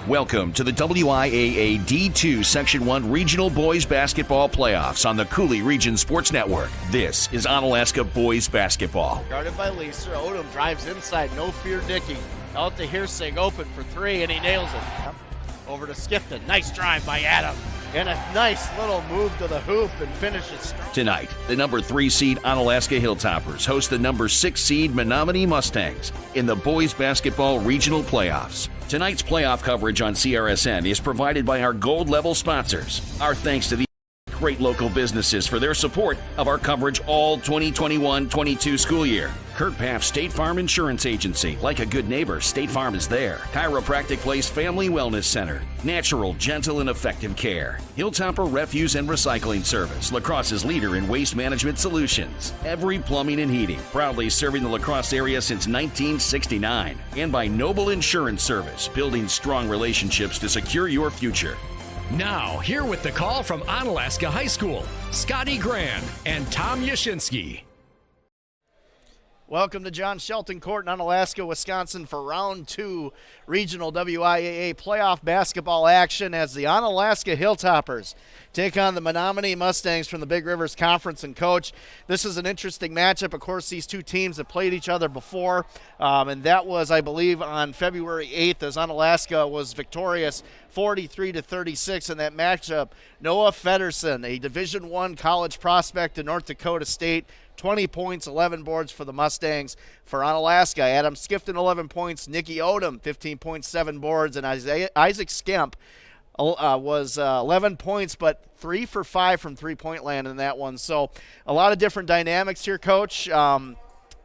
Welcome to the WIAA D2 Section 1 Regional Boys Basketball Playoffs on the Cooley Region Sports Network. This is Onalaska Boys Basketball. Guarded by Lisa. Odom drives inside. No fear, Dickey. Out to Hirsig, open for three, and he nails it. Over to Skifton. Nice drive by Adam. And a nice little move to the hoop and finishes strong. Tonight, the number 3 seed Onalaska Hilltoppers host the number 6 seed Menomonie Mustangs in the Boys Basketball Regional Playoffs. Tonight's playoff coverage on CRSN is provided by our gold level sponsors. Our thanks to the great local businesses for their support of our coverage all 2021-22 school year. Kurt Paff State Farm Insurance Agency. Like a good neighbor, State Farm is there. Chiropractic Place Family Wellness Center. Natural, gentle, and effective care. Hilltopper Refuse and Recycling Service. La Crosse's leader in waste management solutions. Every Plumbing and Heating. Proudly serving the La Crosse area since 1969. And by Noble Insurance Service. Building strong relationships to secure your future. Now, here with the call from Onalaska High School, Scotty Grand and Tom Yashinsky. Welcome to John Shelton Court in Onalaska, Wisconsin for Round 2 Regional WIAA Playoff Basketball action as the Onalaska Hilltoppers take on the Menomonie Mustangs from the Big Rivers Conference. And, Coach, this is an interesting matchup. Of course, these two teams have played each other before, and that was, I believe, on February 8th as Onalaska was victorious 43-36 in that matchup. Noah Feddersen, a Division I college prospect in North Dakota State, 20 points, 11 boards for the Mustangs. For Onalaska, Adam Skifton, 11 points, Nikki Odom, 15.7 boards, and Isaac Skemp was 11 points, but 3 for 5 from three-point land in that one. So a lot of different dynamics here, Coach.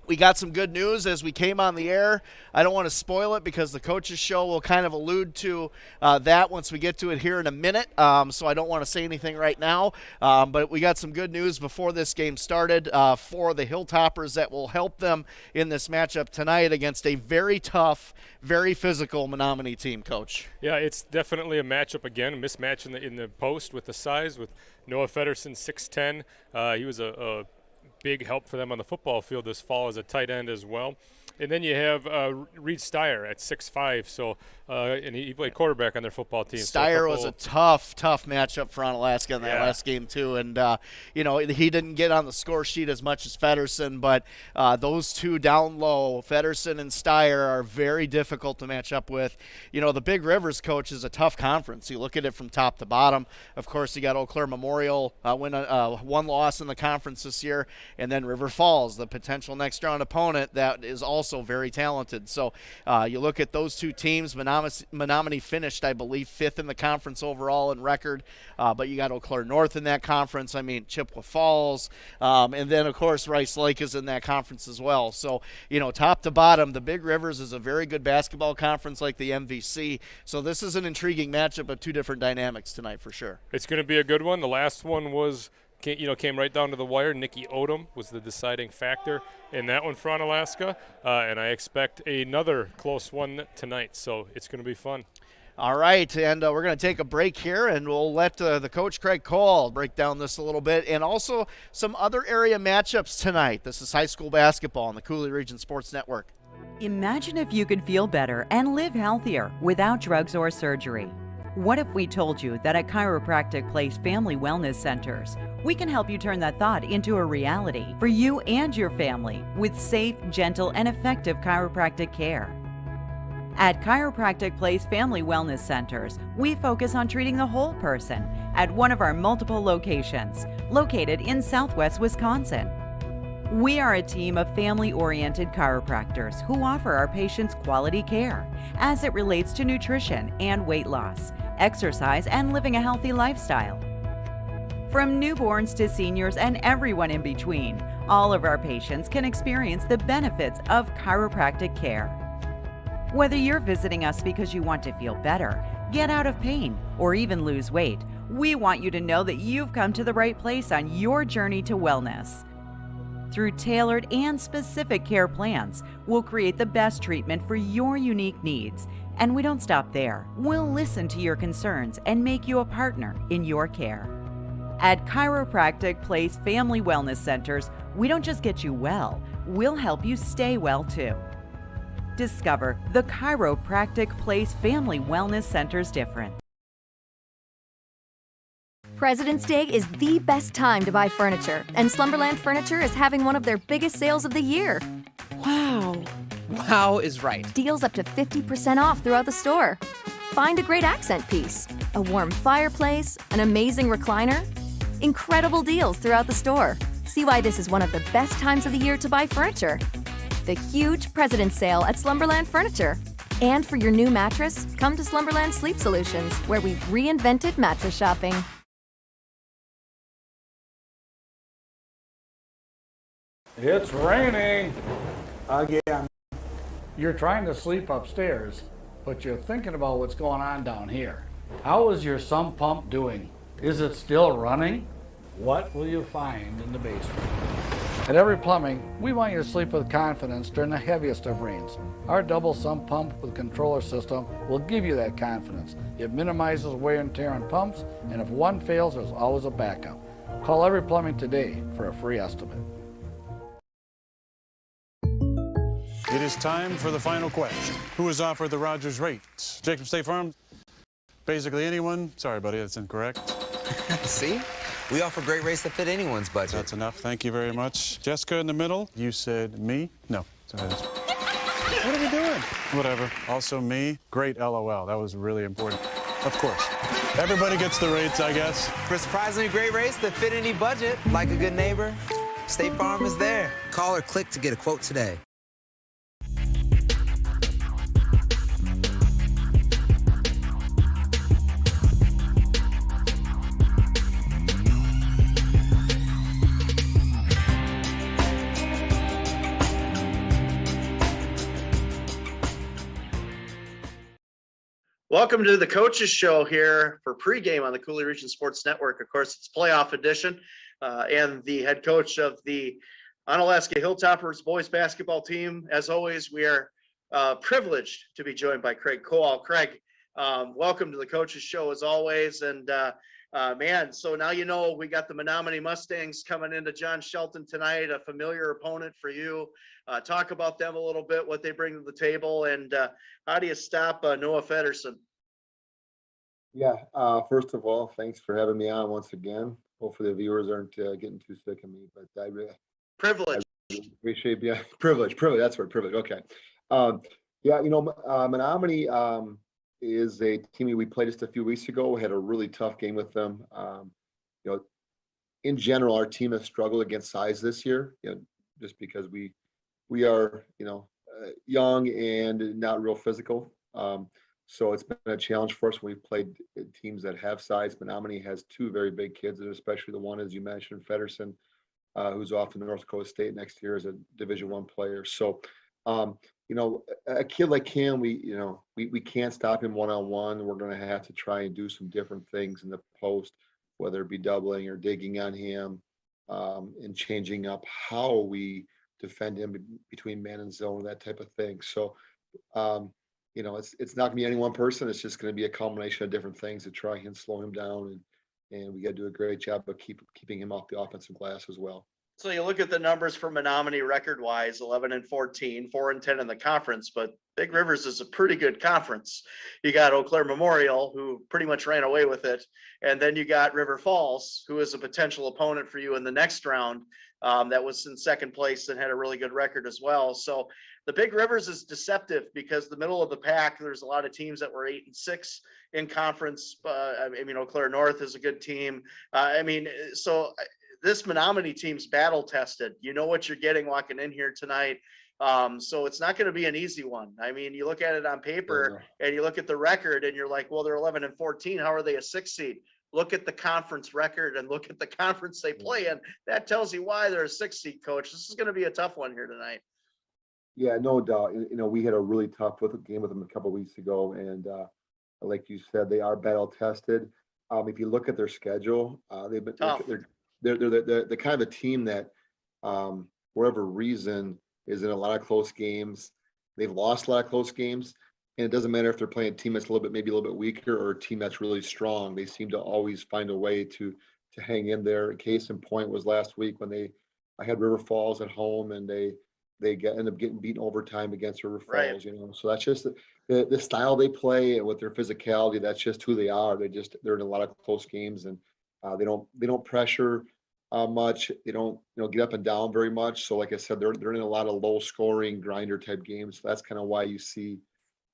We got some good news as we came on the air. I don't want to spoil it because the coaches show will kind of allude to that once we get to it here in a minute. So I don't want to say anything right now. But we got some good news before this game started for the Hilltoppers that will help them in this matchup tonight against a very tough, very physical Menomonie team, Coach. Yeah, it's definitely a matchup again, a mismatch in the post with the size with Noah Feddersen, 6'10". He was a big help for them on the football field this fall as a tight end as well. And then you have Reed Steyer at 6'5", so and he played quarterback on their football team. Steyer was a tough matchup for Onalaska in that last game too, and he didn't get on the score sheet as much as Feddersen, but those two down low, Feddersen and Steyer, are very difficult to match up with. You know, the Big Rivers, Coach, is a tough conference. You look at it from top to bottom. Of course, you got Eau Claire Memorial win one loss in the conference this year, and then River Falls, the potential next round opponent that is also very talented. So you look at those two teams. Menomonie finished, I believe, 5th in the conference overall in record, but you got Eau Claire North in that conference. I mean, Chippewa Falls, and then, of course, Rice Lake is in that conference as well. So, you know, top to bottom, the Big Rivers is a very good basketball conference like the MVC. So this is an intriguing matchup of two different dynamics tonight for sure. It's going to be a good one. The last one came right down to the wire. Nikki Odom was the deciding factor in that one for Onalaska, and I expect another close one tonight, so it's going to be fun. All right, and we're going to take a break here, and we'll let the coach, Craig Cole, break down this a little bit, and also some other area matchups tonight. This is high school basketball on the Cooley Region Sports Network. Imagine if you could feel better and live healthier without drugs or surgery. What if we told you that at Chiropractic Place Family Wellness Centers, we can help you turn that thought into a reality for you and your family with safe, gentle, and effective chiropractic care? At Chiropractic Place Family Wellness Centers, we focus on treating the whole person at one of our multiple locations, located in Southwest Wisconsin. We are a team of family-oriented chiropractors who offer our patients quality care as it relates to nutrition and weight loss, exercise, and living a healthy lifestyle. From newborns to seniors and everyone in between, all of our patients can experience the benefits of chiropractic care. Whether you're visiting us because you want to feel better, get out of pain, or even lose weight, we want you to know that you've come to the right place on your journey to wellness. Through tailored and specific care plans, we'll create the best treatment for your unique needs. And we don't stop there. We'll listen to your concerns and make you a partner in your care. At Chiropractic Place Family Wellness Centers, we don't just get you well, we'll help you stay well too. Discover the Chiropractic Place Family Wellness Center's difference. President's Day is the best time to buy furniture, and Slumberland Furniture is having one of their biggest sales of the year. Wow. Wow is right. Deals up to 50% off throughout the store. Find a great accent piece, a warm fireplace, an amazing recliner. Incredible deals throughout the store. See why this is one of the best times of the year to buy furniture. The huge President's Sale at Slumberland Furniture. And for your new mattress, come to Slumberland Sleep Solutions, where we've reinvented mattress shopping. It's raining. Again. You're trying to sleep upstairs, but you're thinking about what's going on down here. How is your sump pump doing? Is it still running? What will you find in the basement? At Every Plumbing, we want you to sleep with confidence during the heaviest of rains. Our double sump pump with controller system will give you that confidence. It minimizes wear and tear on pumps, and if one fails, there's always a backup. Call Every Plumbing today for a free estimate. It is time for the final question. Who is offered the Rogers rates? Jake from State Farm? Basically anyone? Sorry, buddy, that's incorrect. See? We offer great rates that fit anyone's budget. That's enough. Thank you very much. Jessica in the middle. You said me? No. What are we doing? Whatever. Also me. Great LOL. That was really important. Of course. Everybody gets the rates, I guess. For surprisingly great rates that fit any budget, like a good neighbor, State Farm is there. Call or click to get a quote today. Welcome to the Coaches Show here for Pregame on the Cooley Region Sports Network. Of course, it's playoff edition, and the head coach of the Onalaska Hilltoppers boys basketball team. As always, we are privileged to be joined by Craig Kowal. Craig, welcome to the Coaches Show as always. And man, so now you know we got the Menomonie Mustangs coming into John Shelton tonight, a familiar opponent for you. Talk about them a little bit, what they bring to the table, and how do you stop Noah Federson? Yeah, first of all, thanks for having me on once again. Hopefully the viewers aren't getting too sick of me, but I really appreciate being privilege. That's right, privilege. Okay. Yeah, you know, Menomonie is a team we played just a few weeks ago. We had a really tough game with them. You know, in general, our team has struggled against size this year. You know, just because we are, you know, young and not real physical. So it's been a challenge for us when we've played teams that have size. Menomonie has two very big kids, and especially the one, as you mentioned, Federson, who's off to North Dakota State next year as a Division I player. So, you know, a kid like him, we can't stop him one-on-one. We're going to have to try and do some different things in the post, whether it be doubling or digging on him, and changing up how we defend him between man and zone, that type of thing. So, you know, it's not gonna be any one person. It's just gonna be a combination of different things to try and slow him down, and we got to do a great job of keeping him off the offensive glass as well. So you look at the numbers for Menomonie record-wise, 11-14, 4-10 in the conference, but Big Rivers is a pretty good conference. You got Eau Claire Memorial, who pretty much ran away with it, and then you got River Falls, who is a potential opponent for you in the next round. That was in second place and had a really good record as well. So the Big Rivers is deceptive because the middle of the pack, there's a lot of teams that were 8-6 in conference. I mean, Eau Claire North is a good team. So this Menomonie team's battle tested. You know what you're getting walking in here tonight. So it's not going to be an easy one. I mean, you look at it on paper and you look at the record and you're like, well, they're 11-14. How are they a 6 seed? Look at the conference record and look at the conference they play in. That tells you why they're a 6 seed, coach. This is going to be a tough one here tonight. Yeah, no doubt. You know, we had a really tough game with them a couple of weeks ago, and like you said, they are battle tested. If you look at their schedule, they've been they're the kind of a team that, for whatever reason, is in a lot of close games. They've lost a lot of close games, and it doesn't matter if they're playing a team that's maybe a little bit weaker or a team that's really strong. They seem to always find a way to hang in there. Case in point was last week when I had River Falls at home, and they end up getting beaten overtime against River Right. Falls, So that's just the style they play and with their physicality. That's just who they are. They're in a lot of close games, and they don't pressure much. They don't get up and down very much. So like I said, they're in a lot of low scoring grinder type games. So that's kind of why you see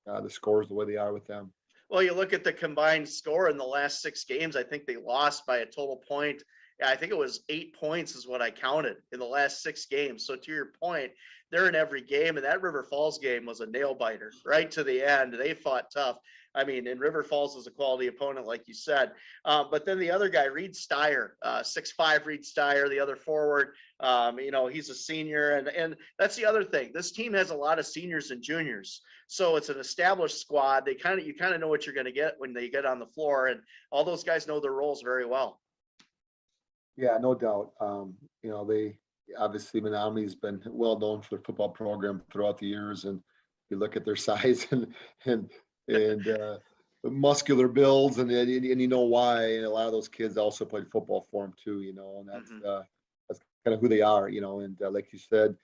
the scores the way they are with them. Well, you look at the combined score in the last 6 games. I think they lost by a total point. I think it was 8 points is what I counted in the last 6 games. So to your point, they're in every game, and that River Falls game was a nail biter right to the end. They fought tough. I mean, and River Falls is a quality opponent, like you said. But then the other guy, Reed Steyer, 6'5", Reed Steyer, the other forward. He's a senior, and that's the other thing. This team has a lot of seniors and juniors, so it's an established squad. You kind of know what you're going to get when they get on the floor, and all those guys know their roles very well. Yeah, no doubt. They obviously Menomoni's been well known for their football program throughout the years, and you look at their size and muscular builds, and you know why. And a lot of those kids also played football for them too, and that's kind of who they are, And like you said,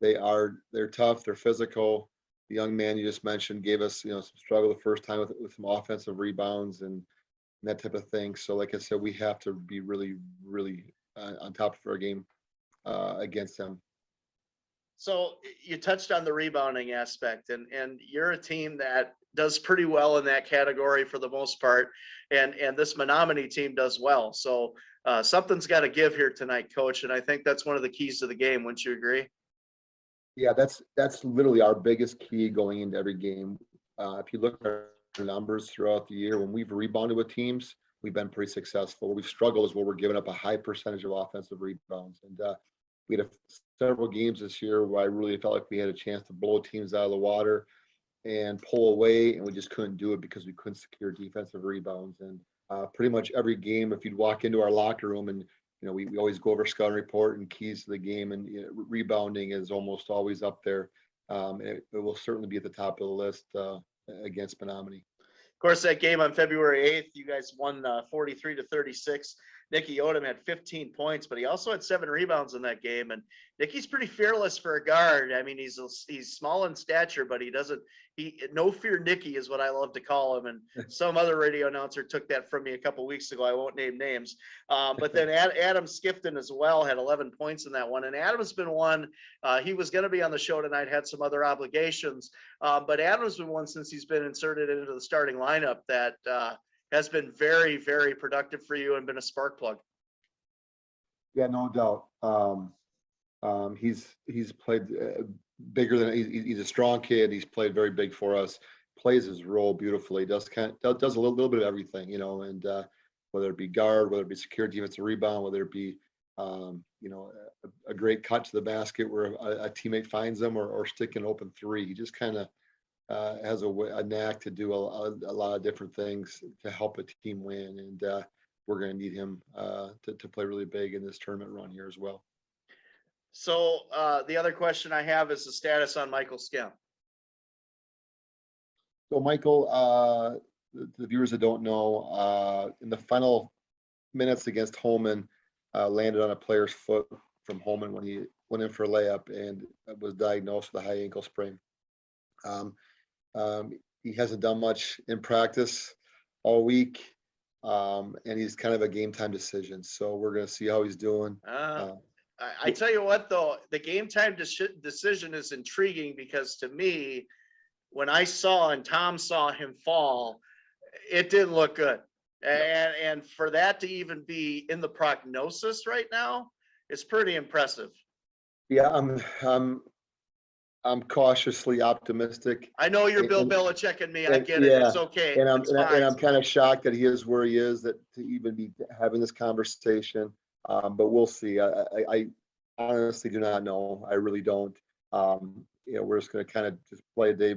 they're tough, they're physical. The young man you just mentioned gave us some struggle the first time with some offensive rebounds and that type of thing. So like I said, we have to be really, really on top of our game against them. So you touched on the rebounding aspect, and you're a team that does pretty well in that category for the most part, and this Menomonie team does well. So something's got to give here tonight, Coach, and I think that's one of the keys to the game. Wouldn't you agree? Yeah, that's literally our biggest key going into every game. If you look at our numbers throughout the year, when we've rebounded with teams, we've been pretty successful. Where we've struggled is where we're giving up a high percentage of offensive rebounds. And we had several games this year where I really felt like we had a chance to blow teams out of the water and pull away, and we just couldn't do it because we couldn't secure defensive rebounds. And pretty much every game, if you'd walk into our locker room and we always go over scouting report and keys to the game, and rebounding is almost always up there. It will certainly be at the top of the list against Menomonie. Of course, that game on February 8th, you guys won 43-36. Nicky Odom had 15 points, but he also had 7 rebounds in that game. And Nicky's pretty fearless for a guard. I mean, he's small in stature, but no fear Nicky is what I love to call him. And some other radio announcer took that from me a couple weeks ago. I won't name names. But then Adam Skifton as well had 11 points in that one. And Adam's been one. He was going to be on the show tonight, had some other obligations. But Adam's been one since he's been inserted into the starting lineup that has been very, very productive for you and been a spark plug. Yeah, no doubt. He's played bigger than he's a strong kid. He's played very big for us. Plays his role beautifully. Does a little bit of everything, and whether it be guard, whether it be secure defensive rebound, whether it be a great cut to the basket where a teammate finds them, or stick an open three. He just kind of has a knack to do a lot of different things to help a team win, and we're going to need him to play really big in this tournament run here as well. So the other question I have is the status on Michael Skem. So Michael, the viewers that don't know, in the final minutes against Holman, landed on a player's foot from Holman when he went in for a layup and was diagnosed with a high ankle sprain. He hasn't done much in practice all week, and he's kind of a game time decision. So we're going to see how he's doing. I tell you what, though, the game time decision is intriguing because to me, when I saw and Tom saw him fall, it didn't look good. And for that to even be in the prognosis right now is pretty impressive. Yeah, I'm cautiously optimistic. I know you're Bill Belichick and me. I get it. It's okay. And I'm kind of shocked that he is where he is, that to even be having this conversation. But we'll see. I honestly do not know. I really don't. We're just going to kind of just play a day,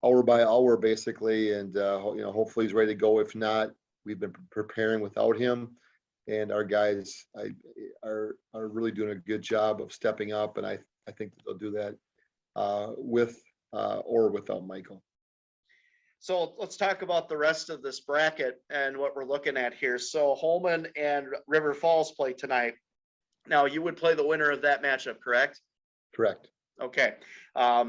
hour by hour, basically, and hopefully he's ready to go. If not, we've been preparing without him, and our guys are really doing a good job of stepping up, and I think that they'll do that with or without Michael. So let's talk about the rest of this bracket and what we're looking at here. So Holman and River Falls play tonight. Now you would play the winner of that matchup, correct? Correct. Okay.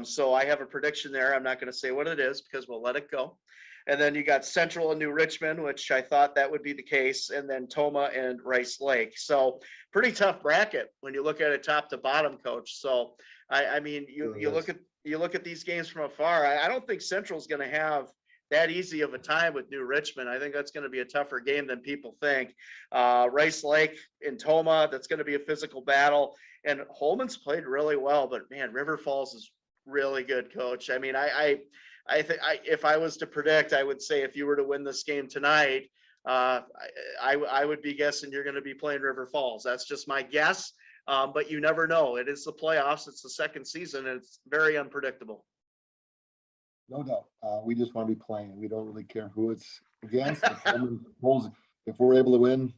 So I have a prediction there. I'm not going to say what it is because we'll let it go. And then you got Central and New Richmond, which I thought that would be the case, and then Toma and Rice Lake. So pretty tough bracket when you look at it top to bottom, Coach. So I mean, you look at these games from afar. I don't think Central's going to have that easy of a time with New Richmond. I think that's going to be a tougher game than people think. Rice Lake and Toma, that's going to be a physical battle. And Holman's played really well, but man, River Falls is really good, Coach. I mean, I think if I was to predict, I would say if you were to win this game tonight, I would be guessing you're going to be playing River Falls. That's just my guess. But you never know. It is the playoffs. It's the second season, and it's very unpredictable. No doubt. We just want to be playing. We don't really care who it's against. If we're able to win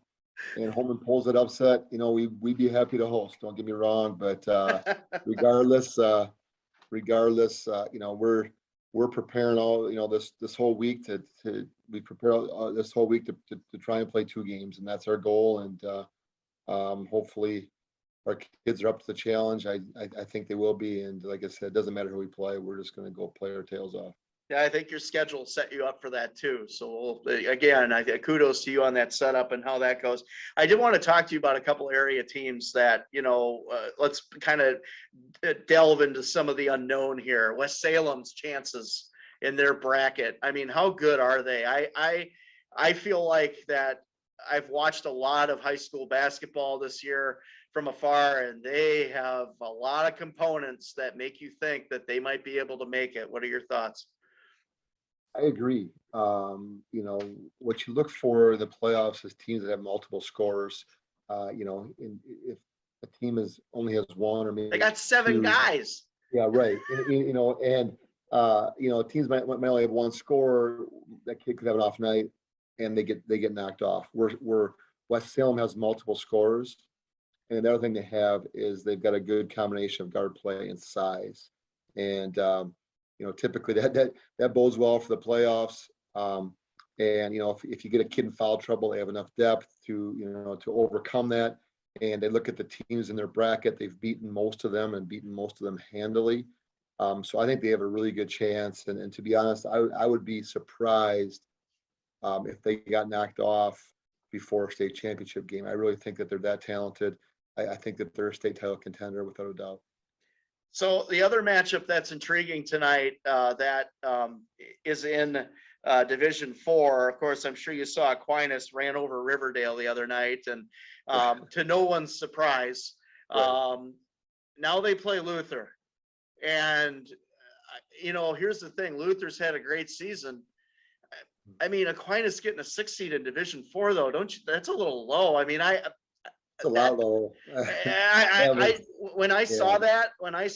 and Holman pulls it upset, we'd be happy to host. Don't get me wrong. But regardless, we're preparing all, this whole week we prepare this whole week to try and play 2 games, and that's our goal. And hopefully our kids are up to the challenge. I think they will be. And like I said, it doesn't matter who we play. We're just going to go play our tails off. Yeah, I think your schedule set you up for that too. So again, kudos to you on that setup and how that goes. I did want to talk to you about a couple area teams that, let's kind of delve into some of the unknown here. West Salem's chances in their bracket. I mean, how good are they? I feel like that I've watched a lot of high school basketball this year from afar, and they have a lot of components that make you think that they might be able to make it. What are your thoughts? I agree. What you look for in the playoffs is teams that have multiple scorers. If a team only has one or maybe they got 7 guys. Yeah, right. Teams might only have one scorer. That kid could have an off night, and they get knocked off. Where West Salem has multiple scorers, and the other thing they have is they've got a good combination of guard play and size, and typically that bodes well for the playoffs. If you get a kid in foul trouble, they have enough depth to overcome that. And they look at the teams in their bracket; they've beaten most of them and beaten most of them handily. So I think they have a really good chance. And to be honest, I would be surprised if they got knocked off before a state championship game. I really think that they're that talented. I think that they're a state title contender without a doubt. So the other matchup that's intriguing tonight that is in Division 4, of course, I'm sure you saw Aquinas ran over Riverdale the other night, and to no one's surprise, now they play Luther. And, here's the thing. Luther's had a great season. I mean, Aquinas getting a 6 seed in Division 4, though, don't you? That's a little low. I mean, it's a lot low. When I saw that, and I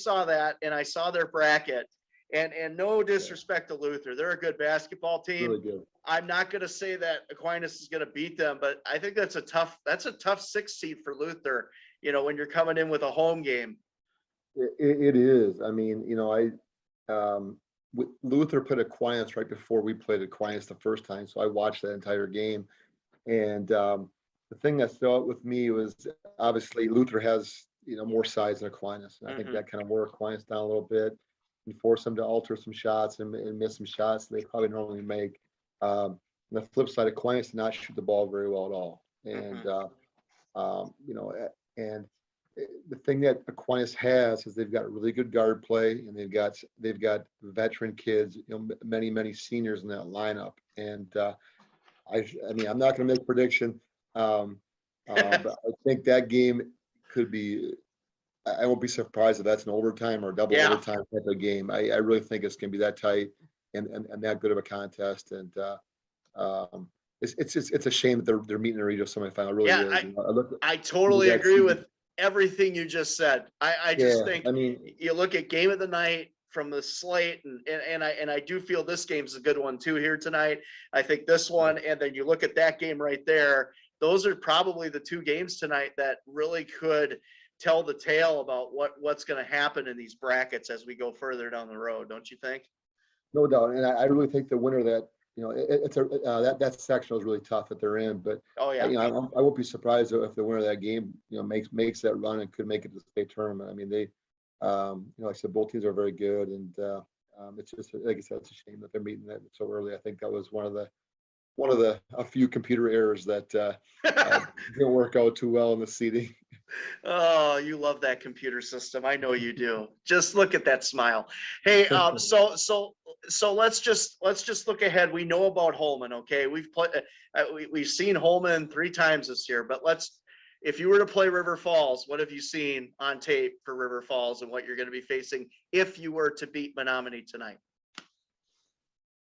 saw their bracket, and no disrespect to Luther, they're a good basketball team. Really good. I'm not going to say that Aquinas is going to beat them, but I think that's a tough 6 seed for Luther. When you're coming in with a home game. It is. I mean, Luther put Aquinas right before we played Aquinas the first time, so I watched that entire game, and the thing that stood out with me was obviously Luther has more size than Aquinas, and I think that kind of wore Aquinas down a little bit and forced them to alter some shots and miss some shots they probably normally make. On the flip side, Aquinas did not shoot the ball very well at all, and and the thing that Aquinas has is they've got really good guard play, and they've got veteran kids, many seniors in that lineup. And I mean, I'm not going to make a prediction, but I think that game could be. I won't be surprised if that's an overtime or double overtime type of game. I really think it's going to be that tight and that good of a contest. And it's a shame that they're meeting the regional semifinal. It really is. I totally agree with everything you just said. I just think, I mean, you look at game of the night from the slate, and I do feel this game's a good one too here tonight. I think this one, and then you look at that game right there. Those are probably the 2 games tonight that really could tell the tale about what's going to happen in these brackets as we go further down the road. Don't you think? No doubt. And I really think the winner that, that section was really tough that they're in, but I won't be surprised if the winner of that game, makes that run and could make it to the state tournament. I mean, Like I said, both teams are very good, and it's just, like I said, it's a shame that they're meeting that so early. I think that was one of the a few computer errors that didn't work out too well in the seating. Oh, you love that computer system. I know you do. Just look at that smile. Hey, so let's just look ahead. We know about Holman, okay? We've seen Holman 3 times this year, but if you were to play River Falls, what have you seen on tape for River Falls and what you're going to be facing if you were to beat Menomonie tonight?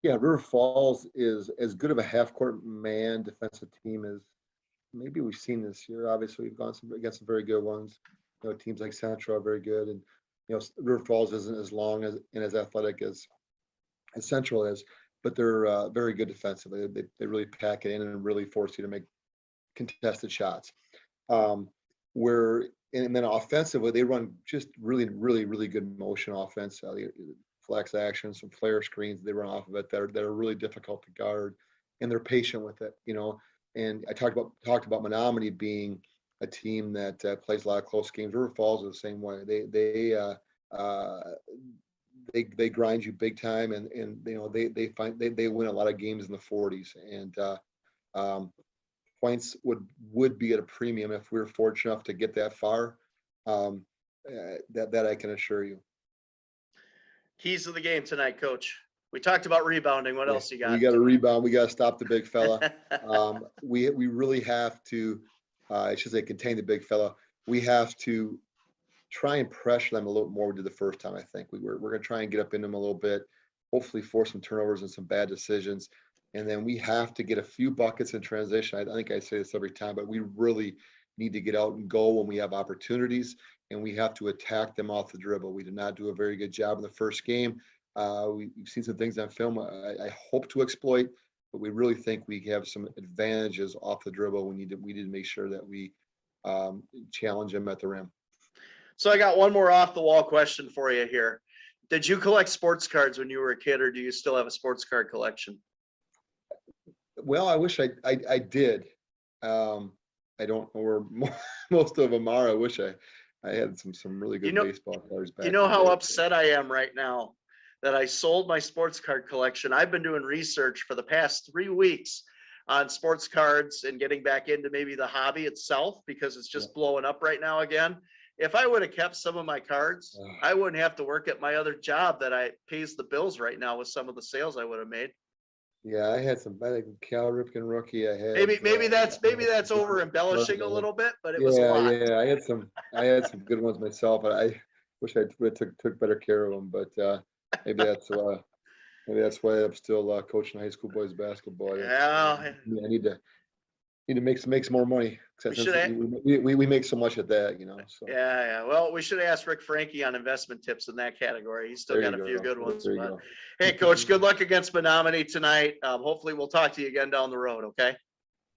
Yeah, River Falls is as good of a half-court man defensive team as maybe we've seen this year. Obviously, we've gone against some very good ones. Teams like Central are very good, and River Falls isn't as long and as athletic as Central is, but they're very good defensively. They really pack it in and really force you to make contested shots. And then offensively, they run just really, really, really good motion offense. Flex action, some flare screens they run off of it that are really difficult to guard, and they're patient with it. And I talked about Menomonie being a team that plays a lot of close games. River Falls are the same way. They grind you big time, and they win a lot of games in the 40s, and points would be at a premium if we were fortunate enough to get that far. That I can assure you. Keys of the game tonight, Coach. We talked about rebounding. What else you got? We got to rebound. We got to stop the big fella. We really have to, I should say, contain the big fella. We have to try and pressure them a little more. We did the first time. I think we're going to try and get up in them a little bit. Hopefully, force some turnovers and some bad decisions. And then we have to get a few buckets in transition. I think I say this every time, but we really need to get out and go when we have opportunities, and we have to attack them off the dribble. We did not do a very good job in the first game. We've seen some things on film I hope to exploit, but we really think we have some advantages off the dribble. We need to make sure that we challenge them at the rim. So I got one more off the wall question for you here. Did you collect sports cards when you were a kid, or do you still have a sports card collection? Well, I wish I did. I don't know where most of them are. I wish I had some really good baseball cards back. You know how upset I am right now that I sold my sports card collection. I've been doing research for the past 3 weeks on sports cards and getting back into maybe the hobby itself, because it's just blowing up right now again. If I would have kept some of my cards, I wouldn't have to work at my other job that pays the bills right now with some of the sales I would have made. Yeah, I had some. I think Cal Ripken rookie. I had maybe that's over embellishing a little bit, but it was a lot. Yeah, I had some good ones myself. But I wish I took better care of them. But maybe that's why I'm still coaching high school boys basketball. Yeah, I need to make some more money. We make so much at that, So. Yeah. Well, we should ask Rick Frankie on investment tips in that category. He's still got a few good ones. But, hey, Coach, good luck against Menomonie tonight. Hopefully, we'll talk to you again down the road. Okay.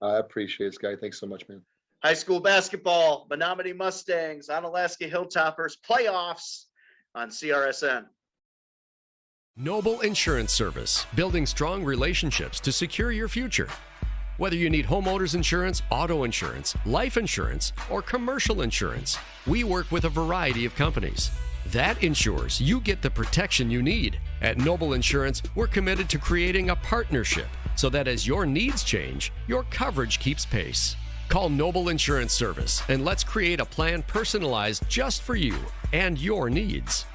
I appreciate it, Sky. Thanks so much, man. High school basketball, Menomonie Mustangs, Onalaska Hilltoppers playoffs on CRSN. Noble Insurance Service, building strong relationships to secure your future. Whether you need homeowners insurance, auto insurance, life insurance, or commercial insurance, we work with a variety of companies. That ensures you get the protection you need. At Noble Insurance, we're committed to creating a partnership so that as your needs change, your coverage keeps pace. Call Noble Insurance Service and let's create a plan personalized just for you and your needs.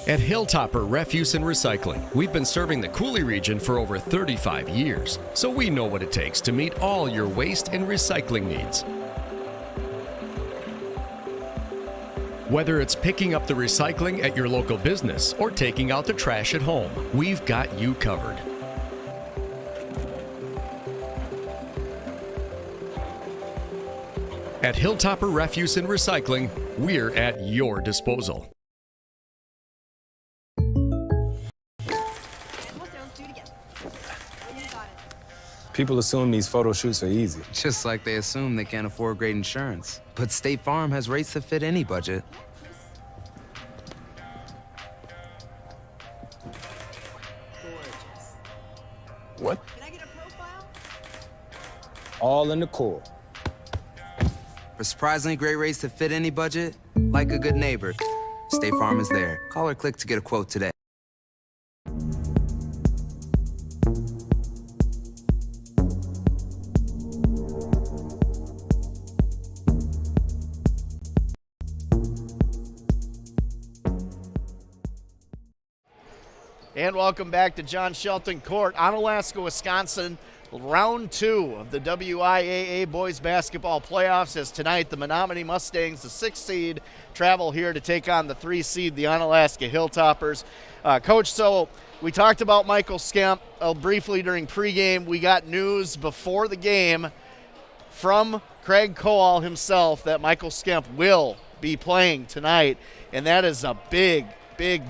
At Hilltopper Refuse and Recycling, we've been serving the Cooley region for over 35 years, so we know what it takes to meet all your waste and recycling needs. Whether it's picking up the recycling at your local business or taking out the trash at home, we've got you covered. At Hilltopper Refuse and Recycling, we're at your disposal. People assume these photo shoots are easy. Just like they assume they can't afford great insurance. But State Farm has rates that fit any budget. What? All in the core. For surprisingly great rates that fit any budget, like a good neighbor, State Farm is there. Call or click to get a quote today. And welcome back to John Shelton Court, Onalaska, Wisconsin. Round 2 of the WIAA Boys Basketball Playoffs, as tonight the Menomonie Mustangs, the 6th seed, travel here to take on the 3 seed, the Onalaska Hilltoppers. Coach, so we talked about Michael Skemp briefly during pregame. We got news before the game from Craig Coal himself that Michael Skemp will be playing tonight, and that is a big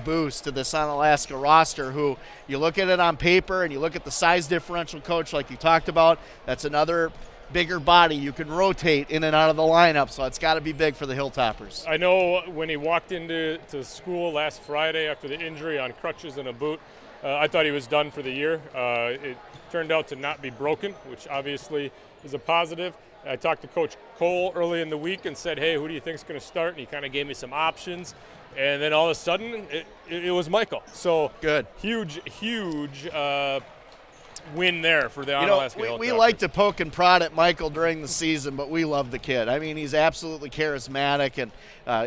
boost to this Onalaska roster, who you look at it on paper and you look at the size differential, Coach, like you talked about, that's another bigger body you can rotate in and out of the lineup, so it's got to be big for the Hilltoppers. I know when he walked into school last Friday after the injury on crutches and a boot, I thought he was done for the year. It turned out to not be broken, which obviously is a positive. I talked to Coach Cole early in the week and said, hey, who do you think is going to start? And he kind of gave me some options. And then all of a sudden, it was Michael. So good, huge win there for the Onalaska Hilltoppers. We like to poke and prod at Michael during the season, but we love the kid. I mean, he's absolutely charismatic, and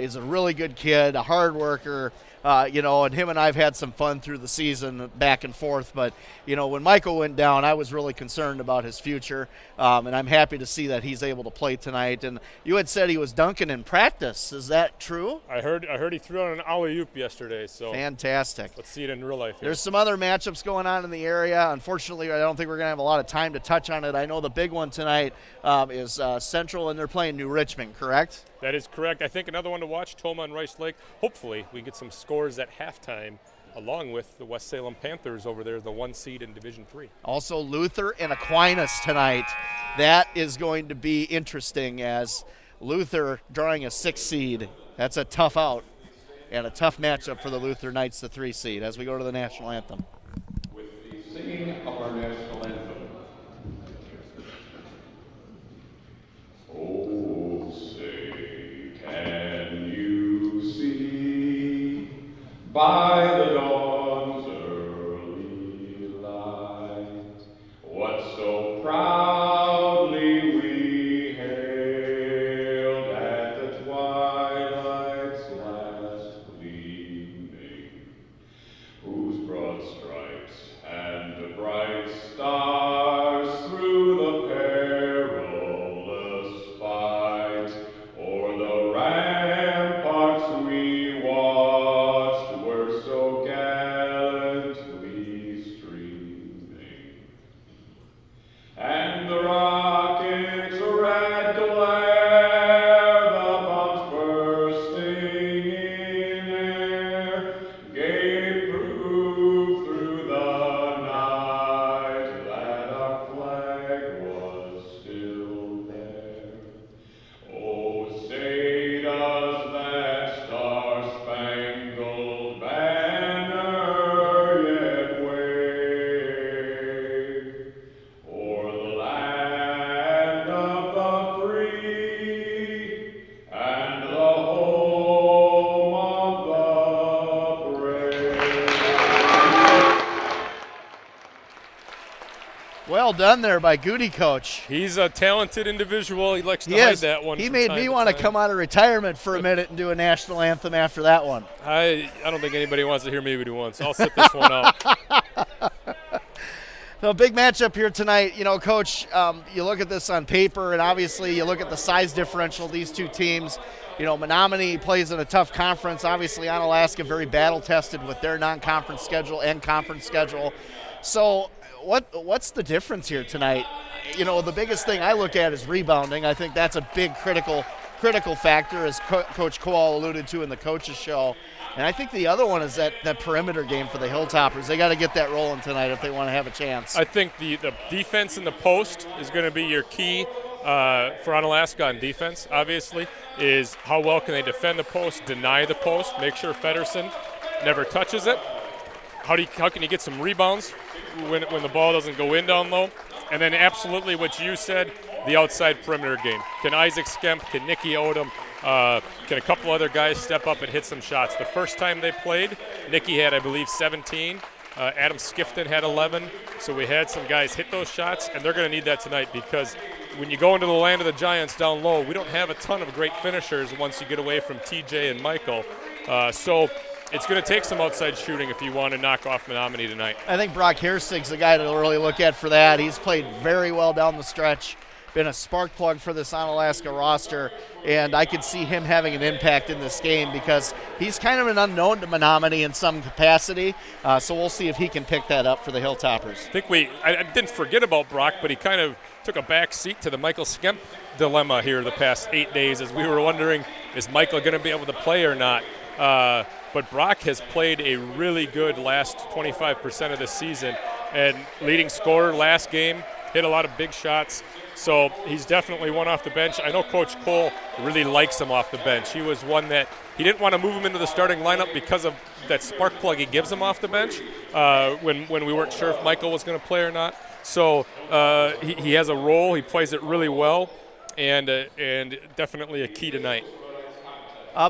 he's a really good kid, a hard worker. And him and I have had some fun through the season back and forth. But, when Michael went down, I was really concerned about his future. And I'm happy to see that he's able to play tonight. And you had said he was dunking in practice. Is that true? I heard he threw out an alley-oop yesterday. So fantastic. Let's see it in real life here. There's some other matchups going on in the area. Unfortunately, I don't think we're going to have a lot of time to touch on it. I know the big one tonight is Central, and they're playing New Richmond, correct? That is correct. I think another one to watch, Toma and Rice Lake. Hopefully we get some scores at halftime, along with the West Salem Panthers over there, the 1 seed in Division III. Also Luther and Aquinas tonight. That is going to be interesting, as Luther drawing a 6 seed. That's a tough out and a tough matchup for the Luther Knights, the 3 seed, as we go to the national anthem. With the singing of our national anthem. Oh, say, can you see by the dawn's early light what so proudly we hailed at the twilight's last gleaming, whose broad stripes and bright stars through the perilous fight o'er the ramparts we watched were so gallantly streaming, and the rocket's red glare, the bombs bursting in air, gave proof through the night that our flag was still there. Oh, say does that star-spangled banner yet wave o'er the land of the free and the home of the brave? Well done there by Goody, Coach. He's a talented individual. He likes to He hide is. that one. He from made time me to want to time. come out of retirement for a minute and do a national anthem after that one. I don't think anybody wants to hear me do one, so I'll sit this one out. So a big matchup here tonight. Coach, you look at this on paper, and obviously you look at the size differential of these two teams. Menomonie plays in a tough conference. Obviously, Onalaska very battle-tested with their non-conference schedule and conference schedule. So what's the difference here tonight? The biggest thing I look at is rebounding. I think that's a big critical factor, as Coach Coal alluded to in the coaches show. And I think the other one is that perimeter game for the Hilltoppers. They got to get that rolling tonight if they want to have a chance. I think the defense in the post is going to be your key for Onalaska on defense, obviously, is how well can they defend the post, deny the post, make sure Feddersen never touches it. How can you get some rebounds when the ball doesn't go in down low? And then absolutely what you said, the outside perimeter game. Can Isaac Skemp, can Nicky Odom, can a couple other guys step up and hit some shots? The first time they played, Nicky had, I believe, 17. Adam Skifton had 11. So we had some guys hit those shots, and they're going to need that tonight because when you go into the land of the Giants down low, we don't have a ton of great finishers once you get away from TJ and Michael. So it's going to take some outside shooting if you want to knock off Menomonie tonight. I think Brock Herstig's the guy to really look at for that. He's played very well down the stretch, been a spark plug for this Onalaska roster, and I could see him having an impact in this game because he's kind of an unknown to Menomonie in some capacity, so we'll see if he can pick that up for the Hilltoppers. I didn't forget about Brock, but he kind of took a back seat to the Michael Skemp dilemma here the past 8 days as we were wondering, is Michael going to be able to play or not? But Brock has played a really good last 25% of the season, and leading scorer last game, hit a lot of big shots. So he's definitely one off the bench. I know Coach Cole really likes him off the bench. He was one that he didn't want to move him into the starting lineup because of that spark plug he gives him off the bench when we weren't sure if Michael was going to play or not. So he has a role. He plays it really well, and definitely a key tonight.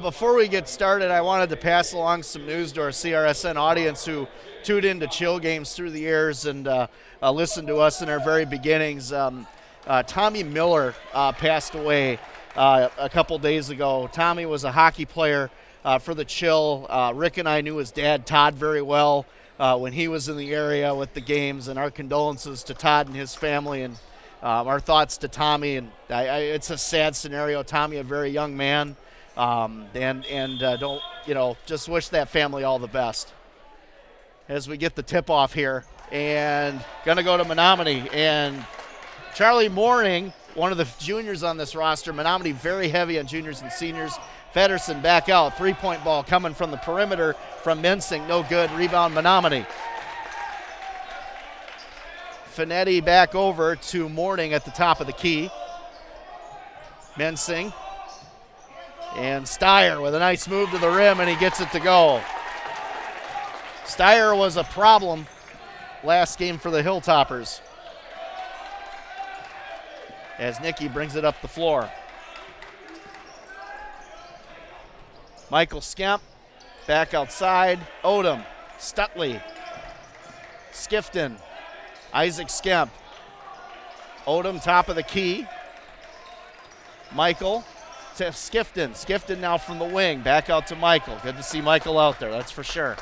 Before we get started, I wanted to pass along some news to our CRSN audience who tuned into Chill Games through the years and listened to us in our very beginnings. Tommy Miller passed away a couple days ago. Tommy was a hockey player for the Chill. Rick and I knew his dad, Todd, very well when he was in the area with the games, and our condolences to Todd and his family, and our thoughts to Tommy. And it's a sad scenario. Tommy, a very young man. Just wish that family all the best. As we get the tip off here, and gonna go to Menomonie, and Charlie Morning, one of the juniors on this roster. Menomonie very heavy on juniors and seniors. Feddersen back out, 3-point ball coming from the perimeter from Mensing, no good. Rebound Menomonie. Finetti back over to Morning at the top of the key. Mensing. And Steyer with a nice move to the rim, and he gets it to go. Steyer was a problem last game for the Hilltoppers as Nicky brings it up the floor. Michael Skemp back outside. Odom, Stutley, Skifton, Isaac Skemp. Odom top of the key. Michael to Skifton. Skifton now from the wing. Back out to Michael. Good to see Michael out there, that's for sure.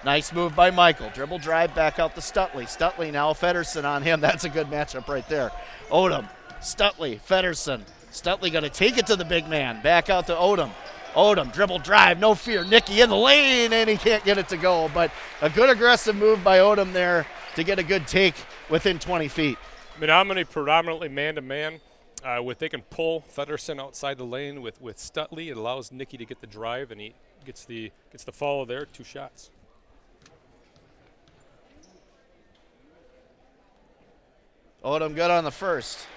Nice move by Michael. Dribble drive back out to Stutley. Stutley now Feddersen on him. That's a good matchup right there. Odom, Stutley, Feddersen. Stutley going to take it to the big man. Back out to Odom. Odom, dribble drive, no fear. Nicky in the lane, and he can't get it to go. But a good aggressive move by Odom there to get a good take within 20 feet. Menomonie predominantly man-to-man. They can pull Feddersen outside the lane with Stutley. It allows Nicky to get the drive, and he gets the follow there, 2 shots. Odom good on the first.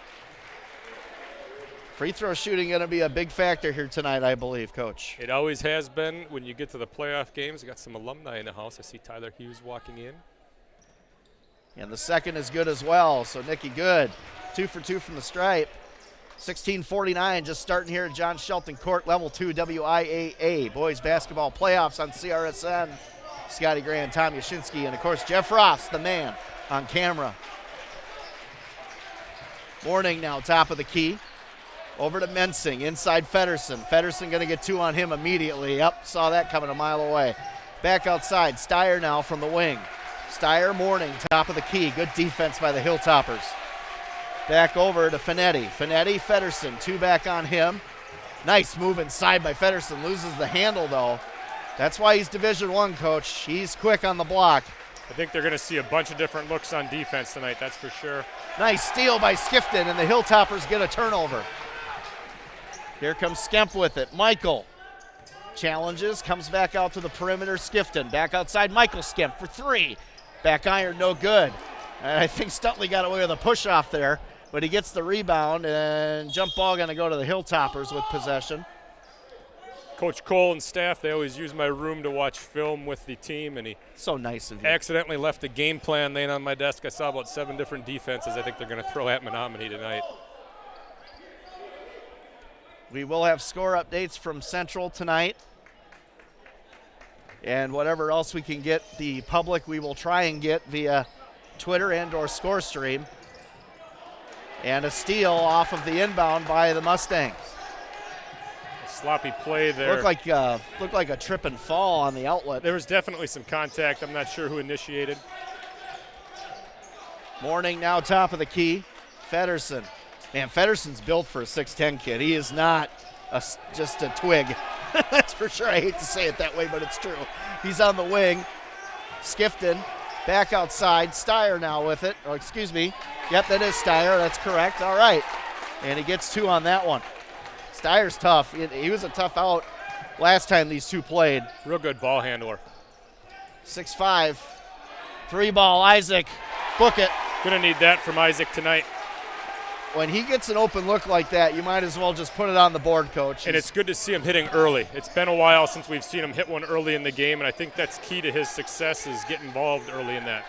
Free throw shooting going to be a big factor here tonight, I believe, Coach. It always has been when you get to the playoff games. You got some alumni in the house. I see Tyler Hughes walking in. And the second is good as well, so Nicky good. 2 for 2 from the stripe. 16:49 just starting here at John Shelton Court, Level 2 WIAA Boys Basketball Playoffs on CRSN. Scotty Gray and Tom Yashinsky, and of course Jeff Ross, the man, on camera. Morning now, top of the key. Over to Mensing, inside Feddersen. Feddersen going to get 2 on him immediately. Yep, saw that coming a mile away. Back outside, Steyer now from the wing. Steyer, Morning, top of the key. Good defense by the Hilltoppers. Back over to Finetti. Finetti, Feddersen, 2 back on him. Nice move inside by Feddersen. Loses the handle, though. That's why he's Division I, Coach. He's quick on the block. I think they're going to see a bunch of different looks on defense tonight, that's for sure. Nice steal by Skifton, and the Hilltoppers get a turnover. Here comes Skemp with it. Michael challenges, comes back out to the perimeter. Skifton back outside. Michael Skemp for 3. Back iron, no good. And I think Stutley got away with a push off there, but he gets the rebound, and jump ball going to go to the Hilltoppers with possession. Coach Cole and staff, they always use my room to watch film with the team, and he so nice of you. Accidentally left a game plan laying on my desk. I saw about 7 different defenses I think they're going to throw at Menomonie tonight. We will have score updates from Central tonight. And whatever else we can get the public, we will try and get via Twitter and or score stream. And a steal off of the inbound by the Mustangs. A sloppy play there. Looked like a trip and fall on the outlet. There was definitely some contact. I'm not sure who initiated. Mourning now top of the key. Feddersen. Man, Fedderson's built for a 6'10 kid. He is not just a twig. That's for sure. I hate to say it that way, but it's true. He's on the wing. Skifton back outside. Steyer now with it. Oh, excuse me. Yep, that is Steyer. That's correct. All right. And he gets 2 on that one. Steyer's tough. He was a tough out last time these two played. Real good ball handler. 6'5". 3-ball, Isaac. Book it. Gonna need that from Isaac tonight. When he gets an open look like that, you might as well just put it on the board, Coach. And it's good to see him hitting early. It's been a while since we've seen him hit one early in the game, and I think that's key to his success is get involved early in that.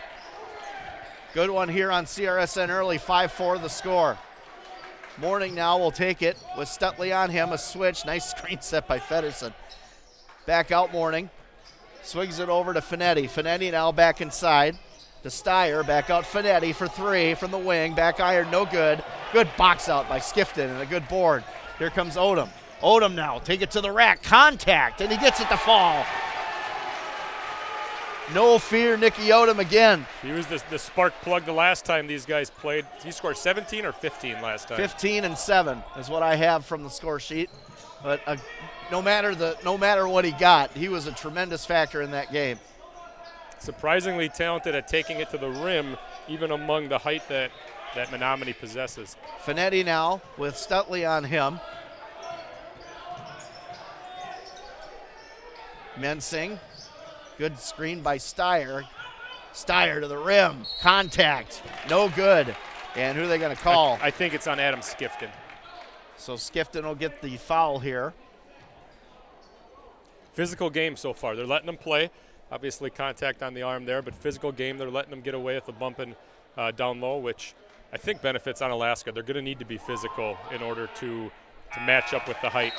Good one here on CRSN early, 5-4 the score. Mourning now will take it with Stutley on him, a switch. Nice screen set by Feddersen. Back out Mourning. Swings it over to Finetti. Finetti now back inside to Steyer. Back out Finetti for 3 from the wing. Back iron, no good. Good box out by Skifton and a good board. Here comes Odom. Odom now, take it to the rack. Contact, and he gets it to fall. No fear, Nicky Odom again. He was the spark plug the last time these guys played. He scored 17 or 15 last time? 15 and 7 is what I have from the score sheet. But no matter what he got, he was a tremendous factor in that game. Surprisingly talented at taking it to the rim, even among the height that Menomonie possesses. Finetti now with Stutley on him. Mensing. Good screen by Steyer. Steyer to the rim. Contact. No good. And who are they going to call? I think it's on Adam Skifton. So Skifton will get the foul here. Physical game so far. They're letting them play. Obviously contact on the arm there, but physical game. They're letting them get away with the bumping down low, which I think benefits Onalaska. They're going to need to be physical in order to match up with the height.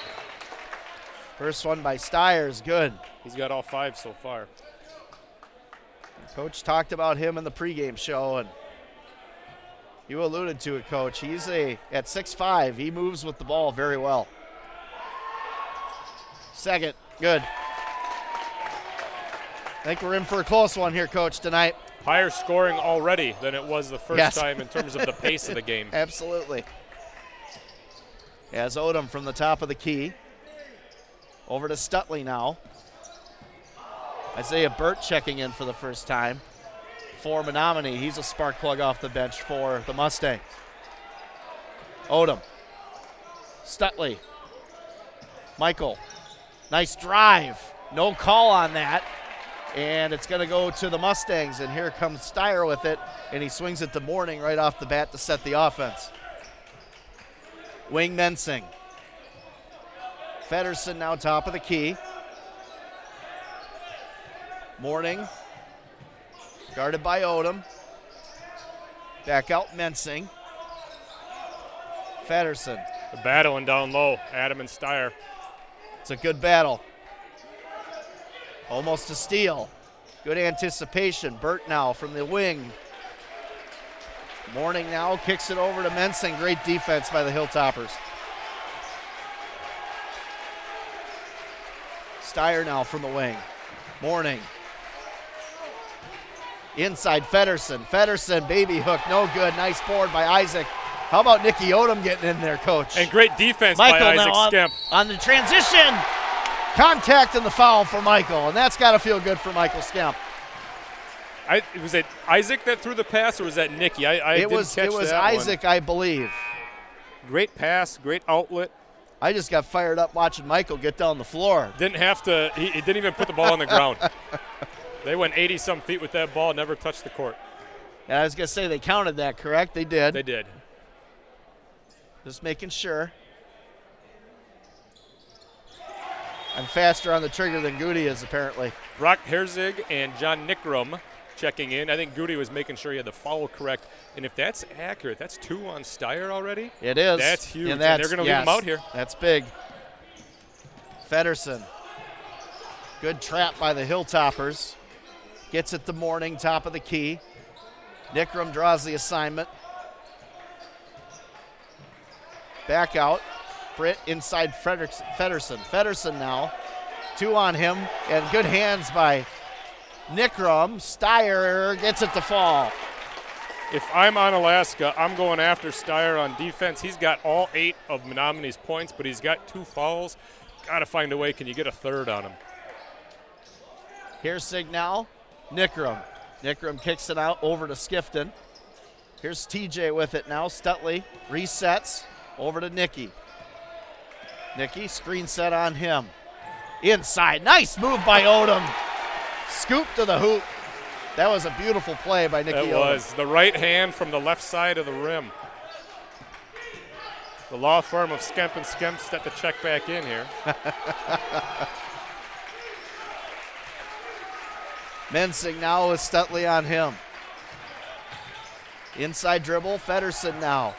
First one by Steyer is good. He's got all 5 so far. Coach talked about him in the pregame show, and you alluded to it, Coach. He's at 6'5", he moves with the ball very well. Second, good. I think we're in for a close one here, Coach, tonight. Higher scoring already than it was the first time in terms of the pace of the game. Absolutely. As Odom from the top of the key. Over to Stutley now. Isaiah Burt checking in for the first time for Menomonie. He's a spark plug off the bench for the Mustangs. Odom. Stutley. Michael. Nice drive. No call on that. And it's going to go to the Mustangs. And here comes Steyer with it. And he swings it to Mourning right off the bat to set the offense. Wing Mensing. Feddersen now top of the key. Mourning. Guarded by Odom. Back out Mensing. Feddersen. The battling down low, Adam and Steyer. It's a good battle. Almost a steal. Good anticipation. Burt now from the wing. Mourning now kicks it over to Mensing. Great defense by the Hilltoppers. Steyer now from the wing. Mourning. Inside Feddersen. Feddersen, baby hook, no good. Nice board by Isaac. How about Nicky Odom getting in there, Coach? And great defense Michael by Isaac now Skemp. On the transition. Contact and the foul for Michael, and that's got to feel good for Michael Skemp. Was it Isaac that threw the pass, or was that Nicky? It was Isaac, I believe. Great pass, great outlet. I just got fired up watching Michael get down the floor. Didn't have to. He didn't even put the ball on the ground. They went 80-some feet with that ball, never touched the court. Yeah, I was going to say they counted that, correct? They did. They did. Just making sure. I'm faster on the trigger than Goody is, apparently. Brock Herzig and John Nickrum checking in. I think Goody was making sure he had the foul correct. And if that's accurate, that's 2 on Steyer already. It is. That's huge. And they're going to leave him out here. That's big. Feddersen. Good trap by the Hilltoppers. Gets it to Morning, top of the key. Nickram draws the assignment. Back out. Britt inside Feddersen. Feddersen now. 2 on him. And good hands by Nickram. Steyer gets it to fall. If I'm Onalaska, I'm going after Steyer on defense. He's got all 8 of Menomonie's points, but he's got 2 fouls. Got to find a way. Can you get a third on him? Here's Sig now. Nickram. Nickram kicks it out over to Skifton. Here's TJ with it now. Stutley resets over to Nicky. Nicky, screen set on him. Inside. Nice move by Odom. Scoop to the hoop. That was a beautiful play by Nicky Odom. It was. The right hand from the left side of the rim. The law firm of Skemp and Skemp set the check back in here. Mensing now with Stutley on him. Inside dribble, Feddersen now.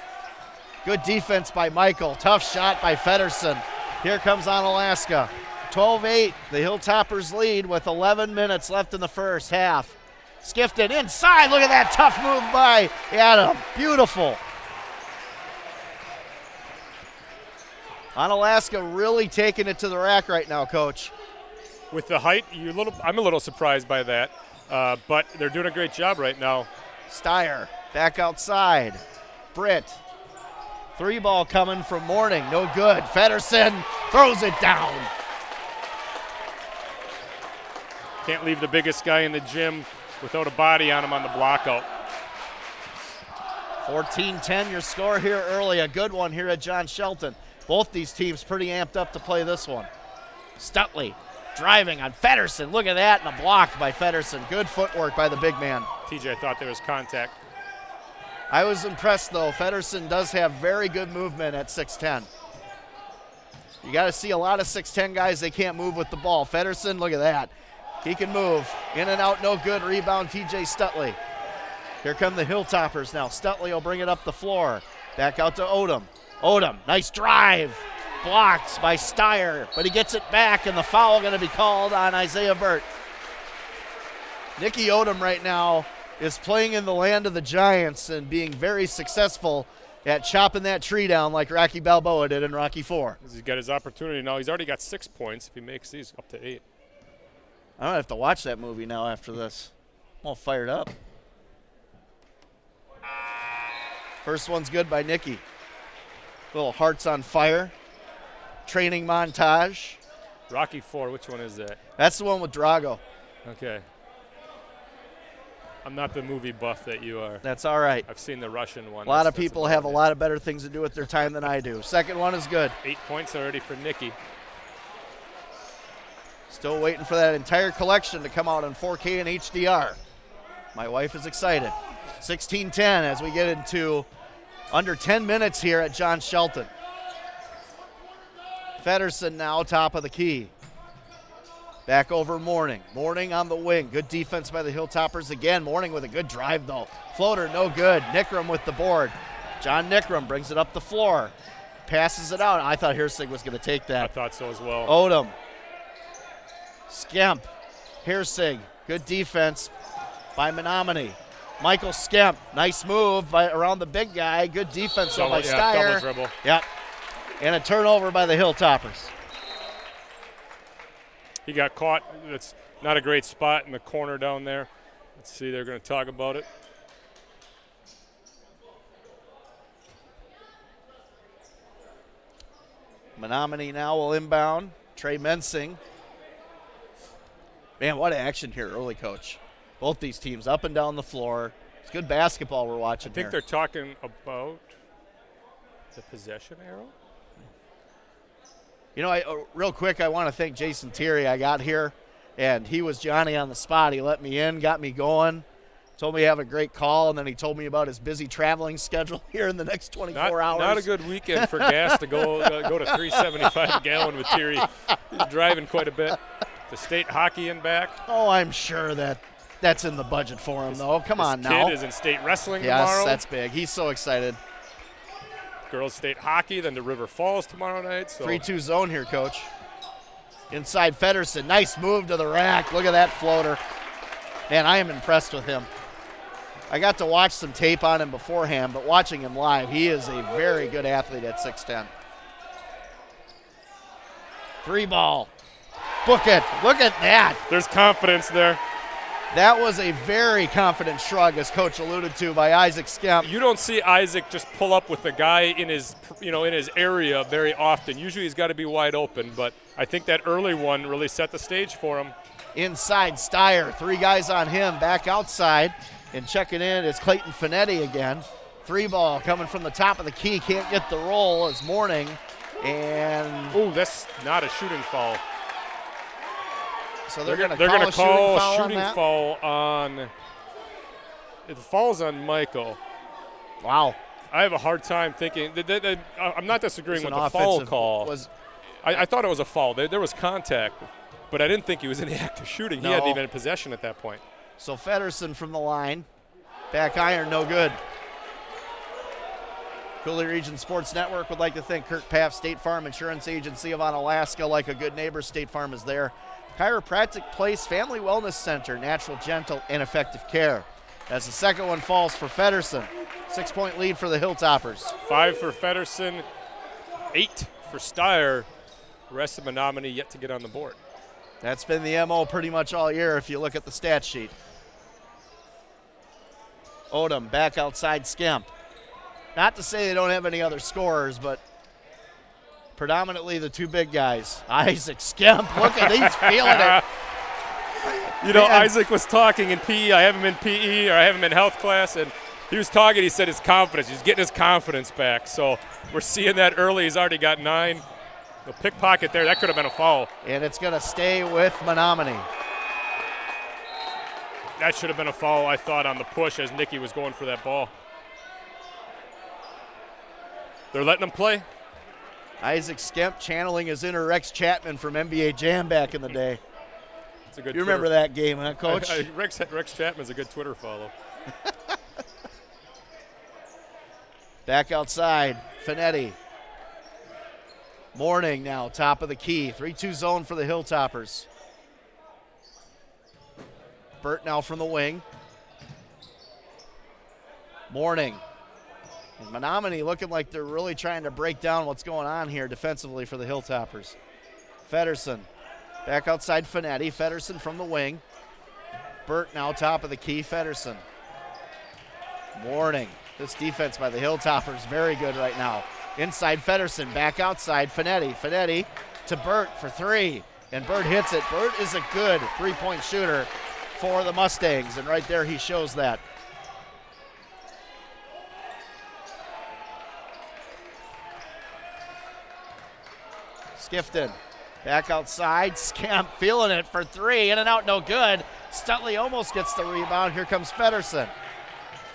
Good defense by Michael. Tough shot by Feddersen. Here comes Onalaska. 12-8, the Hilltoppers lead with 11 minutes left in the first half. Skifton inside, look at that tough move by Adam. Beautiful. Onalaska really taking it to the rack right now, Coach. With the height, I'm a little surprised by that, but they're doing a great job right now. Steyer back outside. Britt. 3 ball coming from Morning, no good. Feddersen throws it down. Can't leave the biggest guy in the gym without a body on him on the block out. 14-10 your score here early. A good one here at John Shelton. Both these teams pretty amped up to play this one. Stutley driving on Feddersen. Look at that, and a block by Feddersen. Good footwork by the big man. TJ thought there was contact. I was impressed, though. Feddersen does have very good movement at 6'10". You got to see a lot of 6'10 guys, they can't move with the ball. Feddersen, look at that. He can move. In and out, no good. Rebound, TJ Stutley. Here come the Hilltoppers now. Stutley will bring it up the floor. Back out to Odom. Odom, nice drive. Blocked by Steyer, but he gets it back, and the foul going to be called on Isaiah Burt. Nicky Odom right now is playing in the land of the Giants and being very successful at chopping that tree down like Rocky Balboa did in Rocky IV. He's got his opportunity now. He's already got 6 points. If he makes these, up to 8. I'm going to have to watch that movie now after this. I'm all fired up. First one's good by Nicky. Little hearts on fire. Training montage. Rocky IV, which one is that? That's the one with Drago. Okay. I'm not the movie buff that you are. That's all right. I've seen the Russian one. A lot of people have a lot of better things to do with their time than I do. Second one is good. 8 points already for Nicky. Still waiting for that entire collection to come out in 4K and HDR. My wife is excited. 16-10 as we get into under 10 minutes here at John Shelton. Feddersen now top of the key. Back over Morning. Morning on the wing. Good defense by the Hilltoppers again. Morning with a good drive though. Floater no good. Nickram with the board. John Nickram brings it up the floor. Passes it out. I thought Hirsig was going to take that. I thought so as well. Odom. Skemp. Hirsig. Good defense by Menomonie. Michael Skemp. Nice move around the big guy. Good defense by Steyer. Double dribble. Yep. And a turnover by the Hilltoppers. He got caught. It's not a great spot in the corner down there. Let's see, they're going to talk about it. Menomonie now will inbound. Trey Mensing. Man, what action here early, Coach. Both these teams up and down the floor. It's good basketball we're watching I think here. they're talking about the possession arrow. You know, real quick, I want to thank Jason Thierry. I got here, and he was Johnny on the spot. He let me in, got me going, told me to have a great call, and then he told me about his busy traveling schedule here in the next 24 hours. Not a good weekend for gas to go to 375 a gallon with Thierry. He's driving quite a bit. The state hockey in back. Oh, I'm sure that That's in the budget for him, though. Come on His now. kid is in state wrestling Yes, tomorrow. that's big. He's so excited. Girls state hockey, then to River Falls tomorrow night. So 3-2 zone here, Coach. Inside Feddersen. Nice move to the rack. Look at that floater. Man, I am impressed with him. I got to watch some tape on him beforehand, but watching him live, he is a very good athlete at 6'10". 3 ball. Book it. Look at that. There's confidence there. That was a very confident shrug, as Coach alluded to, by Isaac Skemp. You don't see Isaac just pull up with the guy in his, in his area very often. Usually he's got to be wide open, but I think that early one really set the stage for him. Inside Steyer, 3 guys on him, back outside, and checking in is Clayton Finetti again. 3 ball coming from the top of the key, can't get the roll as Morning, and ooh, that's not a shooting foul. So they're going to call a shooting foul on. It falls on Michael. Wow. I have a hard time thinking. I'm not disagreeing with the foul call. I thought it was a foul. There was contact, but I didn't think he was in the act of shooting. No. He hadn't even in possession at that point. So Feddersen from the line. Back iron, no good. Cooley Region Sports Network would like to thank Kirk Paff, State Farm Insurance Agency of Onalaska. Like a good neighbor, State Farm is there. Chiropractic Place Family Wellness Center, natural, gentle, and effective care. As the second one falls for Feddersen. 6-point lead for the Hilltoppers. 5 for Feddersen, 8 for Steyer. The rest of Menomonie yet to get on the board. That's been the MO pretty much all year if you look at the stat sheet. Odom back outside Skemp. Not to say they don't have any other scorers, but predominantly the 2 big guys. Isaac Skemp, look at he's feeling it. Isaac was talking in PE. I have him in PE, or I have him in health class, and he was talking. He said his confidence. He's getting his confidence back. So we're seeing that early. He's already got 9. The pickpocket there, that could have been a foul. And it's going to stay with Menomonie. That should have been a foul, I thought, on the push as Nicky was going for that ball. They're letting him play. Isaac Skemp channeling his inner Rex Chapman from NBA Jam back in the day. It's a good. You remember that game, huh, Coach? Rex Chapman's a good Twitter follow. Back outside, Finetti. Morning now, top of the key. 3-2 zone for the Hilltoppers. Burt now from the wing. Morning. And Menomonie looking like they're really trying to break down what's going on here defensively for the Hilltoppers. Feddersen back outside Finetti. Feddersen from the wing. Burt now top of the key. Feddersen. Morning. This defense by the Hilltoppers very good right now. Inside Feddersen, back outside Finetti. Finetti to Burt for 3, and Burt hits it. Burt is a good 3-point shooter for the Mustangs, and right there he shows that. Skifton back outside. Skemp feeling it for 3, in and out, no good. Stutley almost gets the rebound. Here comes Feddersen.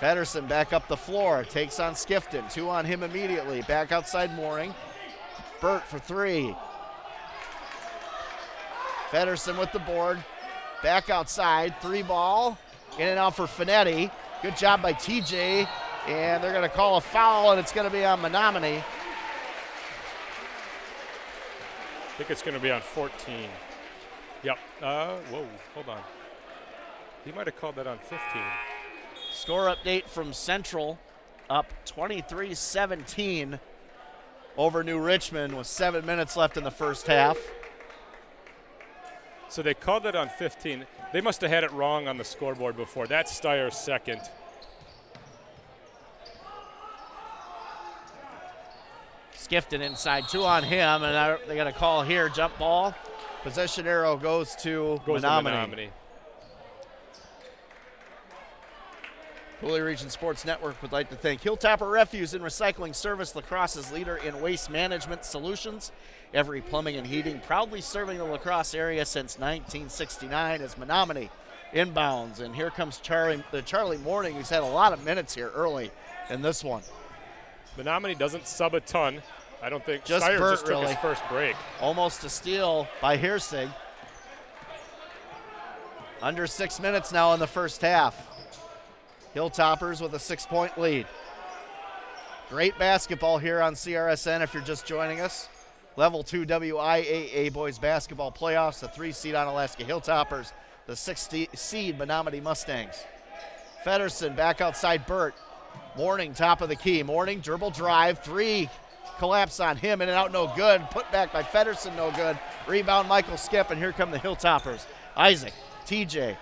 Feddersen back up the floor, takes on Skifton. 2 on him immediately. Back outside Mooring. Burt for 3. Feddersen with the board. Back outside, 3 ball. In and out for Finetti. Good job by TJ. And they're going to call a foul, and it's going to be on Menomonie. I think it's going to be on 14. Yep. Whoa, hold on. He might have called that on 15. Score update from Central, up 23-17 over New Richmond with 7 minutes left in the first half. So they called that on 15. They must have had it wrong on the scoreboard before. That's Steyer's second. Skifton inside, 2 on him, and they got a call here, jump ball. Possession arrow goes to Menomonie. Cooley Region Sports Network would like to thank Hilltopper Refuse and Recycling Service, La Crosse's leader in waste management solutions. Every plumbing and heating, proudly serving the La Crosse area since 1969 as Menomonie inbounds. And here comes Charlie Morning, who's had a lot of minutes here early in this one. Menomonie doesn't sub a ton. I don't think. Just Steyer Burt, just took really. his first break. Almost a steal by Heersig. Under 6 minutes now in the first half. Hilltoppers with a 6-point lead. Great basketball here on CRSN if you're just joining us. Level 2 WIAA boys basketball playoffs. The 3-seed Onalaska Hilltoppers. The 6-seed Menomonie Mustangs. Feddersen back outside Burt. Morning top of the key. Morning dribble drive. 3. Collapse on him. In and out no good. Put back by Feddersen no good. Rebound Michael Skip, and here come the Hilltoppers. Isaac, TJ.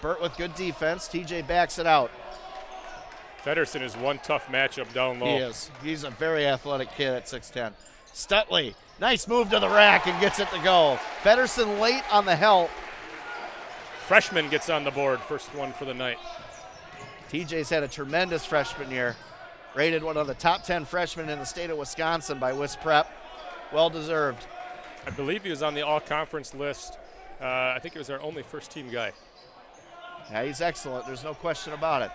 Burt with good defense. TJ backs it out. Feddersen is one tough matchup down low. He is. He's a very athletic kid at 6'10". Stutley, nice move to the rack and gets it to go. Feddersen late on the help. Freshman gets on the board, first one for the night. TJ's had a tremendous freshman year. Rated one of the top 10 freshmen in the state of Wisconsin by Wis Prep. Well deserved. I believe he was on the all-conference list. I think he was our only first-team guy. Yeah, he's excellent. There's no question about it.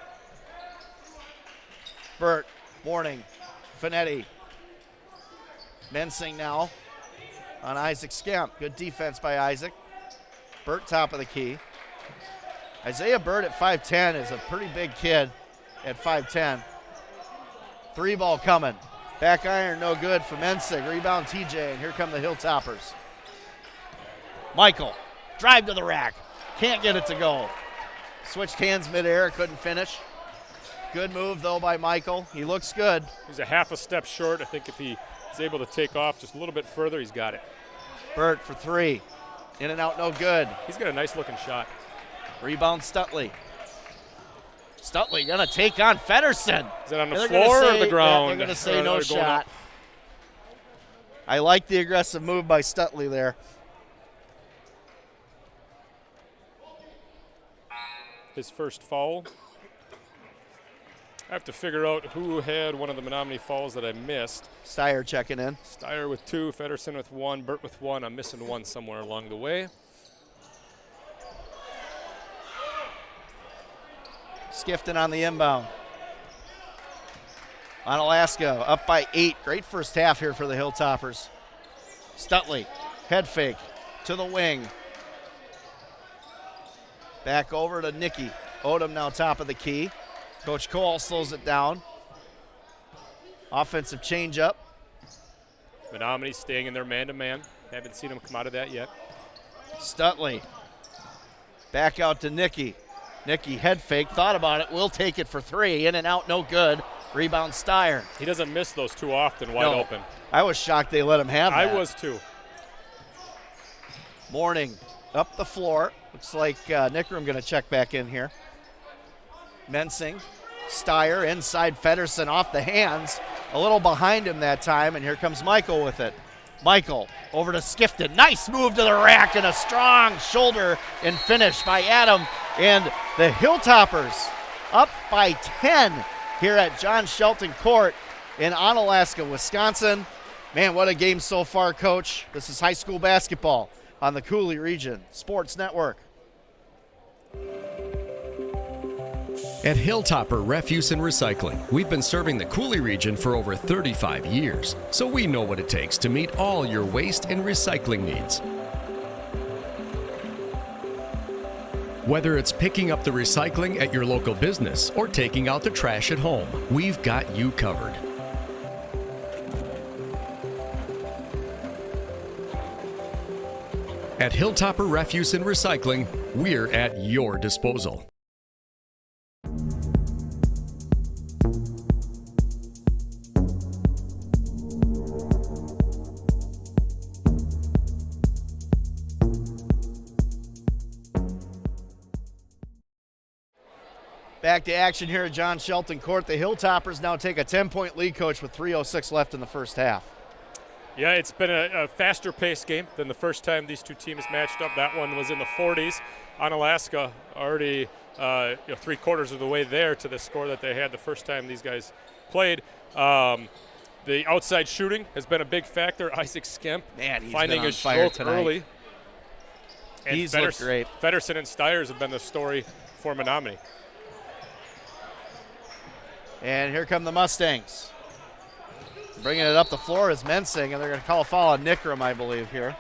Burt, Morning, Finetti. Mensing now on Isaac Skemp. Good defense by Isaac. Burt top of the key. Isaiah Burt at 5'10" is a pretty big kid at 5'10". 3 ball coming. Back iron no good for Mensing. Rebound TJ, and here come the Hilltoppers. Michael, drive to the rack. Can't get it to go. Switched hands midair, couldn't finish. Good move, though, by Michael. He looks good. He's a half a step short. I think if he is able to take off just a little bit further, he's got it. Burt for 3. In and out, no good. He's got a nice-looking shot. Rebound Stutley. Stutley going to take on Feddersen. Is it on the floor or the ground? They're going to say no shot. I like the aggressive move by Stutley there. His first foul. I have to figure out who had one of the Menomonie fouls that I missed. Steyer checking in. Steyer with 2, Feddersen with 1, Burt with 1. I'm missing one somewhere along the way. Skifton on the inbound. Onalaska up by 8. Great first half here for the Hilltoppers. Stutley, head fake to the wing. Back over to Nicky. Odom now top of the key. Coach Cole slows it down. Offensive changeup. Menomonie staying in their man-to-man. Haven't seen him come out of that yet. Stutley. Back out to Nicky. Nicky head fake, thought about it, will take it for 3. In and out, no good. Rebound Steyer. He doesn't miss those too often wide open. I was shocked they let him have that. I was too. Morning up the floor. Looks like Nickram going to check back in here. Mensing, Steyer inside Feddersen off the hands. A little behind him that time, and here comes Michael with it. Michael over to Skifton. Nice move to the rack and a strong shoulder and finish by Adam. And the Hilltoppers up by 10 here at John Shelton Court in Onalaska, Wisconsin. Man, what a game so far, Coach. This is high school basketball on the Cooley Region Sports Network. At Hilltopper Refuse and Recycling, we've been serving the Cooley region for over 35 years, so we know what it takes to meet all your waste and recycling needs. Whether it's picking up the recycling at your local business or taking out the trash at home, we've got you covered. At Hilltopper Refuse and Recycling, we're at your disposal. Back to action here at John Shelton Court. The Hilltoppers now take a 10-point lead, Coach, with 3:06 left in the first half. Yeah, it's been a faster-paced game than the first time these two teams matched up. That one was in the 40s. Onalaska already 3/4 of the way there to the score that they had the first time these guys played. The outside shooting has been a big factor. Isaac Skemp finding his stroke early. And He's looked great. Feddersen and Steyers have been the story for Menomonie. And here come the Mustangs. Bringing it up the floor is Mensing, and they're going to call a foul on Nickram, I believe, here.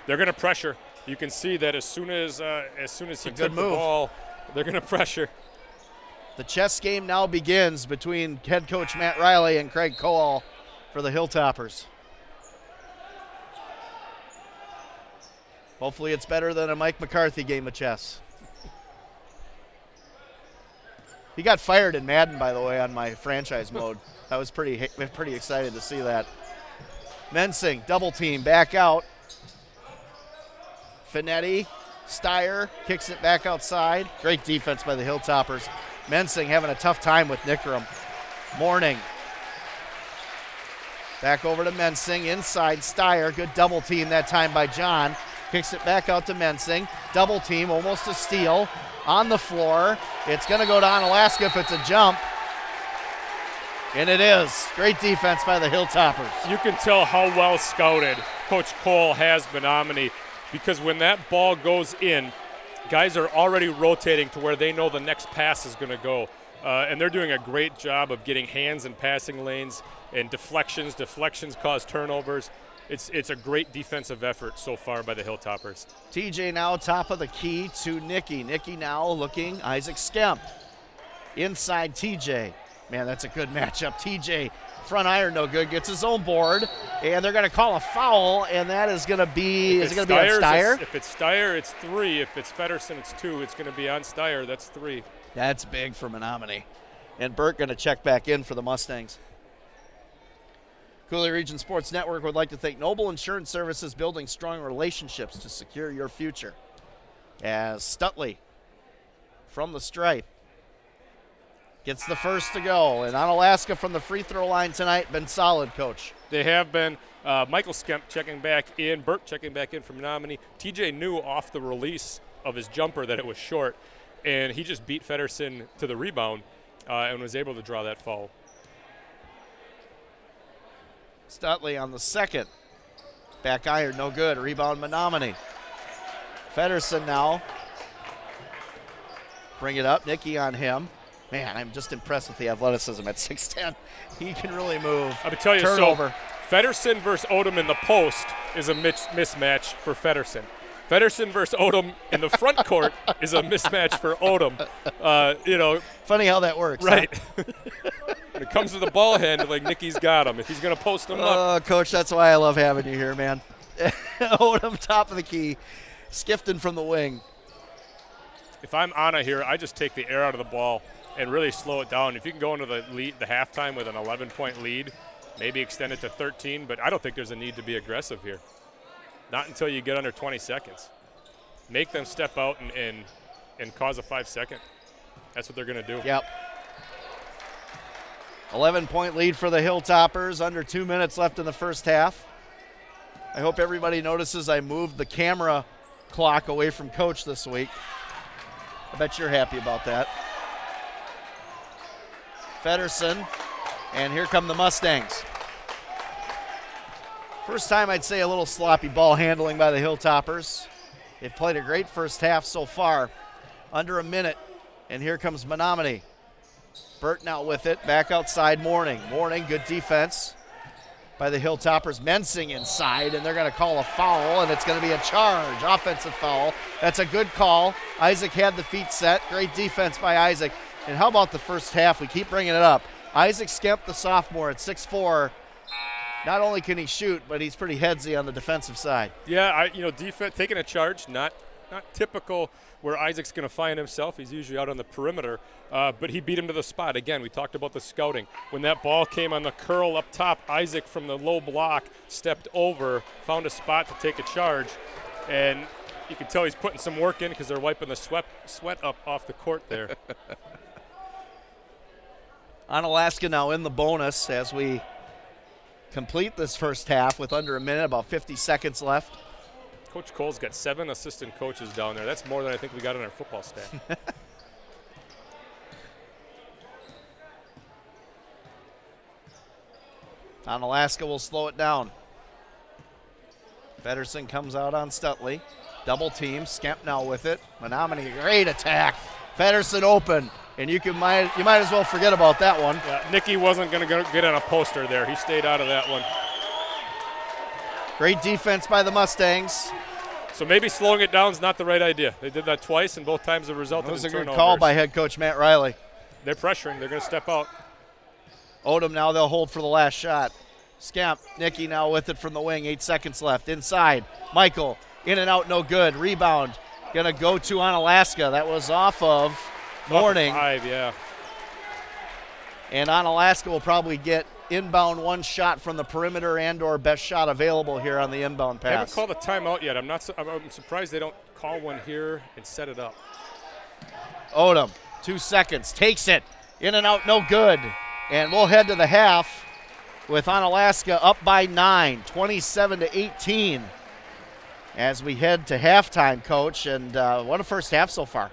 They're going to pressure. you can see that as soon as he took the move. ball, they're going to pressure. The chess game now begins between head coach Matt Riley and Craig Cole for the Hilltoppers. Hopefully it's better than a Mike McCarthy game of chess. He got fired in Madden, by the way, on my franchise mode. I was pretty excited to see that. Mensing, double team, back out. Finetti, Steyer, kicks it back outside. Great defense by the Hilltoppers. Mensing having a tough time with Nickerum. Morning. Back over to Mensing, inside Steyer. Good double team that time by John. Kicks it back out to Mensing. Double team, almost a steal. On the floor. It's going to go to Onalaska if it's a jump. And it is. Great defense by the Hilltoppers. You can tell how well scouted Coach Cole has Menomonie, because when that ball goes in, guys are already rotating to where they know the next pass is going to go. And they're doing a great job of getting hands in passing lanes and deflections. Deflections cause turnovers. It's a great defensive effort so far by the Hilltoppers. TJ now top of the key to Nicky. Nicky now looking, Isaac Skemp. Inside TJ. Man, that's a good matchup. TJ, front iron no good, gets his own board, and they're going to call a foul, and that is going to be, is it going to be on Steyer? If it's Steyer, it's 3. If it's Feddersen, it's 2. It's going to be on Steyer. That's 3. That's big for Menomonie. And Burt going to check back in for the Mustangs. Coulee Region Sports Network would like to thank Noble Insurance Services, building strong relationships to secure your future. As Stutley from the stripe gets the first to go. And Onalaska from the free throw line tonight, been solid, Coach. They have been. Michael Skemp checking back in. Burt checking back in from Menomonie. TJ knew off the release of his jumper that it was short, and he just beat Feddersen to the rebound and was able to draw that foul. Stutley on the second. Back iron, no good. Rebound, Menomonie. Feddersen now. Bring it up. Nicky on him. Man, I'm just impressed with the athleticism at 6'10". He can really move. I'm going to tell you, turnover. So Feddersen versus Odom in the post is a mismatch for Feddersen. Feddersen versus Odom in the front court is a mismatch for Odom. Funny how that works. Right. Huh? When it comes to the ball handling, Nicky's got him. If he's going to post him up. Coach, that's why I love having you here, man. Odom, top of the key. Skifton from the wing. If I'm Anna here, I just take the air out of the ball and really slow it down. If you can go into the halftime with an 11-point lead, maybe extend it to 13, but I don't think there's a need to be aggressive here. Not until you get under 20 seconds. Make them step out and cause a 5-second. That's what they're going to do. Yep. 11-point lead for the Hilltoppers, under 2 minutes left in the first half. I hope everybody notices I moved the camera clock away from Coach this week. I bet you're happy about that. Feddersen, and here come the Mustangs. First time I'd say a little sloppy ball handling by the Hilltoppers. They've played a great first half so far. Under a minute, and here comes Menomonie. Burt now with it, back outside Morning. Morning, good defense by the Hilltoppers. Mensing inside, and they're going to call a foul, and it's going to be a charge, offensive foul. That's a good call. Isaac had the feet set. Great defense by Isaac. And how about the first half? We keep bringing it up. Isaac Skemp, the sophomore, at 6'4". Not only can he shoot, but he's pretty headsy on the defensive side. Yeah, defense taking a charge, not typical where Isaac's going to find himself. He's usually out on the perimeter, but he beat him to the spot. Again, we talked about the scouting. When that ball came on the curl up top, Isaac from the low block stepped over, found a spot to take a charge, and you can tell he's putting some work in because they're wiping the sweat up off the court there. Onalaska now in the bonus as we complete this first half with under a minute, about 50 seconds left. Coach Cole's got 7 assistant coaches down there. That's more than I think we got on our football staff. Onalaska will slow it down. Feddersen comes out on Stutley. Double team. Skemp now with it. Menomonie, great attack. Feddersen open. And you might as well forget about that one. Yeah, Nicky wasn't going to get on a poster there. He stayed out of that one. Great defense by the Mustangs. So maybe slowing it down is not the right idea. They did that twice, and both times it resulted in turnovers. That was a turnovers. good call by head coach Matt Riley. They're pressuring. They're going to step out. Odom now they'll hold for the last shot. Scamp, Nicky now with it from the wing. 8 seconds left. Inside, Michael, in and out, no good. Rebound, going to go to Onalaska. That was off of Morning. 5, yeah. And Onalaska will probably get inbound one shot from the perimeter and or best shot available here on the inbound They haven't pass. called a timeout yet. I'm surprised they don't call one here and set it up. Odom, 2 seconds, takes it. In and out, no good. And we'll head to the half with Onalaska up by 9, 27-18. As we head to halftime, Coach, and what a first half so far.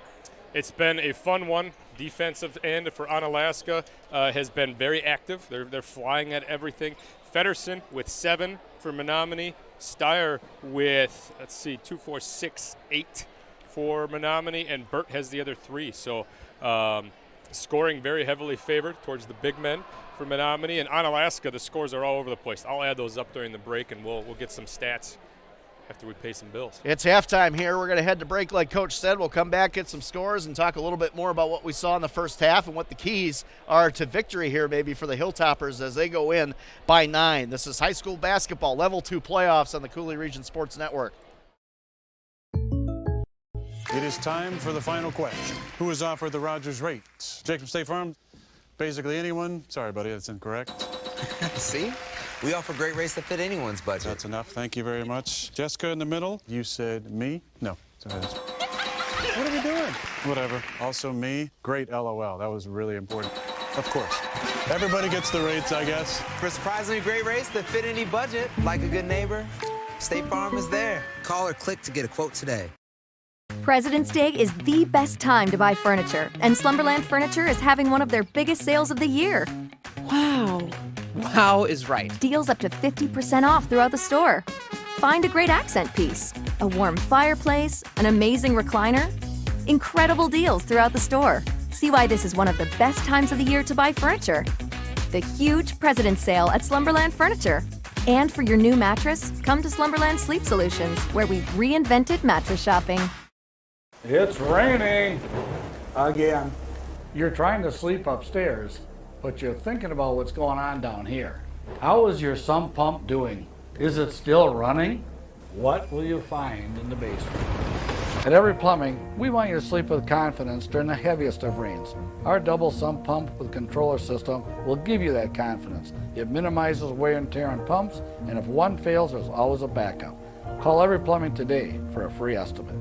It's been a fun one. Defensive end for Onalaska has been very active. They're flying at everything. Feddersen with 7 for Menomonie. Steyer with, 2, 4, 6, 8 for Menomonie, and Burt has the other 3. So scoring very heavily favored towards the big men for Menomonie. And Onalaska, the scores are all over the place. I'll add those up during the break, and we'll get some stats after we pay some bills. It's halftime here. We're going to head to break like Coach said. We'll come back, get some scores, and talk a little bit more about what we saw in the first half and what the keys are to victory here maybe for the Hilltoppers as they go in by 9. This is high school basketball, Level 2 playoffs on the Cooley Region Sports Network. It is time for the final question. Who is offered the Rogers rate? Jake from State Farm? Basically anyone? Sorry, buddy, that's incorrect. See? We offer great rates that fit anyone's budget. That's enough. Thank you very much. Jessica in the middle. You said me? No. Sorry. What are we doing? Whatever. Also me. Great LOL. That was really important. Of course. Everybody gets the rates, I guess. For surprisingly great rates that fit any budget, like a good neighbor, State Farm is there. Call or click to get a quote today. President's Day is the best time to buy furniture, and Slumberland Furniture is having one of their biggest sales of the year. Wow. Wow is right. Deals up to 50% off throughout the store. Find a great accent piece, a warm fireplace, an amazing recliner. Incredible deals throughout the store. See why this is one of the best times of the year to buy furniture. The huge President's Sale at Slumberland Furniture. And for your new mattress, come to Slumberland Sleep Solutions, where we've reinvented mattress shopping. It's raining again. You're trying to sleep upstairs, but you're thinking about what's going on down here. How is your sump pump doing? Is it still running? What will you find in the basement? At Every Plumbing, we want you to sleep with confidence during the heaviest of rains. Our double sump pump with controller system will give you that confidence. It minimizes wear and tear on pumps, and if one fails, there's always a backup. Call Every Plumbing today for a free estimate.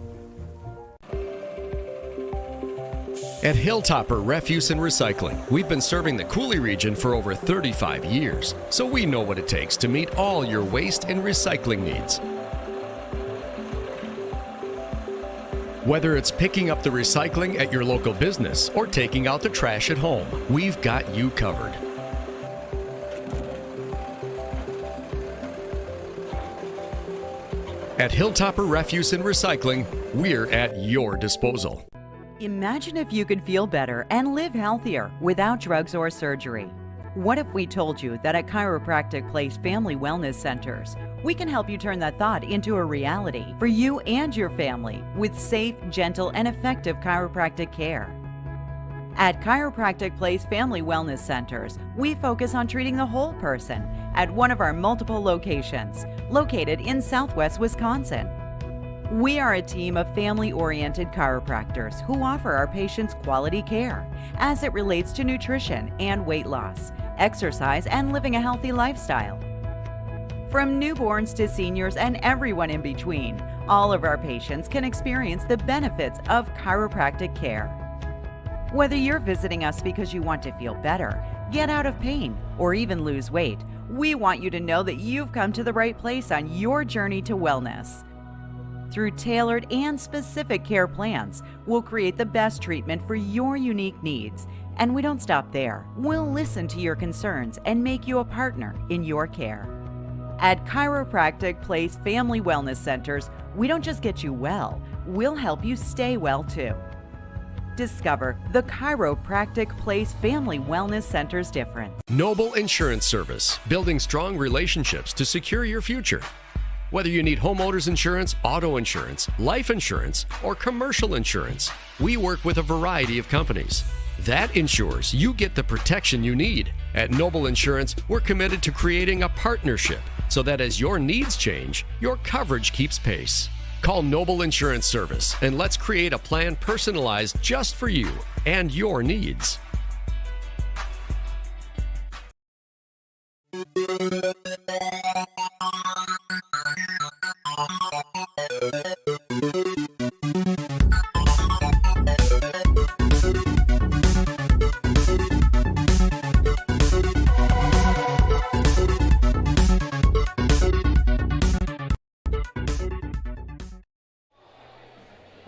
At Hilltopper Refuse and Recycling, we've been serving the Cooley region for over 35 years, so we know what it takes to meet all your waste and recycling needs. Whether it's picking up the recycling at your local business or taking out the trash at home, we've got you covered. At Hilltopper Refuse and Recycling, we're at your disposal. Imagine if you could feel better and live healthier without drugs or surgery. What if we told you that at Chiropractic Place Family Wellness Centers, we can help you turn that thought into a reality for you and your family with safe, gentle, and effective chiropractic care. At Chiropractic Place Family Wellness Centers, we focus on treating the whole person at one of our multiple locations, located in Southwest Wisconsin. We are a team of family-oriented chiropractors who offer our patients quality care as it relates to nutrition and weight loss, exercise, and living a healthy lifestyle. From newborns to seniors and everyone in between, all of our patients can experience the benefits of chiropractic care. Whether you're visiting us because you want to feel better, get out of pain, or even lose weight, we want you to know that you've come to the right place on your journey to wellness. Through tailored and specific care plans, we'll create the best treatment for your unique needs. And we don't stop there. We'll listen to your concerns and make you a partner in your care. At Chiropractic Place Family Wellness Centers, we don't just get you well, we'll help you stay well too. Discover the Chiropractic Place Family Wellness Center's difference. Noble Insurance Service, building strong relationships to secure your future. Whether you need homeowners insurance, auto insurance, life insurance, or commercial insurance, we work with a variety of companies. That ensures you get the protection you need. At Noble Insurance, we're committed to creating a partnership so that as your needs change, your coverage keeps pace. Call Noble Insurance Service and let's create a plan personalized just for you and your needs.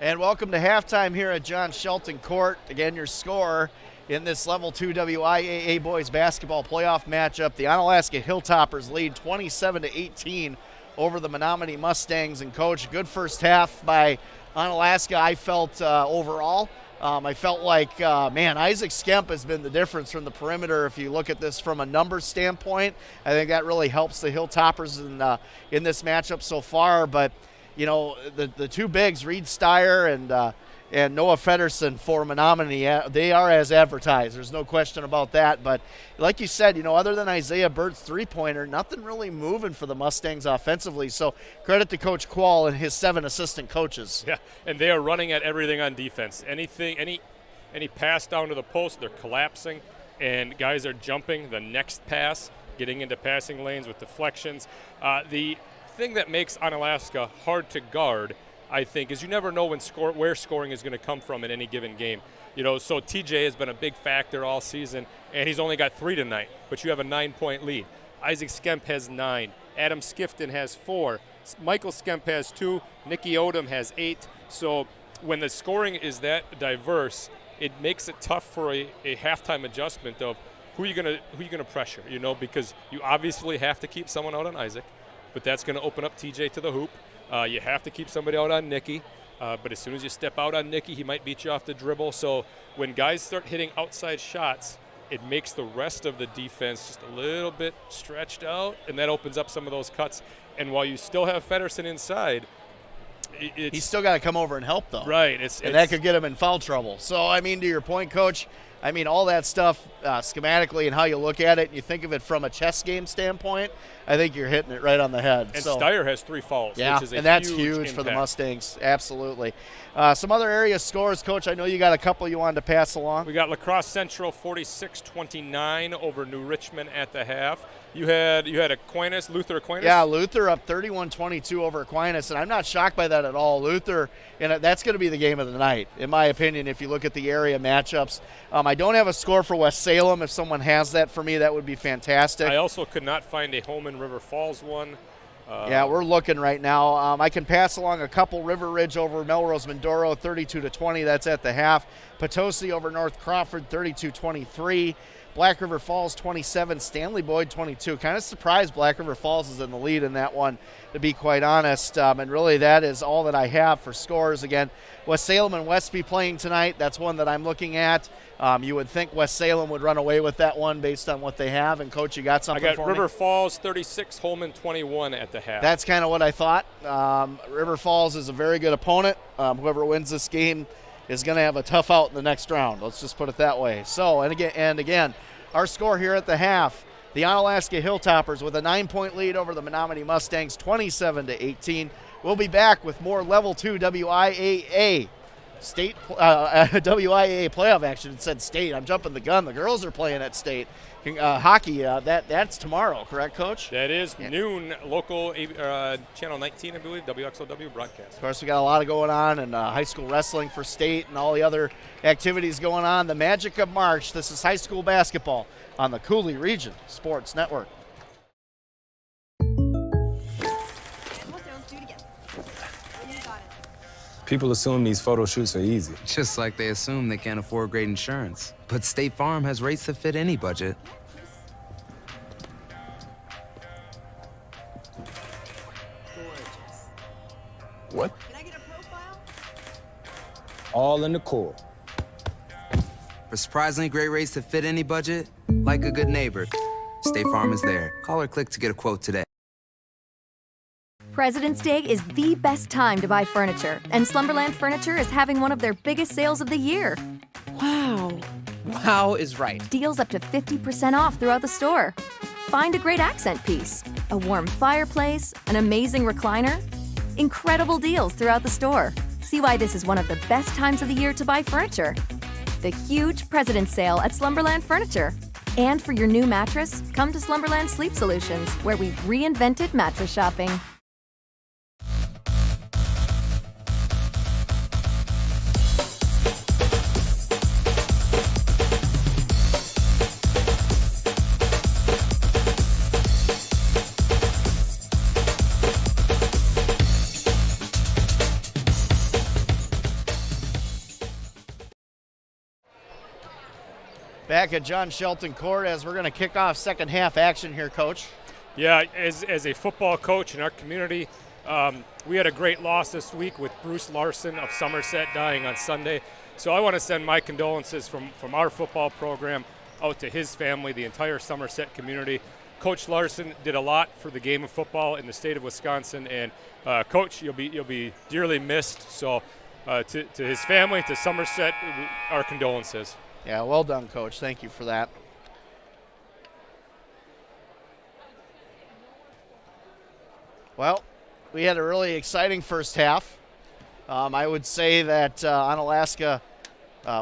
And welcome to halftime here at John Shelton Court. Again, your score in this Level 2 WIAA boys basketball playoff matchup. The Onalaska Hilltoppers lead 27-18 over the Menomonie Mustangs. And Coach, good first half by Onalaska, I felt overall. I felt like, Isaac Skemp has been the difference from the perimeter. If you look at this from a numbers standpoint, I think that really helps the Hilltoppers in this matchup so far. But you know, the two bigs, Reed Steyer and Noah Feddersen for Menomonie, they are as advertised. There's no question about that. But like you said, you know, other than Isaiah Bird's three-pointer, nothing really moving for the Mustangs offensively. So credit to Coach Quall and his 7 assistant coaches. Yeah, and they are running at everything on defense. Any pass down to the post, they're collapsing, and guys are jumping the next pass, getting into passing lanes with deflections. The thing that makes Onalaska hard to guard, I think, is you never know where scoring is going to come from in any given game. You know, so TJ has been a big factor all season, and he's only got 3 tonight, but you have a 9-point lead. Isaac Skemp has 9. Adam Skifton has 4. Michael Skemp has 2. Nicky Odom has 8. So when the scoring is that diverse, it makes it tough for a halftime adjustment of who you gonna pressure, you know, because you obviously have to keep someone out on Isaac, but that's going to open up TJ to the hoop. You have to keep somebody out on Nicky, but as soon as you step out on Nicky, he might beat you off the dribble. So when guys start hitting outside shots, it makes the rest of the defense just a little bit stretched out, and that opens up some of those cuts. And while you still have Feddersen inside, he's still got to come over and help, though. Right. And that could get him in foul trouble. So, I mean, to your point, Coach, I mean, all that stuff schematically and how you look at it, and you think of it from a chess game standpoint, I think you're hitting it right on the head. And Steyer has 3 fouls, yeah, which is and that's huge huge for the impact. Mustangs, absolutely. Some other area scores, Coach, I know you got a couple you wanted to pass along. We got La Crosse Central 46-29 over New Richmond at the half. You had Aquinas, Luther Aquinas? Yeah, Luther up 31-22 over Aquinas, and I'm not shocked by that at all. Luther, and that's going to be the game of the night, in my opinion, if you look at the area matchups. I don't have a score for West Salem. If someone has that for me, that would be fantastic. I also could not find a Holman River Falls one. Yeah, we're looking right now. I can pass along a couple. River Ridge over Melrose Mindoro, 32-20. That's at the half. Potosi over North Crawford, 32-23. Black River Falls 27, Stanley Boyd 22. Kind of surprised Black River Falls is in the lead in that one, to be quite honest. And really that is all that I have for scores. Again, West Salem and Westby playing tonight. That's one that I'm looking at. You would think West Salem would run away with that one based on what they have. And, Coach, you got something for me? I got River Falls 36, Holman 21 at the half. That's kind of what I thought. River Falls is a very good opponent. Whoever wins this game is going to have a tough out in the next round. Let's just put it that way. So, and again, our score here at the half, the Onalaska Hilltoppers with a 9-point lead over the Menomonie Mustangs, 27-18. We'll be back with more Level 2 WIAA state WIAA playoff action. It said state. I'm jumping the gun. The girls are playing at state. Hockey, that's tomorrow, correct, Coach? That is noon, local channel 19, I believe, WXLW broadcast. Of course, we got a lot going on, and high school wrestling for state and all the other activities going on. The magic of March. This is high school basketball on the Cooley Region Sports Network. People assume these photo shoots are easy. Just like they assume they can't afford great insurance. But State Farm has rates that fit any budget. What? Can I get a profile? All in the core. For surprisingly great rates that fit any budget, like a good neighbor, State Farm is there. Call or click to get a quote today. President's Day is the best time to buy furniture, and Slumberland Furniture is having one of their biggest sales of the year. Wow. Wow is right. Deals up to 50% off throughout the store. Find a great accent piece, a warm fireplace, an amazing recliner. Incredible deals throughout the store. See why this is one of the best times of the year to buy furniture. The huge President's Sale at Slumberland Furniture. And for your new mattress, come to Slumberland Sleep Solutions, where we've reinvented mattress shopping. Back at John Shelton Court as we're going to kick off second half action here, Coach. Yeah, as a football coach in our community, we had a great loss this week with Bruce Larson of Somerset dying on Sunday. So I want to send my condolences from our football program out to his family, the entire Somerset community. Coach Larson did a lot for the game of football in the state of Wisconsin, and Coach, you'll be dearly missed. So to his family, to Somerset, our condolences. Yeah, well done, Coach. Thank you for that. Well, we had a really exciting first half. I would say that Onalaska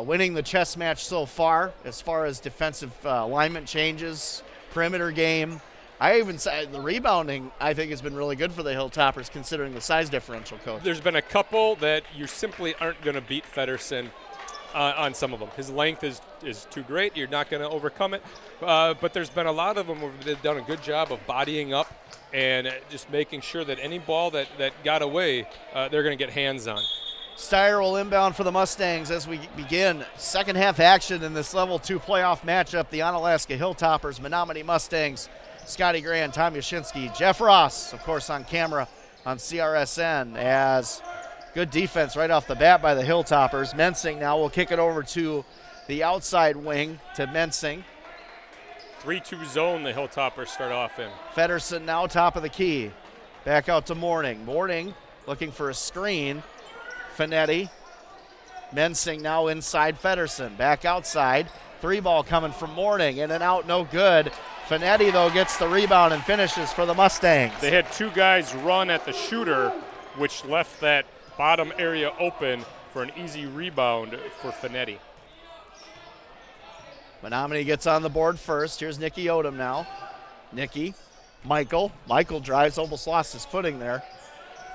winning the chess match so far as defensive alignment changes, perimeter game. I even say the rebounding, I think, has been really good for the Hilltoppers considering the size differential, Coach. There's been a couple that you simply aren't going to beat Feddersen on some of them. His length is too great. You're not going to overcome it. But there's been a lot of them where they've done a good job of bodying up and just making sure that any ball that got away, they're going to get hands on. Steyer will inbound for the Mustangs as we begin second half action in this level 2 playoff matchup. The Onalaska Hilltoppers, Menomonie Mustangs, Scotty Gray and Tom Yashinsky. Jeff Ross, of course, on camera on CRSN as good defense right off the bat by the Hilltoppers. Mensing now will kick it over to the outside wing to Mensing. 3-2 zone the Hilltoppers start off in. Feddersen now top of the key. Back out to Morning. Morning looking for a screen. Finetti. Mensing now inside Feddersen. Back outside. 3-ball coming from Morning. In and out, no good. Finetti, though, gets the rebound and finishes for the Mustangs. They had 2 guys run at the shooter, which left that bottom area open for an easy rebound for Finetti. Menomonie gets on the board first. Here's Nicky Odom now. Nicky, Michael. Michael drives, almost lost his footing there.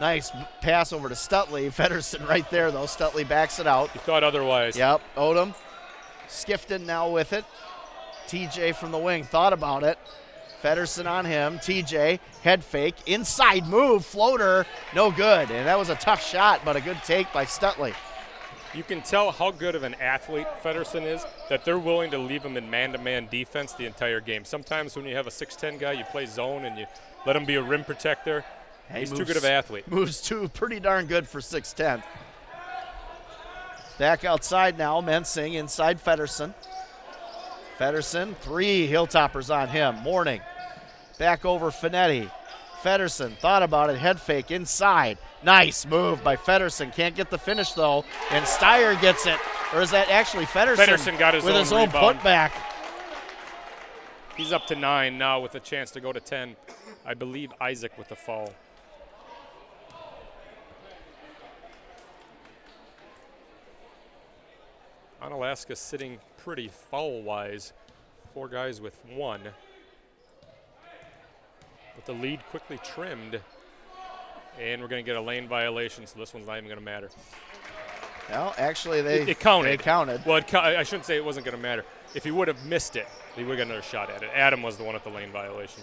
Nice pass over to Stutley. Feddersen right there, though. Stutley backs it out. You thought otherwise. Yep, Odom. Skifton now with it. TJ from the wing thought about it. Feddersen on him. TJ, head fake, inside move, floater, no good. And that was a tough shot, but a good take by Stutley. You can tell how good of an athlete Feddersen is, that they're willing to leave him in man-to-man defense the entire game. Sometimes when you have a 6'10 guy, you play zone and you let him be a rim protector. He's too good of an athlete. Moves too pretty darn good for 6'10. Back outside now, Mensing inside Feddersen. Feddersen, 3 Hilltoppers on him. Morning. Back over Finetti. Feddersen thought about it, head fake inside. Nice move by Feddersen. Can't get the finish though. And Steyer gets it. Or is that actually Feddersen? Feddersen got his with own his own rebound. putback. He's up to 9 now with a chance to go to 10. I believe Isaac with the foul. Onalaska sitting pretty foul-wise. 4 guys with 1. But the lead quickly trimmed. And we're going to get a lane violation, so this one's not even going to matter. Well, actually, it counted. They counted. Well, I shouldn't say it wasn't going to matter. If he would have missed it, he would have got another shot at it. Adam was the one at the lane violation.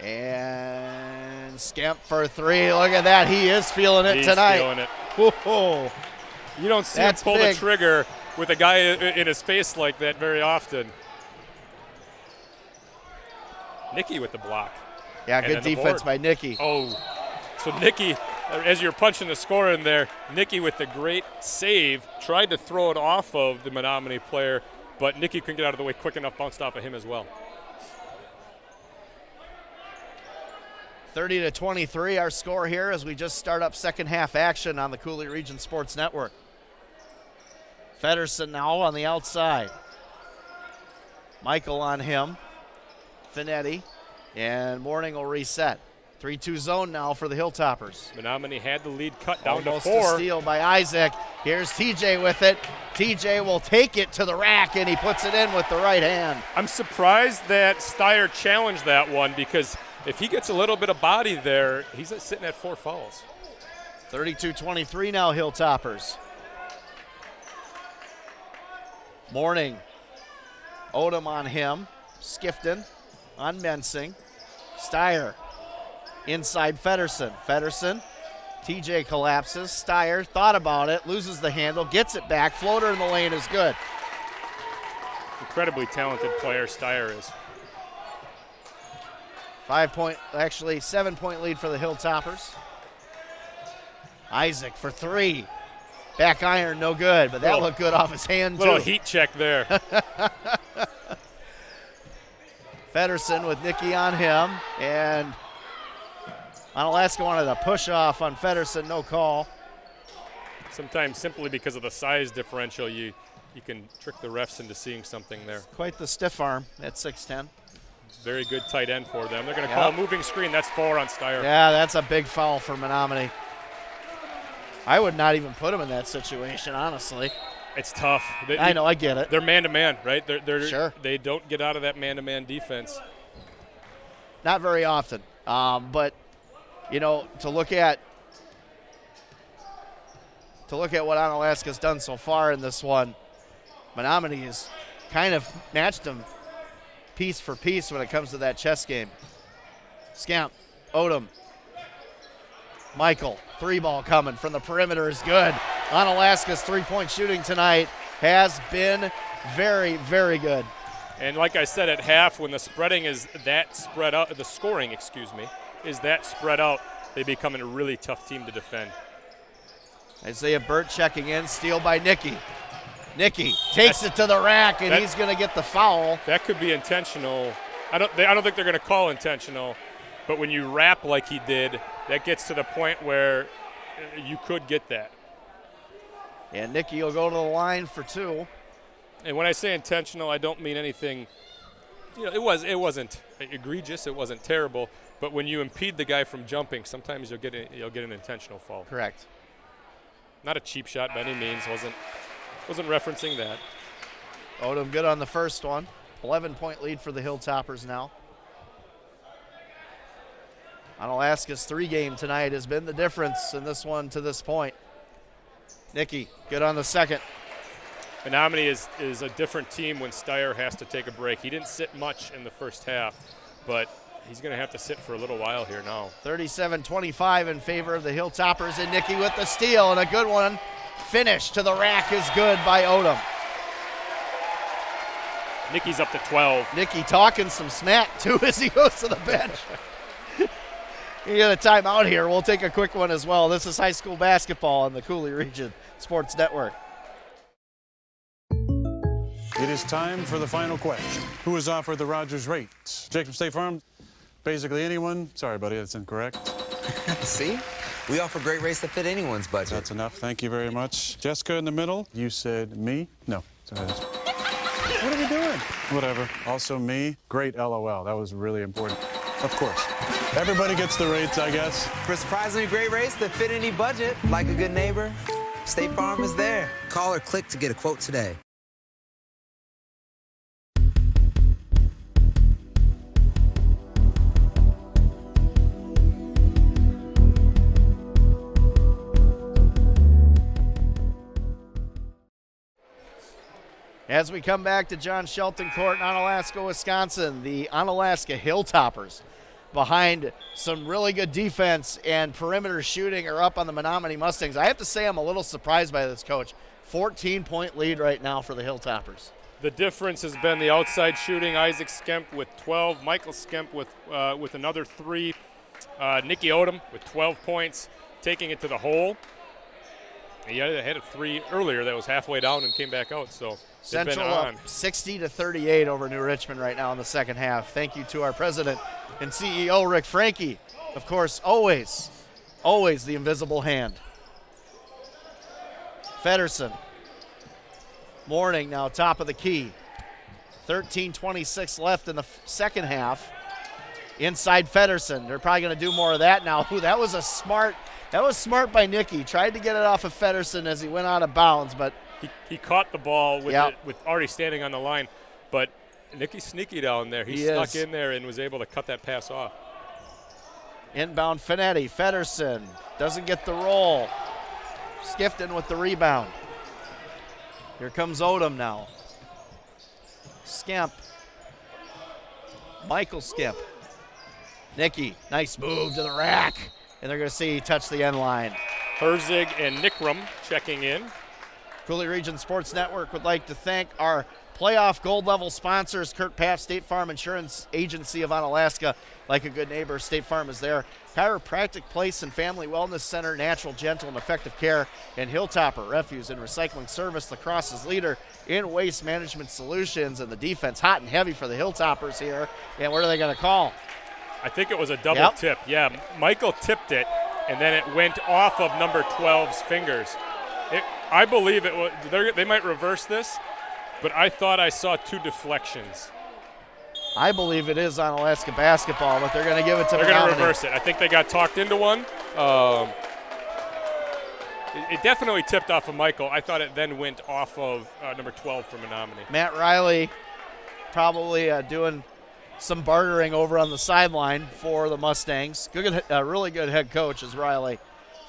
And Skemp for 3. Look at that. He is feeling it tonight. He's feeling it. Whoa. You don't see him pull the trigger with a guy in his face like that very often. Nicky with the block. Yeah, good defense by Nicky. Oh, so Nicky, as you're punching the score in there, Nicky with the great save, tried to throw it off of the Menomonie player, but Nicky couldn't get out of the way quick enough, bounced off of him as well. 30-23 our score here as we just start up second half action on the Cooley Region Sports Network. Feddersen now on the outside. Michael on him. Finetti. And Morning will reset. 3-2 zone now for the Hilltoppers. Menomonie had the lead cut down Almost to 4. A steal by Isaac. Here's TJ with it. TJ will take it to the rack, and he puts it in with the right hand. I'm surprised that Steyer challenged that one, because if he gets a little bit of body there, he's sitting at 4 fouls. 32-23 now, Hilltoppers. Morning. Odom on him. Skifton on Mensing. Steyer inside Feddersen. Feddersen. TJ collapses. Steyer thought about it, loses the handle, gets it back. Floater in the lane is good. Incredibly talented player Steyer is. 7-point lead for the Hilltoppers. Isaac for 3. Back iron, no good, but that looked good off his hand, too. Little heat check there. Feddersen with Nicky on him, and Onalaska wanted a push off on Feddersen, no call. Sometimes simply because of the size differential, you can trick the refs into seeing something there. Quite the stiff arm at 6'10". Very good tight end for them. They're going to call a moving screen. That's 4 on Steyer. Yeah, that's a big foul for Menomonie. I would not even put him in that situation, honestly. It's tough. I know, I get it. They're man-to-man, right? Sure. They don't get out of that man-to-man defense. Not very often. But, you know, to look at what Onalaska's done so far in this one, Menomonie has kind of matched them piece for piece when it comes to that chess game. Scamp, Odom, Michael, 3-ball coming from the perimeter is good. Onalaska's 3-point shooting tonight has been very, very good. And like I said at half, when the scoring, is that spread out, they become a really tough team to defend. Isaiah Burt checking in, steal by Nicky. Nicky takes it to the rack, and he's going to get the foul. That could be intentional. I don't think they're going to call intentional, but when you wrap like he did, that gets to the point where you could get that. And Nicky will go to the line for 2. And when I say intentional, I don't mean anything. You know, it wasn't egregious, it wasn't terrible, but when you impede the guy from jumping, sometimes you'll get an intentional foul. Correct. Not a cheap shot by any means. Wasn't referencing that. Odom good on the first one. 11-point lead for the Hilltoppers now. Onalaska's 3-game tonight has been the difference in this one to this point. Nicky, good on the second. Menomonie is a different team when Steyer has to take a break. He didn't sit much in the first half, but he's going to have to sit for a little while here now. 37-25 in favor of the Hilltoppers, and Nicky with the steal, and a good one. Finish to the rack is good by Odom. Nicky's up to 12. Nicky talking some smack, too, as he goes to the bench. You get a timeout here. We'll take a quick one as well. This is high school basketball on the Cooley Region Sports Network. It is time for the final question. Who is offered the Rogers rate? Jake from State Farm? Basically anyone? Sorry, buddy, that's incorrect. See? We offer great rates that fit anyone's budget. That's enough. Thank you very much. Jessica in the middle. You said me? No. Sorry. What are we doing? Whatever. Also me. Great LOL. That was really important. Of course. Everybody gets the rates, I guess. For surprisingly great rates that fit any budget, like a good neighbor, State Farm is there. Call or click to get a quote today. As we come back to John Shelton Court in Onalaska, Wisconsin, the Onalaska Hilltoppers, behind some really good defense and perimeter shooting, are up on the Menomonie Mustangs. I have to say I'm a little surprised by this, Coach. 14-point lead right now for the Hilltoppers. The difference has been the outside shooting. Isaac Skemp with 12, Michael Skemp with another 3, Nicky Odom with 12 points, taking it to the hole. He had a 3 earlier that was halfway down and came back out. So Central up 60-38 over New Richmond right now in the second half. Thank you to our president and CEO, Rick Franke. Of course, always the invisible hand. Feddersen. Morning now, top of the key. 13:26 left in the second half. Inside Feddersen. They're probably going to do more of that now. Ooh, that was smart by Nicky. Tried to get it off of Feddersen as he went out of bounds, but he caught the ball with already standing on the line. But Nicky's sneaky down there. He snuck in there and was able to cut that pass off. Inbound Finetti. Feddersen doesn't get the roll. Skifton with the rebound. Here comes Odom now. Skemp. Michael Skemp. Nicky, nice move to the rack. And they're going to see he touched the end line. Herzig and Nickram checking in. Cooley Region Sports Network would like to thank our playoff gold level sponsors, Kurt Paff, State Farm Insurance Agency of Onalaska. Like a good neighbor, State Farm is there. Chiropractic Place and Family Wellness Center, natural, gentle, and effective care. And Hilltopper Refuse and Recycling Service, lacrosse's leader in waste management solutions. And the defense hot and heavy for the Hilltoppers here. And what are they going to call? I think it was a double tip. Yeah, Michael tipped it, and then it went off of number 12's fingers. I believe it was. They might reverse this, but I thought I saw 2 deflections. I believe it is Onalaska basketball, but they're going to give it to They're going to reverse it. I think they got talked into one. It definitely tipped off of Michael. I thought it then went off of number 12 for Menomonie. Matt Riley probably doing some bartering over on the sideline for the Mustangs. Really good head coach is Riley.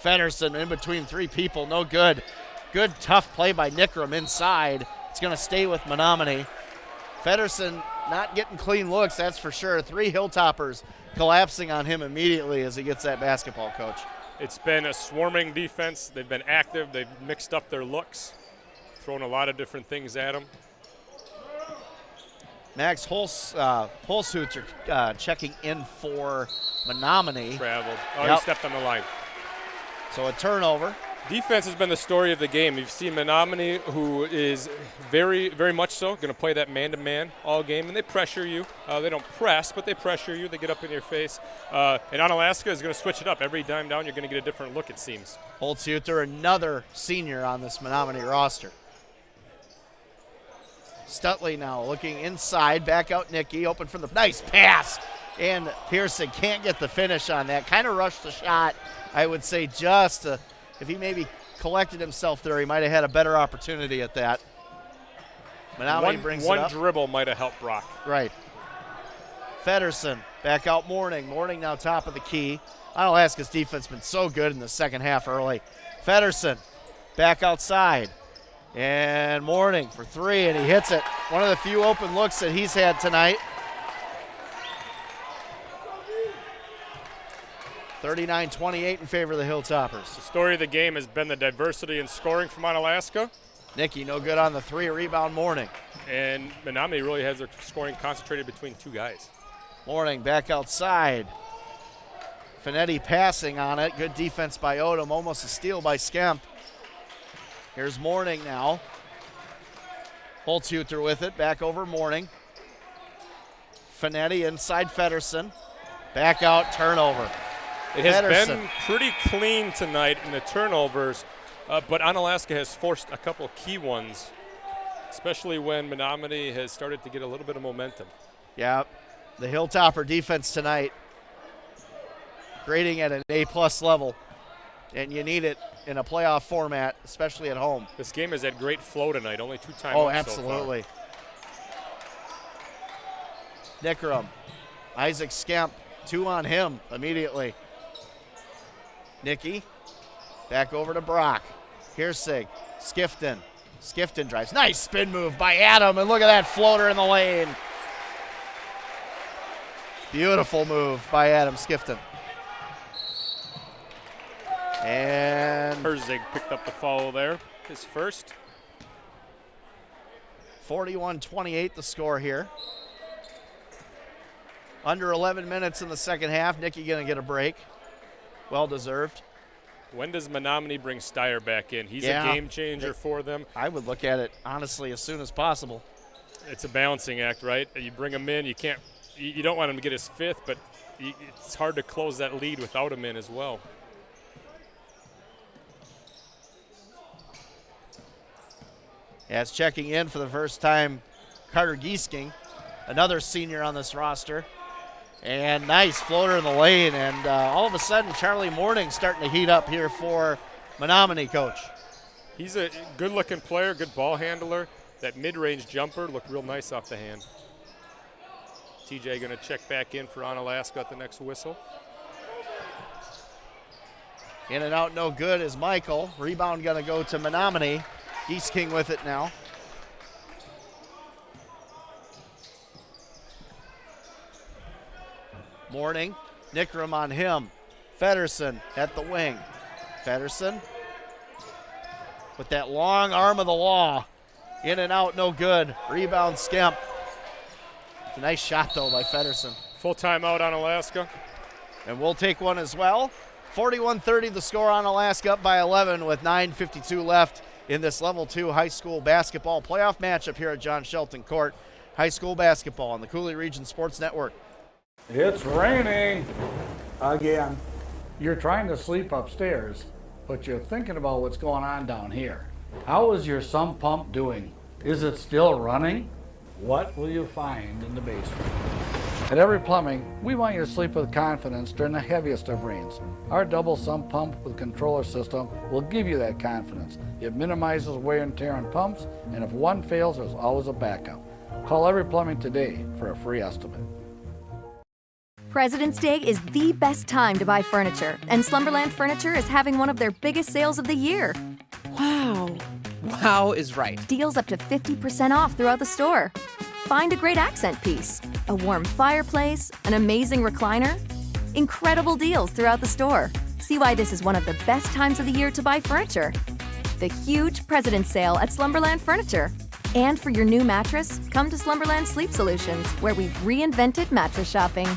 Feddersen in between 3 people, no good. Good tough play by Nickram inside. It's going to stay with Menomonie. Feddersen not getting clean looks, that's for sure. 3 Hilltoppers collapsing on him immediately as he gets that basketball, coach. It's been a swarming defense. They've been active. They've mixed up their looks, thrown a lot of different things at them. Max Holshoots checking in for Menomonie. Traveled. He stepped on the line. So a turnover. Defense has been the story of the game. You've seen Menomonie, who is very, very much so going to play that man-to-man all game, and they pressure you. They don't press, but they pressure you. They get up in your face. And Onalaska is going to switch it up. Every dime down, you're going to get a different look, it seems. Holshooter, another senior on this Menomonie roster. Stutley now looking inside, back out Nicky, open for the nice pass. And Pearson can't get the finish on that. Kind of rushed the shot, I would say, if he maybe collected himself there, he might have had a better opportunity at that. Menomonie brings it up. One dribble might have helped Brock. Right. Feddersen back out Morning. Morning now top of the key. Onalaska's defense been so good in the second half early. Feddersen back outside. And Morning for 3, and he hits it. One of the few open looks that he's had tonight. 39-28 in favor of the Hilltoppers. The story of the game has been the diversity in scoring from Onalaska. Nicky no good on the 3, rebound Morning. And Menomonie really has their scoring concentrated between 2 guys. Morning back outside. Finetti passing on it. Good defense by Odom. Almost a steal by Skemp. Here's Morning now. Holshooter with it. Back over Morning. Finetti inside Feddersen. Back out, turnover. It has been pretty clean tonight in the turnovers, but Onalaska has forced a couple key ones, especially when Menomonie has started to get a little bit of momentum. Yeah, the Hilltopper defense tonight grading at an A+ level, and you need it in a playoff format, especially at home. This game has had great flow tonight, only 2 timeouts. Oh, absolutely. So far. Nickram, Isaac Skemp, 2 on him immediately. Nicky, back over to Brock. Here's Sig, Skifton. Skifton drives. Nice spin move by Adam, and look at that floater in the lane. Beautiful move by Adam Skifton. And Herzig picked up the foul there, his first. 41-28 the score here. Under 11 minutes in the second half. Nicky going to get a break. Well deserved. When does Menomonie bring Steyer back in? He's a game changer for them. I would look at it, honestly, as soon as possible. It's a balancing act, right? You bring him in, you don't want him to get his 5th, but it's hard to close that lead without him in as well. As checking in for the first time, Carter Giesking, another senior on this roster. And nice floater in the lane, and all of a sudden Charlie Morning starting to heat up here for Menomonie, Coach. He's a good-looking player, good ball handler. That mid-range jumper looked real nice off the hand. TJ going to check back in for Onalaska at the next whistle. In and out, no good is Michael. Rebound going to go to Menomonie. Giesking with it now. Morning, Nickram on him. Feddersen at the wing. Feddersen with that long arm of the law. In and out, no good. Rebound, Skemp. It's a nice shot, though, by Feddersen. Full timeout on Alaska. And we'll take one as well. 41-30 the score on Alaska, up by 11 with 9:52 left in this Level 2 high school basketball playoff matchup here at John Shelton Court. High school basketball on the Cooley Region Sports Network. It's raining. Again. You're trying to sleep upstairs, but you're thinking about what's going on down here. How is your sump pump doing? Is it still running? What will you find in the basement? At Every Plumbing, we want you to sleep with confidence during the heaviest of rains. Our double sump pump with controller system will give you that confidence. It minimizes wear and tear on pumps, and if one fails, there's always a backup. Call Every Plumbing today for a free estimate. President's Day is the best time to buy furniture, and Slumberland Furniture is having one of their biggest sales of the year. Wow. Wow is right. Deals up to 50% off throughout the store. Find a great accent piece, a warm fireplace, an amazing recliner. Incredible deals throughout the store. See why this is one of the best times of the year to buy furniture. The huge President's Sale at Slumberland Furniture. And for your new mattress, come to Slumberland Sleep Solutions, where we've reinvented mattress shopping.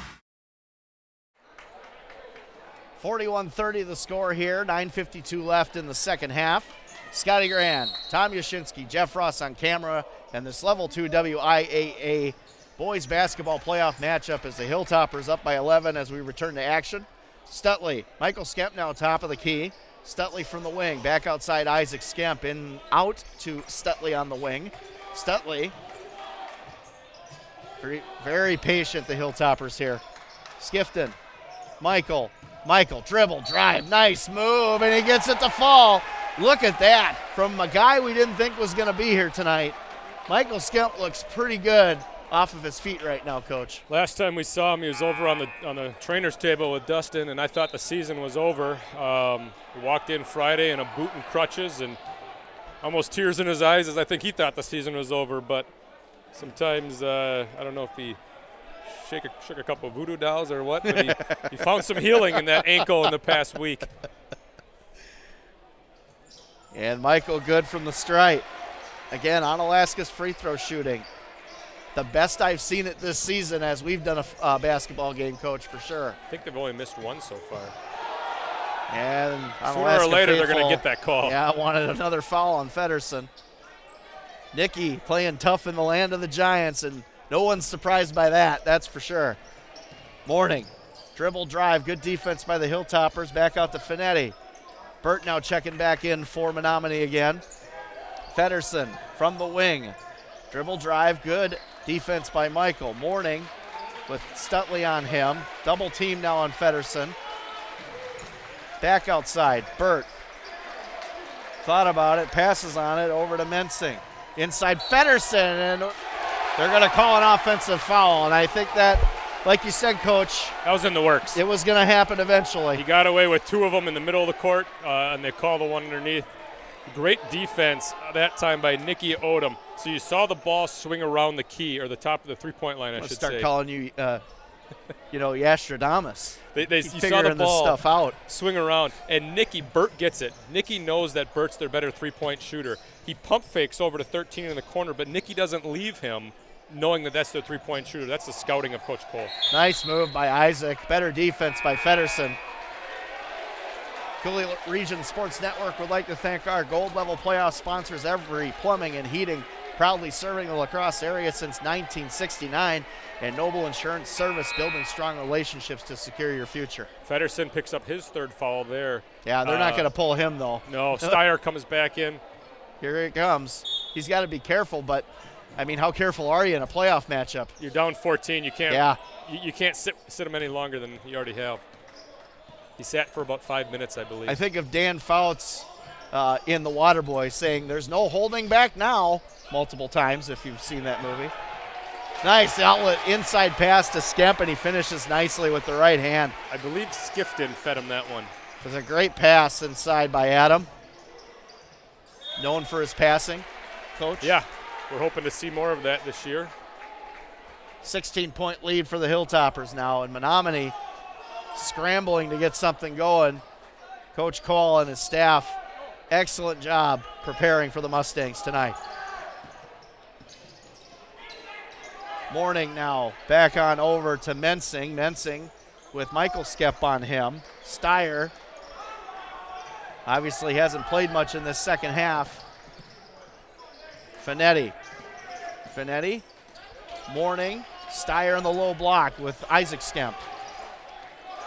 41-30 the score here, 9:52 left in the second half. Scotty Grand, Tom Yashinsky, Jeff Ross on camera, and this Level 2 WIAA boys basketball playoff matchup as the Hilltoppers up by 11 as we return to action. Stutley, Michael Skemp now top of the key. Stutley from the wing, back outside Isaac Skemp, in out to Stutley on the wing. Stutley, very, very patient, the Hilltoppers here. Skifton, Michael, dribble, drive, nice move, and he gets it to fall. Look at that, from a guy we didn't think was going to be here tonight. Michael Skemp looks pretty good off of his feet right now, Coach. Last time we saw him, he was over on the trainer's table with Dustin, and I thought the season was over. He walked in Friday in a boot and crutches, and almost tears in his eyes as I think he thought the season was over. But sometimes, I don't know if he shook a couple of voodoo dolls or what, but he found some healing in that ankle in the past week. And Michael good from the stripe. Again, Onalaska's free throw shooting. The best I've seen it this season as we've done a basketball game, Coach, for sure. I think they've only missed one so far. And sooner or later they're going to get that call. Yeah, wanted another foul on Feddersen. Nicky playing tough in the land of the Giants, and no one's surprised by that, that's for sure. Morning, dribble drive, good defense by the Hilltoppers, back out to Finetti. Burt now checking back in for Menomonie again. Feddersen from the wing. Dribble drive, good defense by Michael. Morning with Stutley on him. Double team now on Feddersen. Back outside, Burt. Thought about it, passes on it, over to Mensing. Inside Feddersen, and they're going to call an offensive foul. And I think that, like you said, Coach, that was in the works. It was going to happen eventually. He got away with two of them in the middle of the court, and they called the one underneath. Great defense that time by Nicky Odom. So you saw the ball swing around the key, or the top of the three-point line, I should say. Start calling you, Yastradamus. You saw the ball stuff out. Swing around, and Burt gets it. Nicky knows that Burt's their better three-point shooter. He pump fakes over to 13 in the corner, but Nicky doesn't leave him, knowing that that's their three-point shooter. That's the scouting of Coach Cole. Nice move by Isaac. Better defense by Feddersen. Coulee Region Sports Network would like to thank our gold level playoff sponsors, Every Plumbing and Heating, proudly serving the La Crosse area since 1969, and Noble Insurance Service, building strong relationships to secure your future. Feddersen picks up his third foul there. Yeah, they're not going to pull him, though. No, Steyer comes back in. Here he comes. He's got to be careful, but, I mean, how careful are you in a playoff matchup? You're down 14. You can't. Yeah. You can't sit him any longer than you already have. He sat for about 5 minutes, I believe. I think of Dan Fouts in The Waterboy saying, "There's no holding back now," multiple times if you've seen that movie. Nice outlet inside pass to Skemp, and he finishes nicely with the right hand. I believe Skifton fed him that one. It was a great pass inside by Adam. Known for his passing, Coach. Yeah, we're hoping to see more of that this year. 16-point lead for the Hilltoppers now, and Menomonie scrambling to get something going. Coach Cole and his staff, excellent job preparing for the Mustangs tonight. Morning now, back on over to Mensing. Mensing with Michael Skep on him. Steyer obviously hasn't played much in this second half. Finetti. Morning. Steyer in the low block with Isaac Skemp.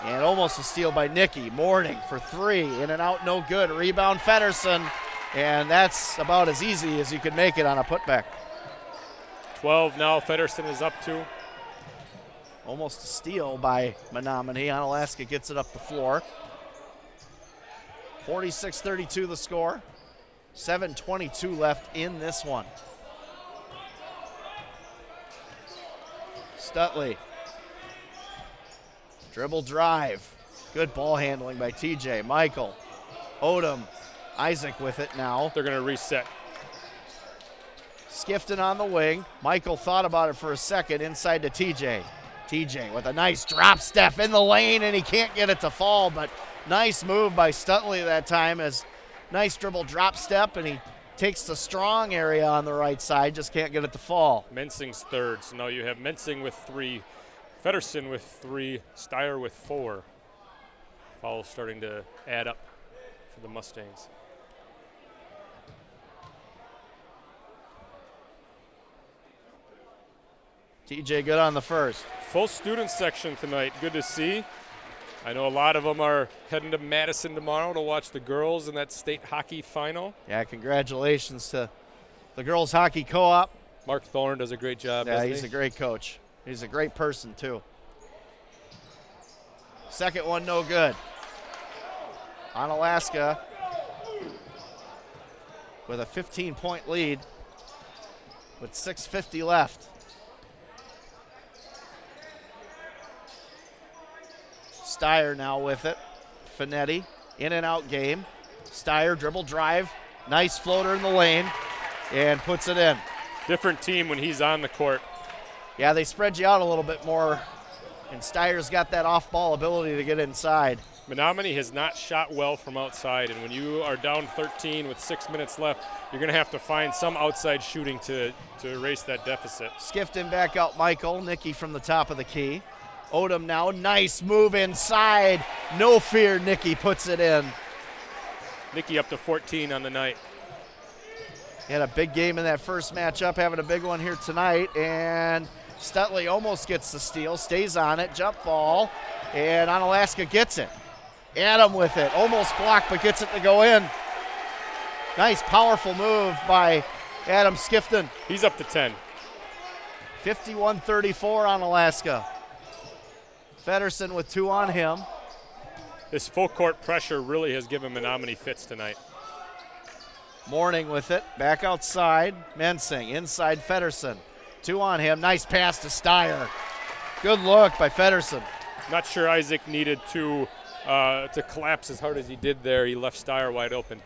And almost a steal by Nicky. Morning for three. In and out, no good. Rebound, Feddersen. And that's about as easy as you could make it on a putback. 12 now, Feddersen is up to. Almost a steal by Menomonie. Onalaska gets it up the floor. 46-32 the score. 7:22 left in this one. Stutley. Dribble drive. Good ball handling by TJ. Michael. Odom. Isaac with it now. They're going to reset. Skifton on the wing. Michael thought about it for a second. Inside to TJ. TJ with a nice drop step in the lane, and he can't get it to fall, but nice move by Stutley that time, as nice dribble drop step, and he takes the strong area on the right side, just can't get it to fall. Mensing's third. So now you have Mensing with 3, Feddersen with 3, Steyer with 4. Fouls starting to add up for the Mustangs. TJ good on the first. Full student section tonight. Good to see. I know a lot of them are heading to Madison tomorrow to watch the girls in that state hockey final. Yeah, congratulations to the girls hockey co-op. Mark Thorne does a great job. Yeah, he's a great coach. He's a great person too. Second one, no good. Onalaska with a 15-point lead with 6:50 left. Steyer now with it. Finetti, in and out game. Steyer dribble drive. Nice floater in the lane and puts it in. Different team when he's on the court. Yeah, they spread you out a little bit more, and Steyer's got that off-ball ability to get inside. Menomonie has not shot well from outside, and when you are down 13 with 6 minutes left, you're going to have to find some outside shooting to erase that deficit. Skifton back out Michael. Nicky from the top of the key. Odom now, nice move inside. No fear, Nicky puts it in. Nicky up to 14 on the night. He had a big game in that first matchup, having a big one here tonight, and Stutley almost gets the steal, stays on it, jump ball, and Onalaska gets it. Adam with it, almost blocked, but gets it to go in. Nice, powerful move by Adam Skifton. He's up to 10. 51-34 Onalaska. Feddersen with 2 on him. This full court pressure really has given Menomonie fits tonight. Morning with it, back outside. Mensing, inside Feddersen. 2 on him, nice pass to Steyer. Good look by Feddersen. Not sure Isaac needed to collapse as hard as he did there. He left Steyer wide open.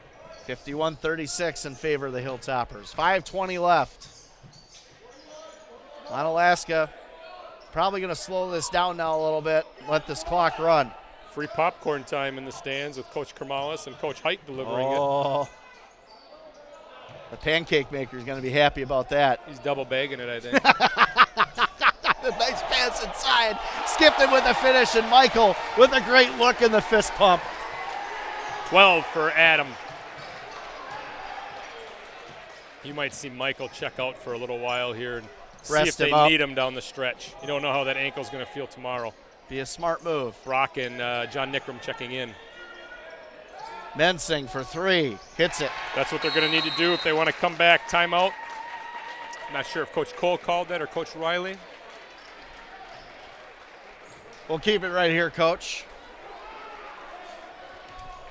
51-36 in favor of the Hilltoppers. 5:20 left. Onalaska probably going to slow this down now a little bit, let this clock run. Free popcorn time in the stands with Coach Kermalis and Coach Height delivering it. The pancake maker is going to be happy about that. He's double bagging it, I think. Nice pass inside. Skifton with the finish, and Michael with a great look in the fist pump. 12 for Adam. You might see Michael check out for a little while here and see if they need him down the stretch. You don't know how that ankle's going to feel tomorrow. Be a smart move. Brock and John Nickram checking in. Mensing for 3. Hits it. That's what they're going to need to do if they want to come back. Timeout. I'm not sure if Coach Cole called that or Coach Riley. We'll keep it right here, Coach.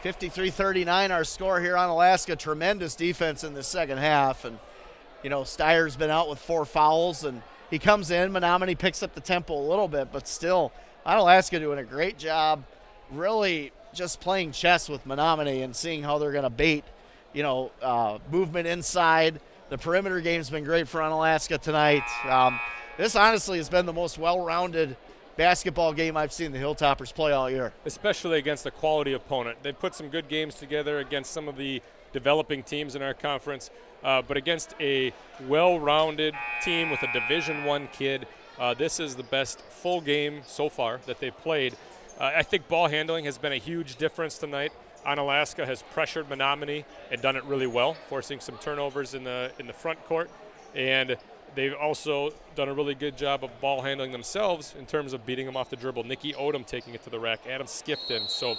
53-39 our score here on Alaska. Tremendous defense in the second half. And, you know, Steyer's been out with 4 fouls, and he comes in. Menomonie picks up the tempo a little bit, but still, Alaska doing a great job really just playing chess with Menomonie and seeing how they're going to bait, you know, movement inside. The perimeter game's been great for Onalaska tonight. This honestly has been the most well-rounded basketball game I've seen the Hilltoppers play all year. Especially against a quality opponent. They've put some good games together against some of the developing teams in our conference, but against a well-rounded team with a Division I kid, this is the best full game so far that they've played. I think ball handling has been a huge difference tonight. Onalaska has pressured Menomonie and done it really well, forcing some turnovers in the front court, and they've also done a really good job of ball handling themselves in terms of beating them off the dribble. Nikki Odom taking it to the rack, Adam Skifton. So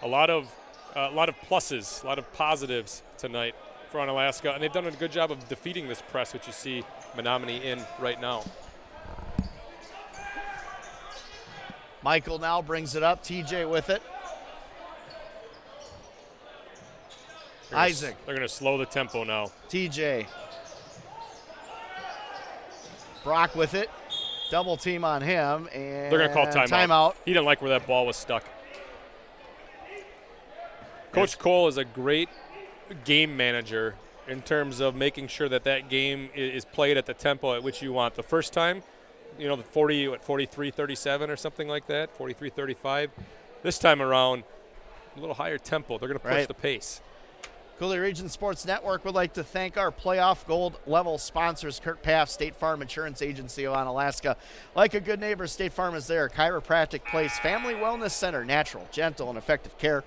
a lot of pluses, a lot of positives tonight for Onalaska, and they've done a good job of defeating this press, which you see Menomonie in right now. Michael now brings it up. TJ with it. Isaac. They're going to slow the tempo now. TJ. Brock with it. Double team on him. And they're going to call timeout. He didn't like where that ball was stuck. Coach Cole is a great game manager in terms of making sure that that game is played at the tempo at which you want. The first time, you know, the 43-37 or something like that, 43-35. This time around, a little higher tempo. They're going to push the pace. Coulee Region Sports Network would like to thank our playoff gold level sponsors, Kurt Paff, State Farm Insurance Agency of Onalaska. Like a good neighbor, State Farm is there. Chiropractic Place, Family Wellness Center, natural, gentle, and effective care.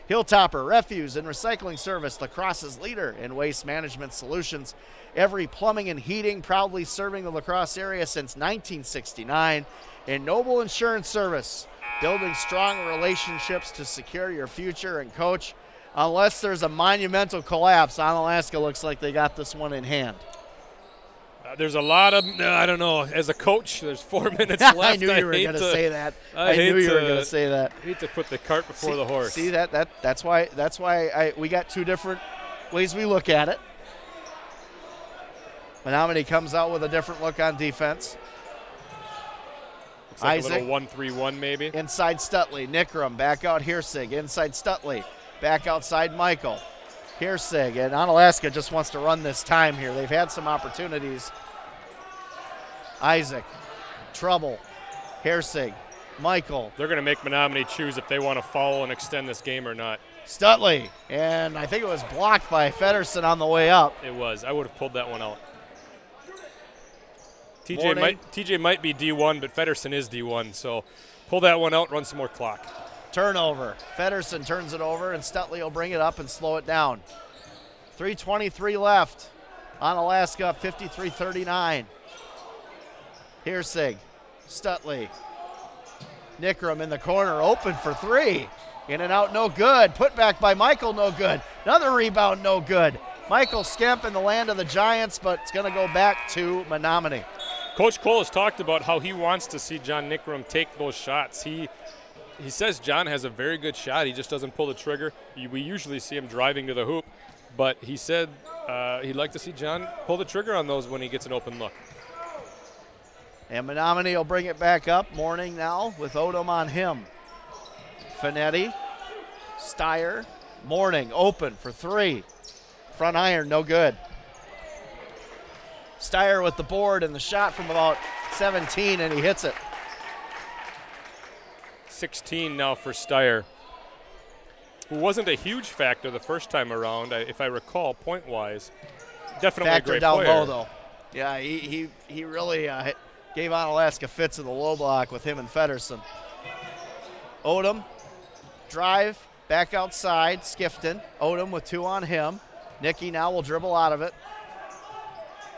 Hilltopper, refuse and recycling service, La Crosse's leader in waste management solutions. Every Plumbing and Heating, proudly serving the La Crosse area since 1969. And Noble Insurance Service, building strong relationships to secure your future. And Coach, unless there's a monumental collapse, Onalaska looks like they got this one in hand. There's a lot of, I don't know, as a coach, there's 4 minutes left. I knew you were going to say that. I knew you were going to say that. I hate to put the cart before the horse. See, that's why we got two different ways we look at it. Menomonie comes out with a different look on defense. Looks like Isaac. a little 1-3-1 maybe. Inside Stutley. Nickram back out Hirsig. Inside Stutley. Back outside Michael. Hirsig. And Onalaska just wants to run this time here. They've had some opportunities. Isaac. Trouble. Hirsig. Michael. They're going to make Menomonie choose if they want to foul and extend this game or not. Stutley. And I think it was blocked by Feddersen on the way up. It was. I would have pulled that one out. TJ might be D1, but Feddersen is D1, so pull that one out, run some more clock. Turnover. Feddersen turns it over, and Stutley will bring it up and slow it down. 3:23 left. Onalaska 53-39. Hirsig. Stutley. Nickram in the corner, open for 3. In and out, no good. Put back by Michael, no good. Another rebound, no good. Michael Skemp in the land of the Giants, but it's going to go back to Menomonie. Coach Cole has talked about how he wants to see John Nickram take those shots. He says John has a very good shot. He just doesn't pull the trigger. We usually see him driving to the hoop, but he said he'd like to see John pull the trigger on those when he gets an open look. And Menomonie will bring it back up. Morning now with Odom on him. Finetti, Steyer, Morning open for 3. Front iron, no good. Steyer with the board and the shot from about 17, and he hits it. 16 now for Steyer, who wasn't a huge factor the first time around, if I recall, point-wise. Definitely factor a great down player. Low, though. Yeah, he really gave Onalaska fits in the low block with him and Feddersen. Odom, drive, back outside, Skifton. Odom with 2 on him. Nicky now will dribble out of it.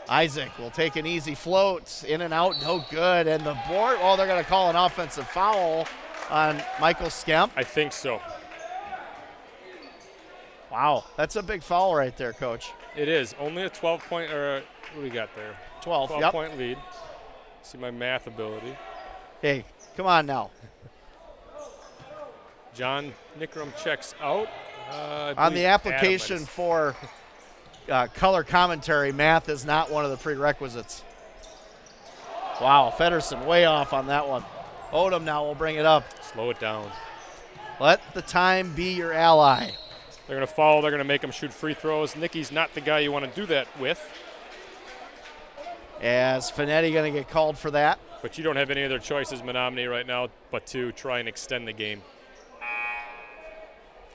Isaac will take an easy float. In and out, no good. And the board, oh, they're going to call an offensive foul on Michael Skemp. I think so. Wow, that's a big foul right there, Coach. It is. Only a 12-point, or what do we got there? 12-point lead. See my math ability. Hey, come on now. John Nickram checks out. On the application for color commentary, math is not one of the prerequisites. Wow, Feddersen way off on that one. Odom now will bring it up. Slow it down. Let the time be your ally. They're going to foul. They're going to make him shoot free throws. Nicky's not the guy you want to do that with. As Finetti going to get called for that. But you don't have any other choices, Menomonie, right now, but to try and extend the game.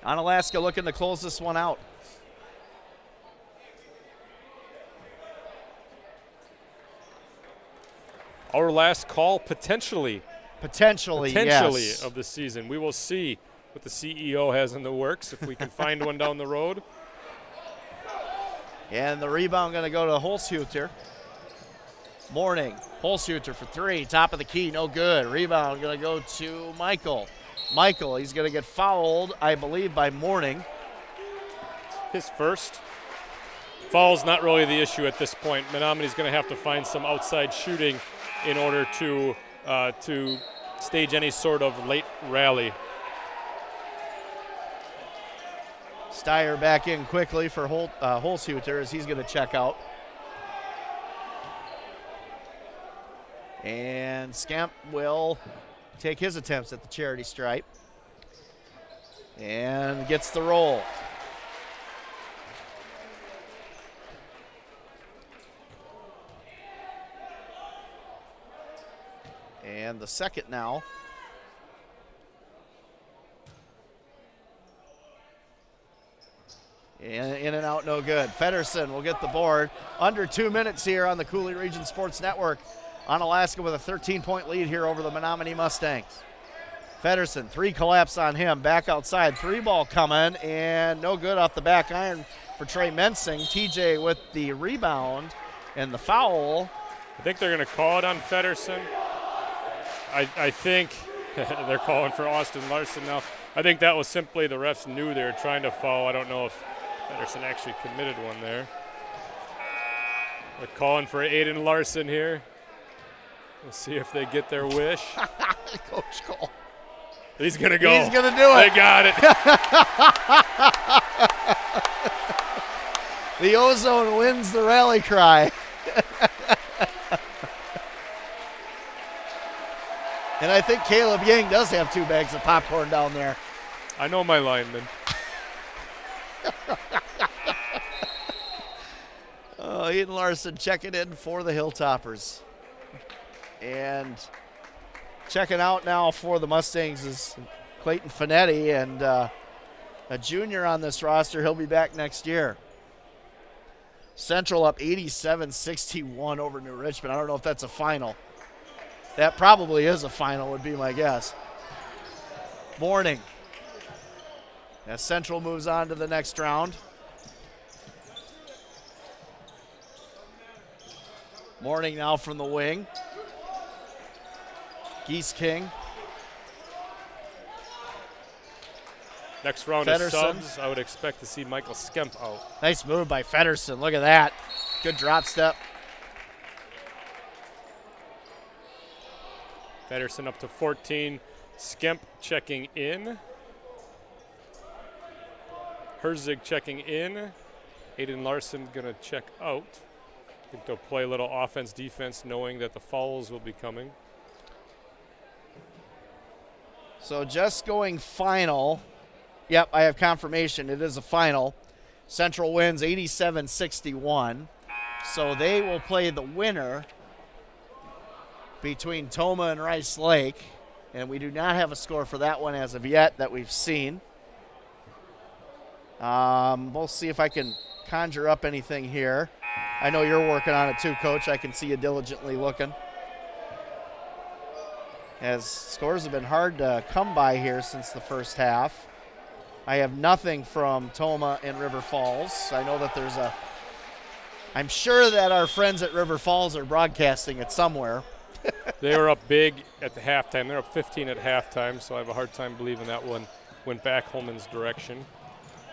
Onalaska looking to close this one out. Our last call potentially yes. of the season. We will see what the CEO has in the works, if we can find one down the road. And the rebound going to go to Holzhuter. Morning. Holzhuter for 3. Top of the key, no good. Rebound going to go to Michael. Michael, he's going to get fouled, I believe, by Morning. His first. Foul's not really the issue at this point. Menomonie's going to have to find some outside shooting in order to stage any sort of late rally. Steyer back in quickly for Holzhuter as he's going to check out. And Skemp will take his attempts at the charity stripe. And gets the roll. And the second now. And in and out, no good. Feddersen will get the board. Under 2 minutes here on the Cooley Region Sports Network. Onalaska with a 13-point lead here over the Menomonie Mustangs. Feddersen, 3 collapse on him. Back outside, 3 ball coming, and no good off the back iron for Trey Mensing. TJ with the rebound and the foul. I think they're going to call it on Feddersen. I think they're calling for Austin Larson now. I think that was simply the refs knew they were trying to foul. I don't know if Feddersen actually committed one there. They're calling for Aiden Larson here. We'll see if they get their wish. Coach Cole. He's going to go. He's going to do it. They got it. The Ozone wins the rally cry. And I think Caleb Yang does have 2 bags of popcorn down there. I know my lineman. Aiden Larson checking in for the Hilltoppers. And checking out now for the Mustangs is Clayton Finetti, and a junior on this roster. He'll be back next year. Central up 87-61 over New Richmond. I don't know if that's a final. That probably is a final, would be my guess. Morning. As Central moves on to the next round. Morning now from the wing. Geese King. Next round of subs, I would expect to see Michael Skemp out. Nice move by Feddersen. Look at that. Good drop step. Feddersen up to 14. Skemp checking in. Herzig checking in. Aiden Larson going to check out. I think they'll play a little offense, defense, knowing that the fouls will be coming. So just going final. Yep, I have confirmation. It is a final. Central wins 87-61. So they will play the winner between Toma and Rice Lake. And we do not have a score for that one as of yet that we've seen. We'll see if I can conjure up anything here. I know you're working on it too, Coach. I can see you diligently looking. As scores have been hard to come by here since the first half. I have nothing from Toma and River Falls. I know that I'm sure that our friends at River Falls are broadcasting it somewhere. They were up big at the halftime. They're up 15 at halftime, so I have a hard time believing that one went back Holman's direction.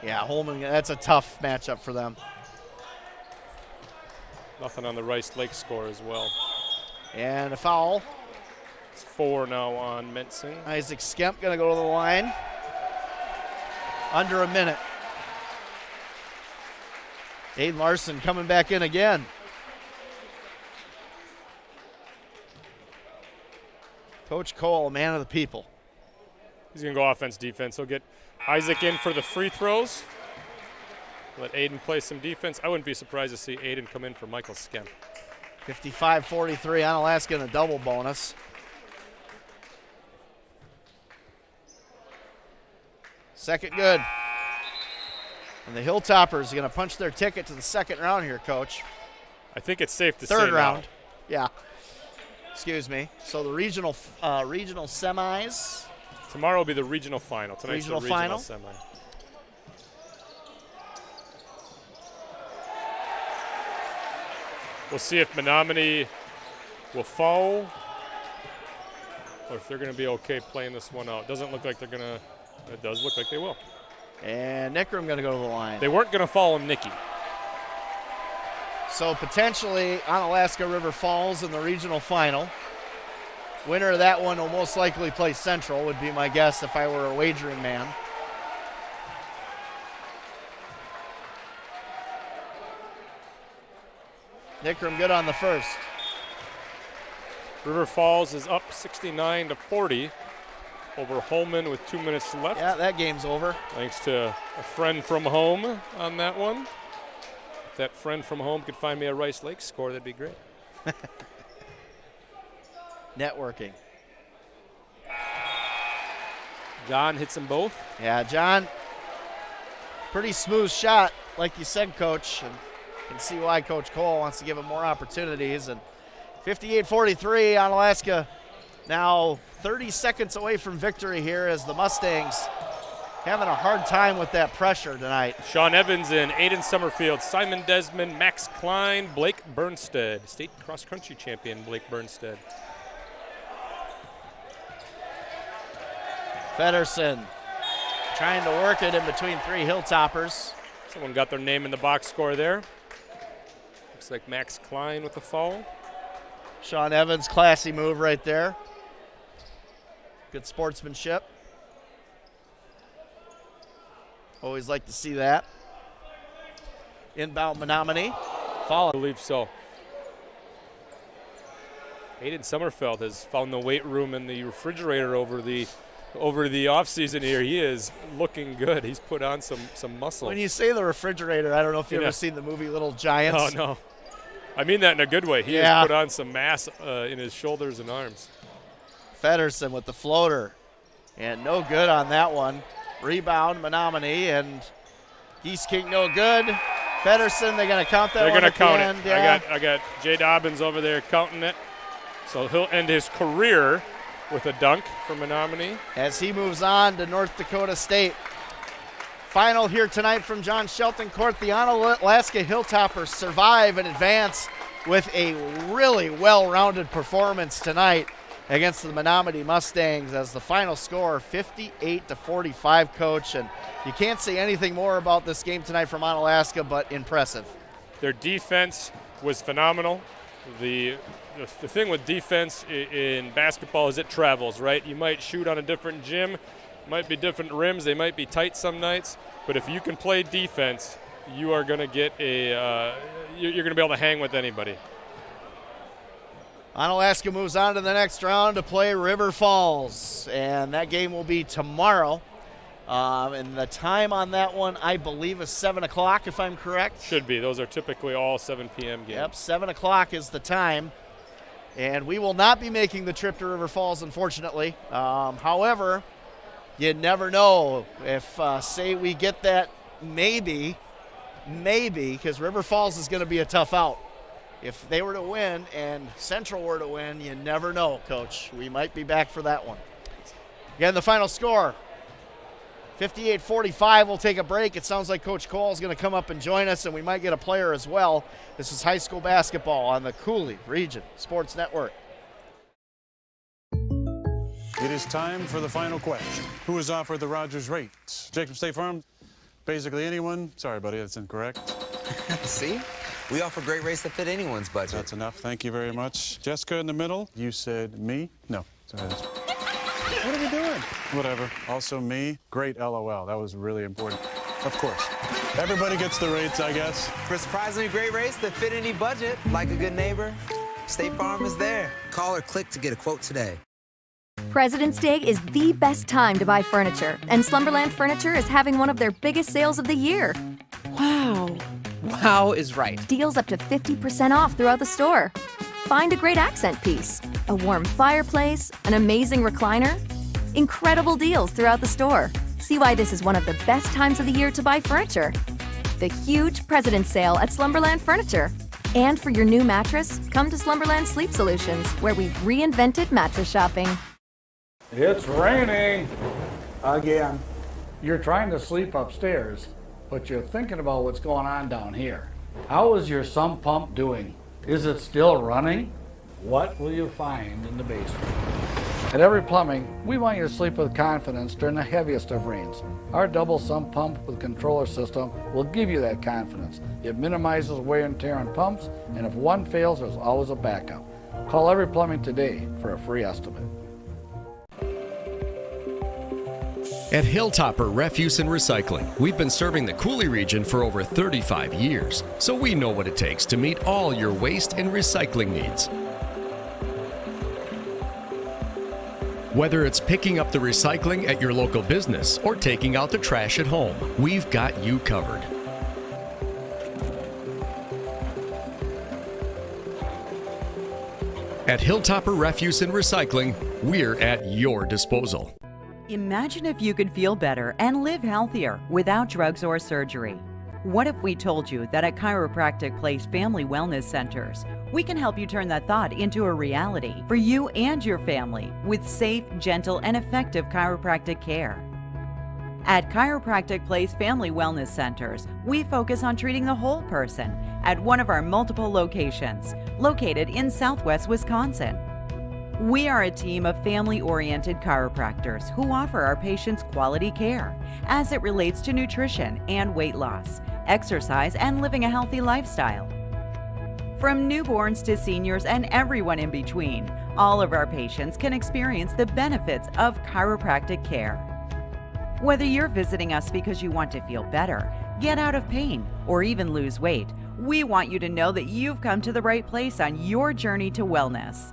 Yeah, Holman, that's a tough matchup for them. Nothing on the Rice Lake score as well. And a foul. It's 4 now on Mensing. Isaac Skemp going to go to the line. Under a minute. Aiden Larson coming back in again. Coach Cole, man of the people. He's going to go offense, defense. He'll get Isaac in for the free throws. Let Aiden play some defense. I wouldn't be surprised to see Aiden come in for Michael Skemp. 55-43, Onalaska in a double bonus. Second good. And the Hilltoppers are going to punch their ticket to the second round here, Coach. I think it's safe to say Third round. now. Yeah. Excuse me. So the regional semis. Tomorrow will be the regional final. Tonight's Regional the regional final. semi. We'll see if Menomonie will fall or if they're going to be okay playing this one out. Doesn't look like they're going to. It does look like they will. And Nickram going to go to the line. They weren't going to follow Nicky. So potentially Onalaska River Falls in the regional final. Winner of that one will most likely play Central, would be my guess if I were a wagering man. Nickram good on the first. River Falls is up 69-40 over Holman with 2 minutes left. Yeah, that game's over. Thanks to a friend from home on that one. If that friend from home could find me a Rice Lake score, that'd be great. Networking. John hits them both. Yeah, John, pretty smooth shot, like you said, Coach. And you can see why Coach Cole wants to give him more opportunities. And 58-43, Onalaska now 30 seconds away from victory here as the Mustangs having a hard time with that pressure tonight. Sean Evans in, Aiden Summerfield, Simon Desmond, Max Klein, Blake Bernstead, state cross-country champion Blake Bernstead. Feddersen trying to work it in between three Hilltoppers. Someone got their name in the box score there. Looks like Max Klein with the foul. Sean Evans, classy move right there. Good sportsmanship. Always like to see that. Inbound Menomonie. Foul. I believe so. Aiden Summerfield has found the weight room in the refrigerator over the offseason here. He is looking good. He's put on some muscle. When you say the refrigerator, I don't know if you've ever seen the movie Little Giants. Oh, no. I mean that in a good way. He has put on some mass in his shoulders and arms. Feddersen with the floater. And no good on that one. Rebound, Menomonie, and Geese King no good. Feddersen, they're going to count that They're one going to count end. it. Yeah. I got Jay Dobbins over there counting it. So he'll end his career with a dunk for Menomonie. As he moves on to North Dakota State. Final here tonight from John Shelton Court. The Onalaska Hilltoppers survive and advance with a really well-rounded performance tonight against the Menomonie Mustangs as the final score 58-45, Coach. And you can't say anything more about this game tonight from Onalaska, but impressive. Their defense was phenomenal. The thing with defense in basketball is it travels, right? You might shoot on a different gym, might be different rims, they might be tight some nights, but if you can play defense, you are going to get you're going to be able to hang with anybody. Onalaska moves on to the next round to play River Falls, and that game will be tomorrow. And the time on that one, I believe, is 7 o'clock, if I'm correct. Should be. Those are typically all 7 p.m. games. Yep, 7 o'clock is the time. And we will not be making the trip to River Falls, unfortunately. However, you never know if, say, we get that maybe, because River Falls is going to be a tough out. If they were to win and Central were to win, you never know, Coach. We might be back for that one. Again, the final score, 58-45, we'll take a break. It sounds like Coach Cole is going to come up and join us, and we might get a player as well. This is high school basketball on the Cooley Region Sports Network. It is time for the final question. Who is offered the Rogers rate? Jacob State Farm? Basically anyone? Sorry, buddy, that's incorrect. See? We offer great rates that fit anyone's budget. That's enough. Thank you very much. Jessica in the middle. You said me? No. Sorry. What are we doing? Whatever. Also me. Great LOL. That was really important. Of course. Everybody gets the rates, I guess. For surprisingly great rates that fit any budget, like a good neighbor, State Farm is there. Call or click to get a quote today. President's Day is the best time to buy furniture, and Slumberland Furniture is having one of their biggest sales of the year. Wow. Wow is right. Deals up to 50% off throughout the store. Find a great accent piece, a warm fireplace, an amazing recliner. Incredible deals throughout the store. See why this is one of the best times of the year to buy furniture. The huge President's Sale at Slumberland Furniture. And for your new mattress, come to Slumberland Sleep Solutions, where we've reinvented mattress shopping. It's raining. Again. You're trying to sleep upstairs, but you're thinking about what's going on down here. How is your sump pump doing? Is it still running? What will you find in the basement? At Every Plumbing, we want you to sleep with confidence during the heaviest of rains. Our double sump pump with controller system will give you that confidence. It minimizes wear and tear on pumps, and if one fails, there's always a backup. Call Every Plumbing today for a free estimate. At Hilltopper Refuse and Recycling, we've been serving the Cooley region for over 35 years, so we know what it takes to meet all your waste and recycling needs. Whether it's picking up the recycling at your local business or taking out the trash at home, we've got you covered. At Hilltopper Refuse and Recycling, we're at your disposal. Imagine if you could feel better and live healthier without drugs or surgery. What if we told you that at Chiropractic Place Family Wellness Centers, we can help you turn that thought into a reality for you and your family with safe, gentle, and effective chiropractic care? At Chiropractic Place Family Wellness Centers, we focus on treating the whole person at one of our multiple locations, located in Southwest Wisconsin. We are a team of family-oriented chiropractors who offer our patients quality care as it relates to nutrition and weight loss, exercise, and living a healthy lifestyle. From newborns to seniors and everyone in between, all of our patients can experience the benefits of chiropractic care. Whether you're visiting us because you want to feel better, get out of pain, or even lose weight, we want you to know that you've come to the right place on your journey to wellness.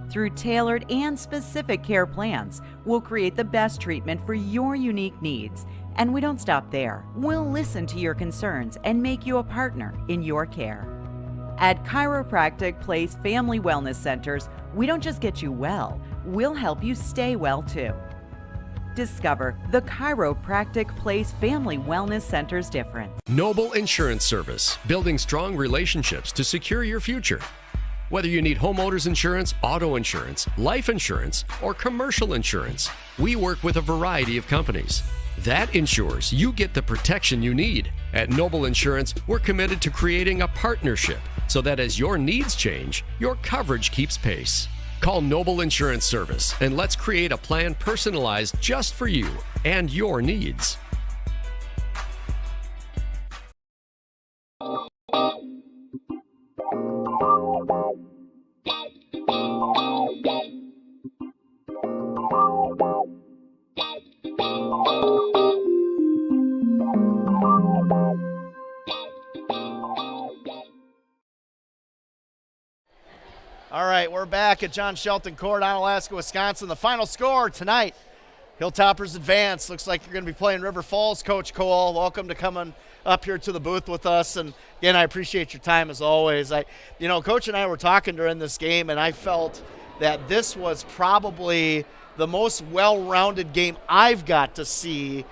Through tailored and specific care plans, we'll create the best treatment for your unique needs. And we don't stop there. We'll listen to your concerns and make you a partner in your care. At Chiropractic Place Family Wellness Centers, we don't just get you well, we'll help you stay well too. Discover the Chiropractic Place Family Wellness Center's difference. Noble Insurance Service, building strong relationships to secure your future. Whether you need homeowners insurance, auto insurance, life insurance, or commercial insurance, we work with a variety of companies. That ensures you get the protection you need. At Noble Insurance, we're committed to creating a partnership so that as your needs change, your coverage keeps pace. Call Noble Insurance Service and let's create a plan personalized just for you and your needs. All right, we're back at John Shelton Court, Onalaska, Wisconsin. The final score tonight, Hilltoppers advance. Looks like you're going to be playing River Falls, Coach Cole. Welcome to coming up here to the booth with us. And again, I appreciate your time as always. Coach and I were talking during this game, and I felt that this was probably the most well-rounded game I've got to see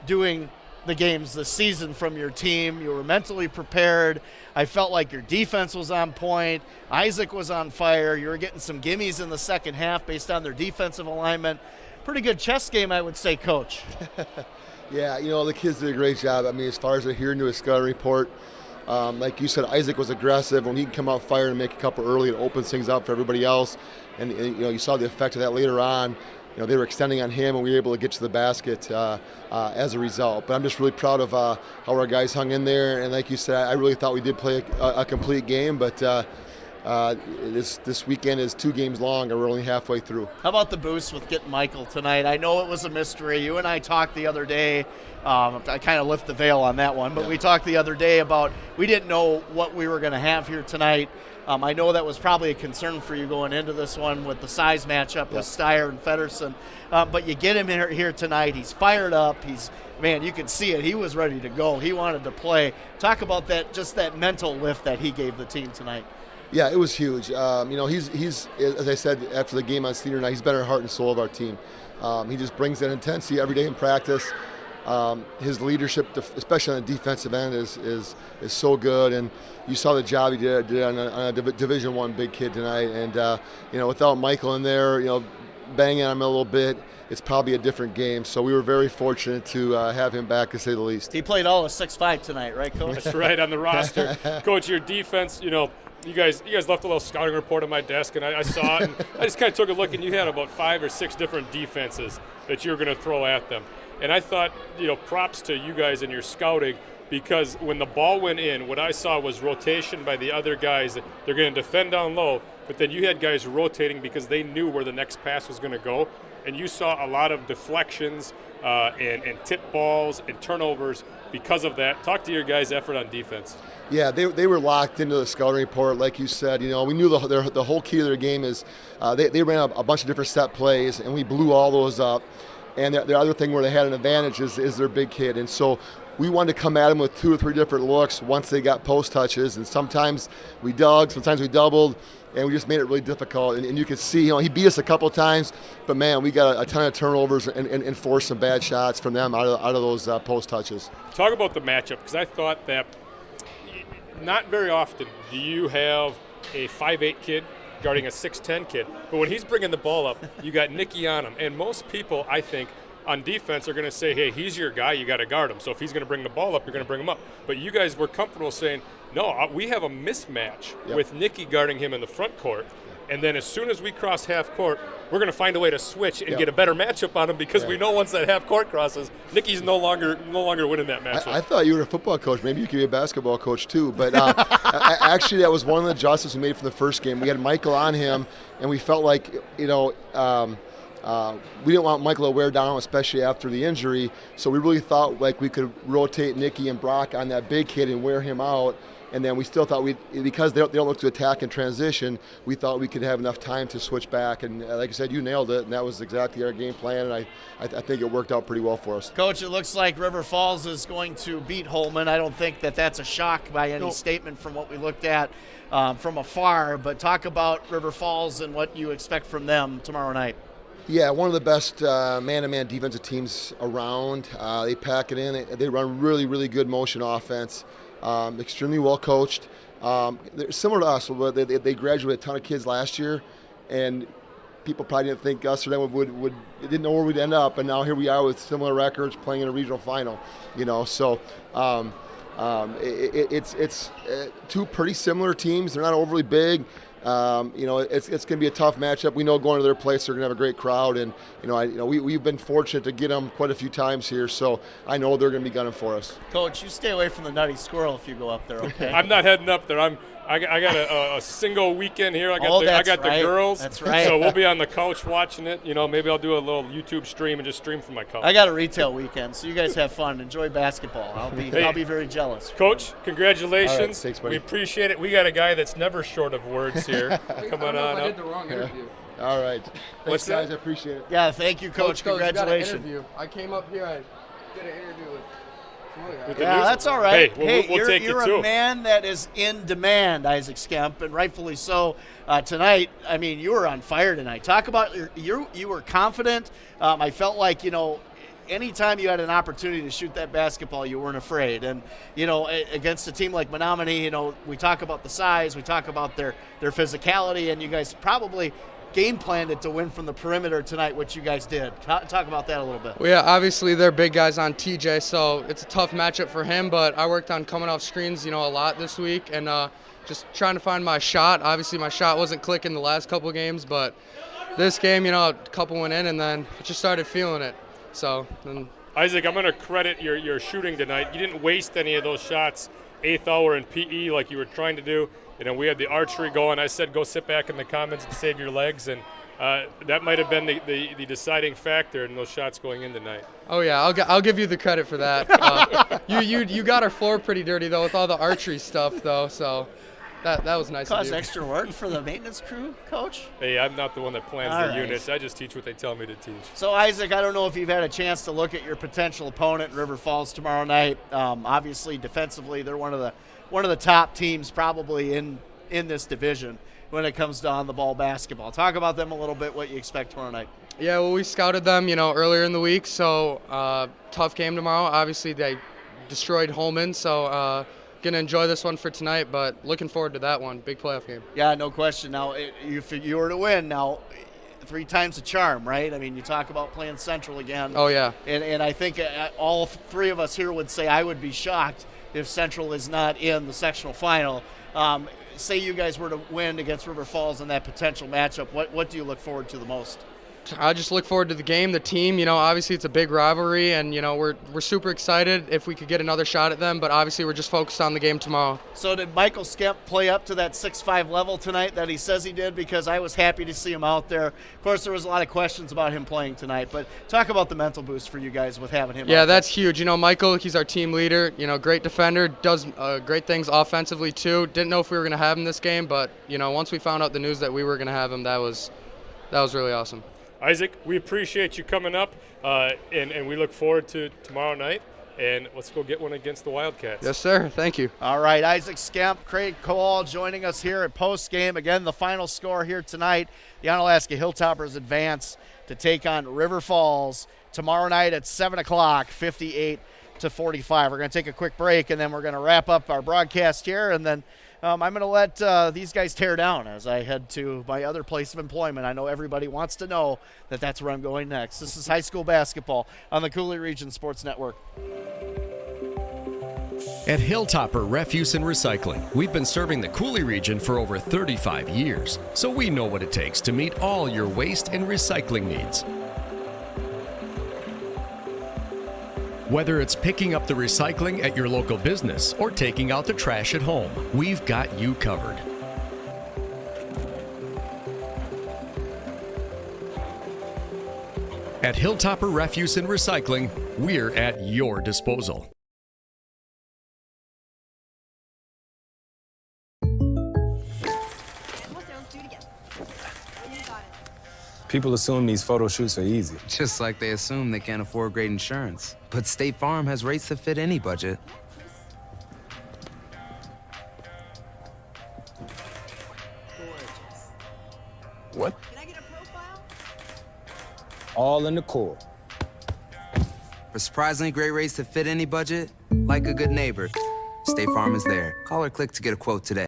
doing the games this season from your team. You were mentally prepared. I felt like your defense was on point. Isaac was on fire. You were getting some gimmies in the second half based on their defensive alignment. Pretty good chess game, I would say, Coach. Yeah, the kids did a great job. I mean, as far as adhering to his scouting report, like you said, Isaac was aggressive. When he can come out firing and make a couple early, it opens things up for everybody else. And you saw the effect of that later on. They were extending on him, and we were able to get to the basket as a result. But I'm just really proud of how our guys hung in there. And like you said, I really thought we did play a complete game, but this weekend is 2 games long, and we're only halfway through. How about the boost with getting Michael tonight? I know it was a mystery. You and I talked the other day. I kind of lift the veil on that one, but we talked the other day about we didn't know what we were going to have here tonight. I know that was probably a concern for you going into this one with the size matchup with Steyer and Feddersen. But you get him here tonight. He's fired up. You could see it. He was ready to go. He wanted to play. Talk about that, just that mental lift that he gave the team tonight. Yeah, it was huge. He's as I said after the game on senior night, he's been our heart and soul of our team. He just brings that intensity every day in practice. His leadership, especially on the defensive end, is so good. And you saw the job he did on a Division I big kid tonight. And without Michael in there, banging on him a little bit, it's probably a different game. So we were very fortunate to have him back, to say the least. He played all of 6'5" tonight, right, Coach? That's right, on the roster. Coach, your defense, you guys left a little scouting report on my desk, and I saw it, and I just kind of took a look, and you had about 5 or 6 different defenses that you were going to throw at them. And I thought, props to you guys in your scouting, because when the ball went in, what I saw was rotation by the other guys. They're going to defend down low, but then you had guys rotating because they knew where the next pass was going to go. And you saw a lot of deflections and tip balls and turnovers because of that. Talk to your guys' effort on defense. Yeah, they were locked into the scouting report, like you said. We knew the whole key of their game is they ran a bunch of different set plays, and we blew all those up. And the other thing where they had an advantage is their big kid. And so we wanted to come at them with 2 or 3 different looks once they got post touches. And sometimes we dug, sometimes we doubled, and we just made it really difficult. And you could see, he beat us a couple times, but man, we got a ton of turnovers and forced some bad shots from them out of those post touches. Talk about the matchup, because I thought that not very often do you have a 5'8" kid guarding a 6'10" kid. But when he's bringing the ball up, you got Nicky on him. And most people, I think, on defense are going to say, hey, he's your guy, you got to guard him. So if he's going to bring the ball up, you're going to bring him up. But you guys were comfortable saying, no, we have a mismatch with Nicky guarding him in the front court. And then as soon as we cross half court, we're going to find a way to switch and get a better matchup on him, because we know once that half court crosses, Nicky's no longer winning that matchup. I thought you were a football coach. Maybe you could be a basketball coach too. But actually, that was one of the adjustments we made from the first game. We had Michael on him, and we felt like we didn't want Michael to wear down, especially after the injury. So we really thought like we could rotate Nicky and Brock on that big kid and wear him out. And then we still thought because they don't look to attack and transition, we thought we could have enough time to switch back. And like I said, you nailed it, and that was exactly our game plan. And I think it worked out pretty well for us. Coach, it looks like River Falls is going to beat Holman. I don't think that's a shock by any statement from what we looked at from afar. But talk about River Falls and what you expect from them tomorrow night. Yeah, one of the best man-to-man defensive teams around. They pack it in. They run really, really good motion offense. Extremely well coached. They're similar to us. They graduated a ton of kids last year, and people probably didn't think us or them would didn't know where we'd end up. And now here we are with similar records, playing in a regional final. So it's 2 pretty similar teams. They're not overly big. It's going to be a tough matchup. We know going to their place they're going to have a great crowd, and we've been fortunate to get them quite a few times here, so I know they're going to be gunning for us. Coach, you stay away from the Nutty Squirrel if you go up there, okay? I'm not heading up there. I got a single weekend here. I got the girls. That's right. So we'll be on the couch watching it. Maybe I'll do a little YouTube stream and just stream from my couch. I got a retail weekend, so you guys have fun. Enjoy basketball. I'll be very jealous. Coach, congratulations. Right, thanks, buddy. We appreciate it. We got a guy that's never short of words here. Come on up. I did the wrong interview. All right. What's Thanks, guys. that? I appreciate it. Yeah, thank you, Coach. Congratulations. Got an interview. I came up here. I did an interview with. Yeah, that's all right. Hey, we'll take you're a man that is in demand, Isaac Skemp, and rightfully so. Tonight, you were on fire tonight. Talk about you were confident. I felt like anytime you had an opportunity to shoot that basketball, you weren't afraid. And against a team like Menomonie, we talk about the size, we talk about their physicality, and you guys probably game planned it to win from the perimeter tonight, which you guys did. Talk about that a little bit. Well, yeah, obviously they're big guys on TJ, so it's a tough matchup for him, but I worked on coming off screens, a lot this week, and just trying to find my shot. Obviously my shot wasn't clicking the last couple games, but this game, a couple went in, and then I just started feeling it. So then, Isaac, I'm going to credit your shooting tonight. You didn't waste any of those shots 8th hour in PE like you were trying to do. We had the archery going. I said go sit back in the comments and save your legs, and that might have been the deciding factor in those shots going in tonight. Oh yeah, I'll give you the credit for that. You got our floor pretty dirty though with all the archery stuff though, so that was nice. Caused extra work for the maintenance crew, Coach? Hey, I'm not the one that plans All the right. units. I just teach what they tell me to teach. So, Isaac, I don't know if you've had a chance to look at your potential opponent, River Falls, tomorrow night. Obviously, defensively, they're one of the top teams probably in this division when it comes to on-the-ball basketball. Talk about them a little bit, what you expect tomorrow night. Yeah, well, we scouted them, earlier in the week, so tough game tomorrow. Obviously, they destroyed Holman, so going to enjoy this one for tonight, but looking forward to that one. Big playoff game. Yeah, no question. Now, if you were to win, now, 3 times a charm, right? I mean, you talk about playing Central again. Oh, yeah. And I think all 3 of us here would say I would be shocked if Central is not in the sectional final. Say you guys were to win against River Falls in that potential matchup, what do you look forward to the most? I just look forward to the game, the team. Obviously it's a big rivalry, and we're super excited if we could get another shot at them. But obviously we're just focused on the game tomorrow. So did Michael Skemp play up to that 6'5" level tonight that he says he did? Because I was happy to see him out there. Of course, there was a lot of questions about him playing tonight, but talk about the mental boost for you guys with having him. Yeah, out that's huge. Michael, he's our team leader. Great defender, does great things offensively too. Didn't know if we were going to have him this game, but once we found out the news that we were going to have him, that was really awesome. Isaac, we appreciate you coming up, and we look forward to tomorrow night. And let's go get one against the Wildcats. Yes, sir. Thank you. All right, Isaac Skemp, Craig Cole joining us here at postgame. Again, the final score here tonight, the Onalaska Hilltoppers advance to take on River Falls tomorrow night at 7 o'clock, 58-45. We're going to take a quick break, and then we're going to wrap up our broadcast here, and then I'm going to let these guys tear down as I head to my other place of employment. I know everybody wants to know that that's where I'm going next. This is high school basketball on the Cooley Region Sports Network. At Hilltopper Refuse and Recycling, we've been serving the Cooley region for over 35 years, so we know what it takes to meet all your waste and recycling needs. Whether it's picking up the recycling at your local business or taking out the trash at home, we've got you covered. At Hilltopper Refuse and Recycling, we're at your disposal. People assume these photo shoots are easy. Just like they assume they can't afford great insurance. But State Farm has rates that fit any budget. What? All in the core. For surprisingly great rates that fit any budget, like a good neighbor, State Farm is there. Call or click to get a quote today.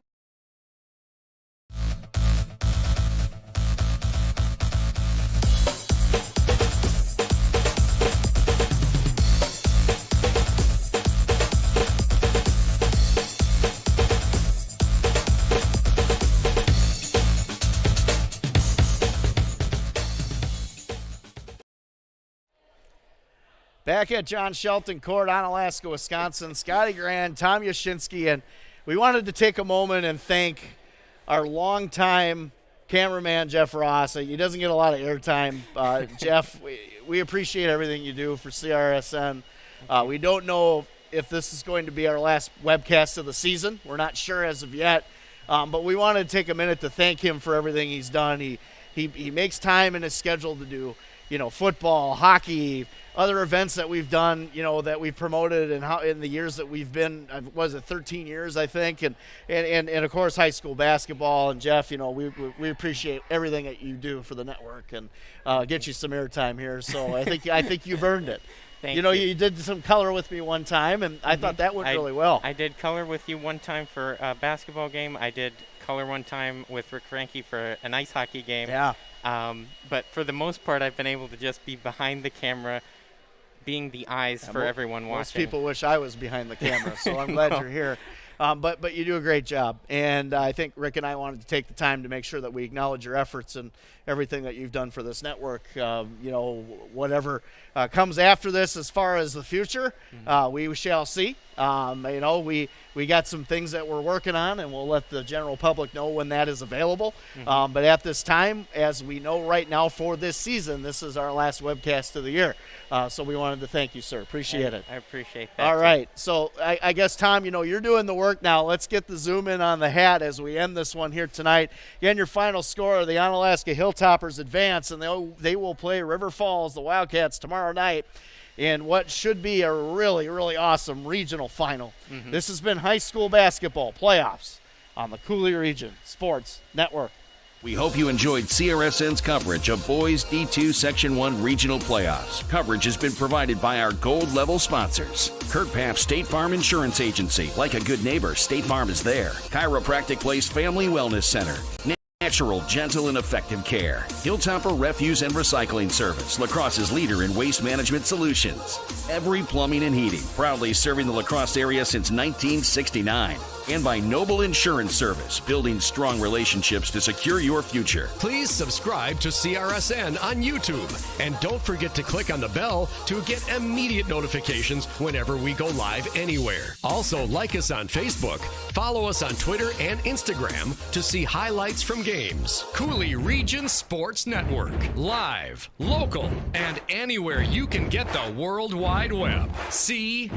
Back at John Shelton Court, Onalaska, Wisconsin, Scotty Grand, Tom Yashinsky, and we wanted to take a moment and thank our longtime cameraman, Jeff Ross. He doesn't get a lot of airtime. Jeff, we appreciate everything you do for CRSN. We don't know if this is going to be our last webcast of the season. We're not sure as of yet, but we wanted to take a minute to thank him for everything he's done. He makes time in his schedule to do, football, hockey, other events that we've done, that we've promoted and how in the years that we've been, 13 years, I think, and of course high school basketball. And Jeff, we appreciate everything that you do for the network and get you some airtime here. So I think you've earned it. Thank you did some color with me one time, and I thought that went really well. I did color with you one time for a basketball game. I did color one time with Rick Franke for an ice hockey game. Yeah. But for the most part, I've been able to just be behind the camera, being the eyes for everyone watching. Most people wish I was behind the camera, so I'm glad you're here. But you do a great job, and I think Rick and I wanted to take the time to make sure that we acknowledge your efforts and everything that you've done for this network. Whatever comes after this as far as the future, we shall see. We got some things that we're working on, and we'll let the general public know when that is available. But at this time, as we know right now for this season, this is our last webcast of the year. So we wanted to thank you, sir. Appreciate it. I appreciate that. All right. So I guess, Tom, you're doing the work now. Let's get the zoom in on the hat as we end this one here tonight. Again, your final score, the Onalaska Hilltoppers advance, and they will play River Falls, the Wildcats, tomorrow night in what should be a really, really awesome regional final. This has been high school basketball playoffs on the Coulee Region Sports Network. We hope you enjoyed CRSN's coverage of Boys D2 Section 1 Regional Playoffs. Coverage has been provided by our gold level sponsors. Kurt Papp State Farm Insurance Agency. Like a good neighbor, State Farm is there. Chiropractic Place Family Wellness Center. Natural, gentle, and effective care. Hilltopper Refuse and Recycling Service, La Crosse's leader in waste management solutions. Every Plumbing and Heating, proudly serving the La Crosse area since 1969. And by Noble Insurance Service, building strong relationships to secure your future. Please subscribe to CRSN on YouTube. And don't forget to click on the bell to get immediate notifications whenever we go live anywhere. Also, like us on Facebook, follow us on Twitter and Instagram to see highlights from games. Coulee Region Sports Network. Live, local, and anywhere you can get the World Wide Web. CRSN.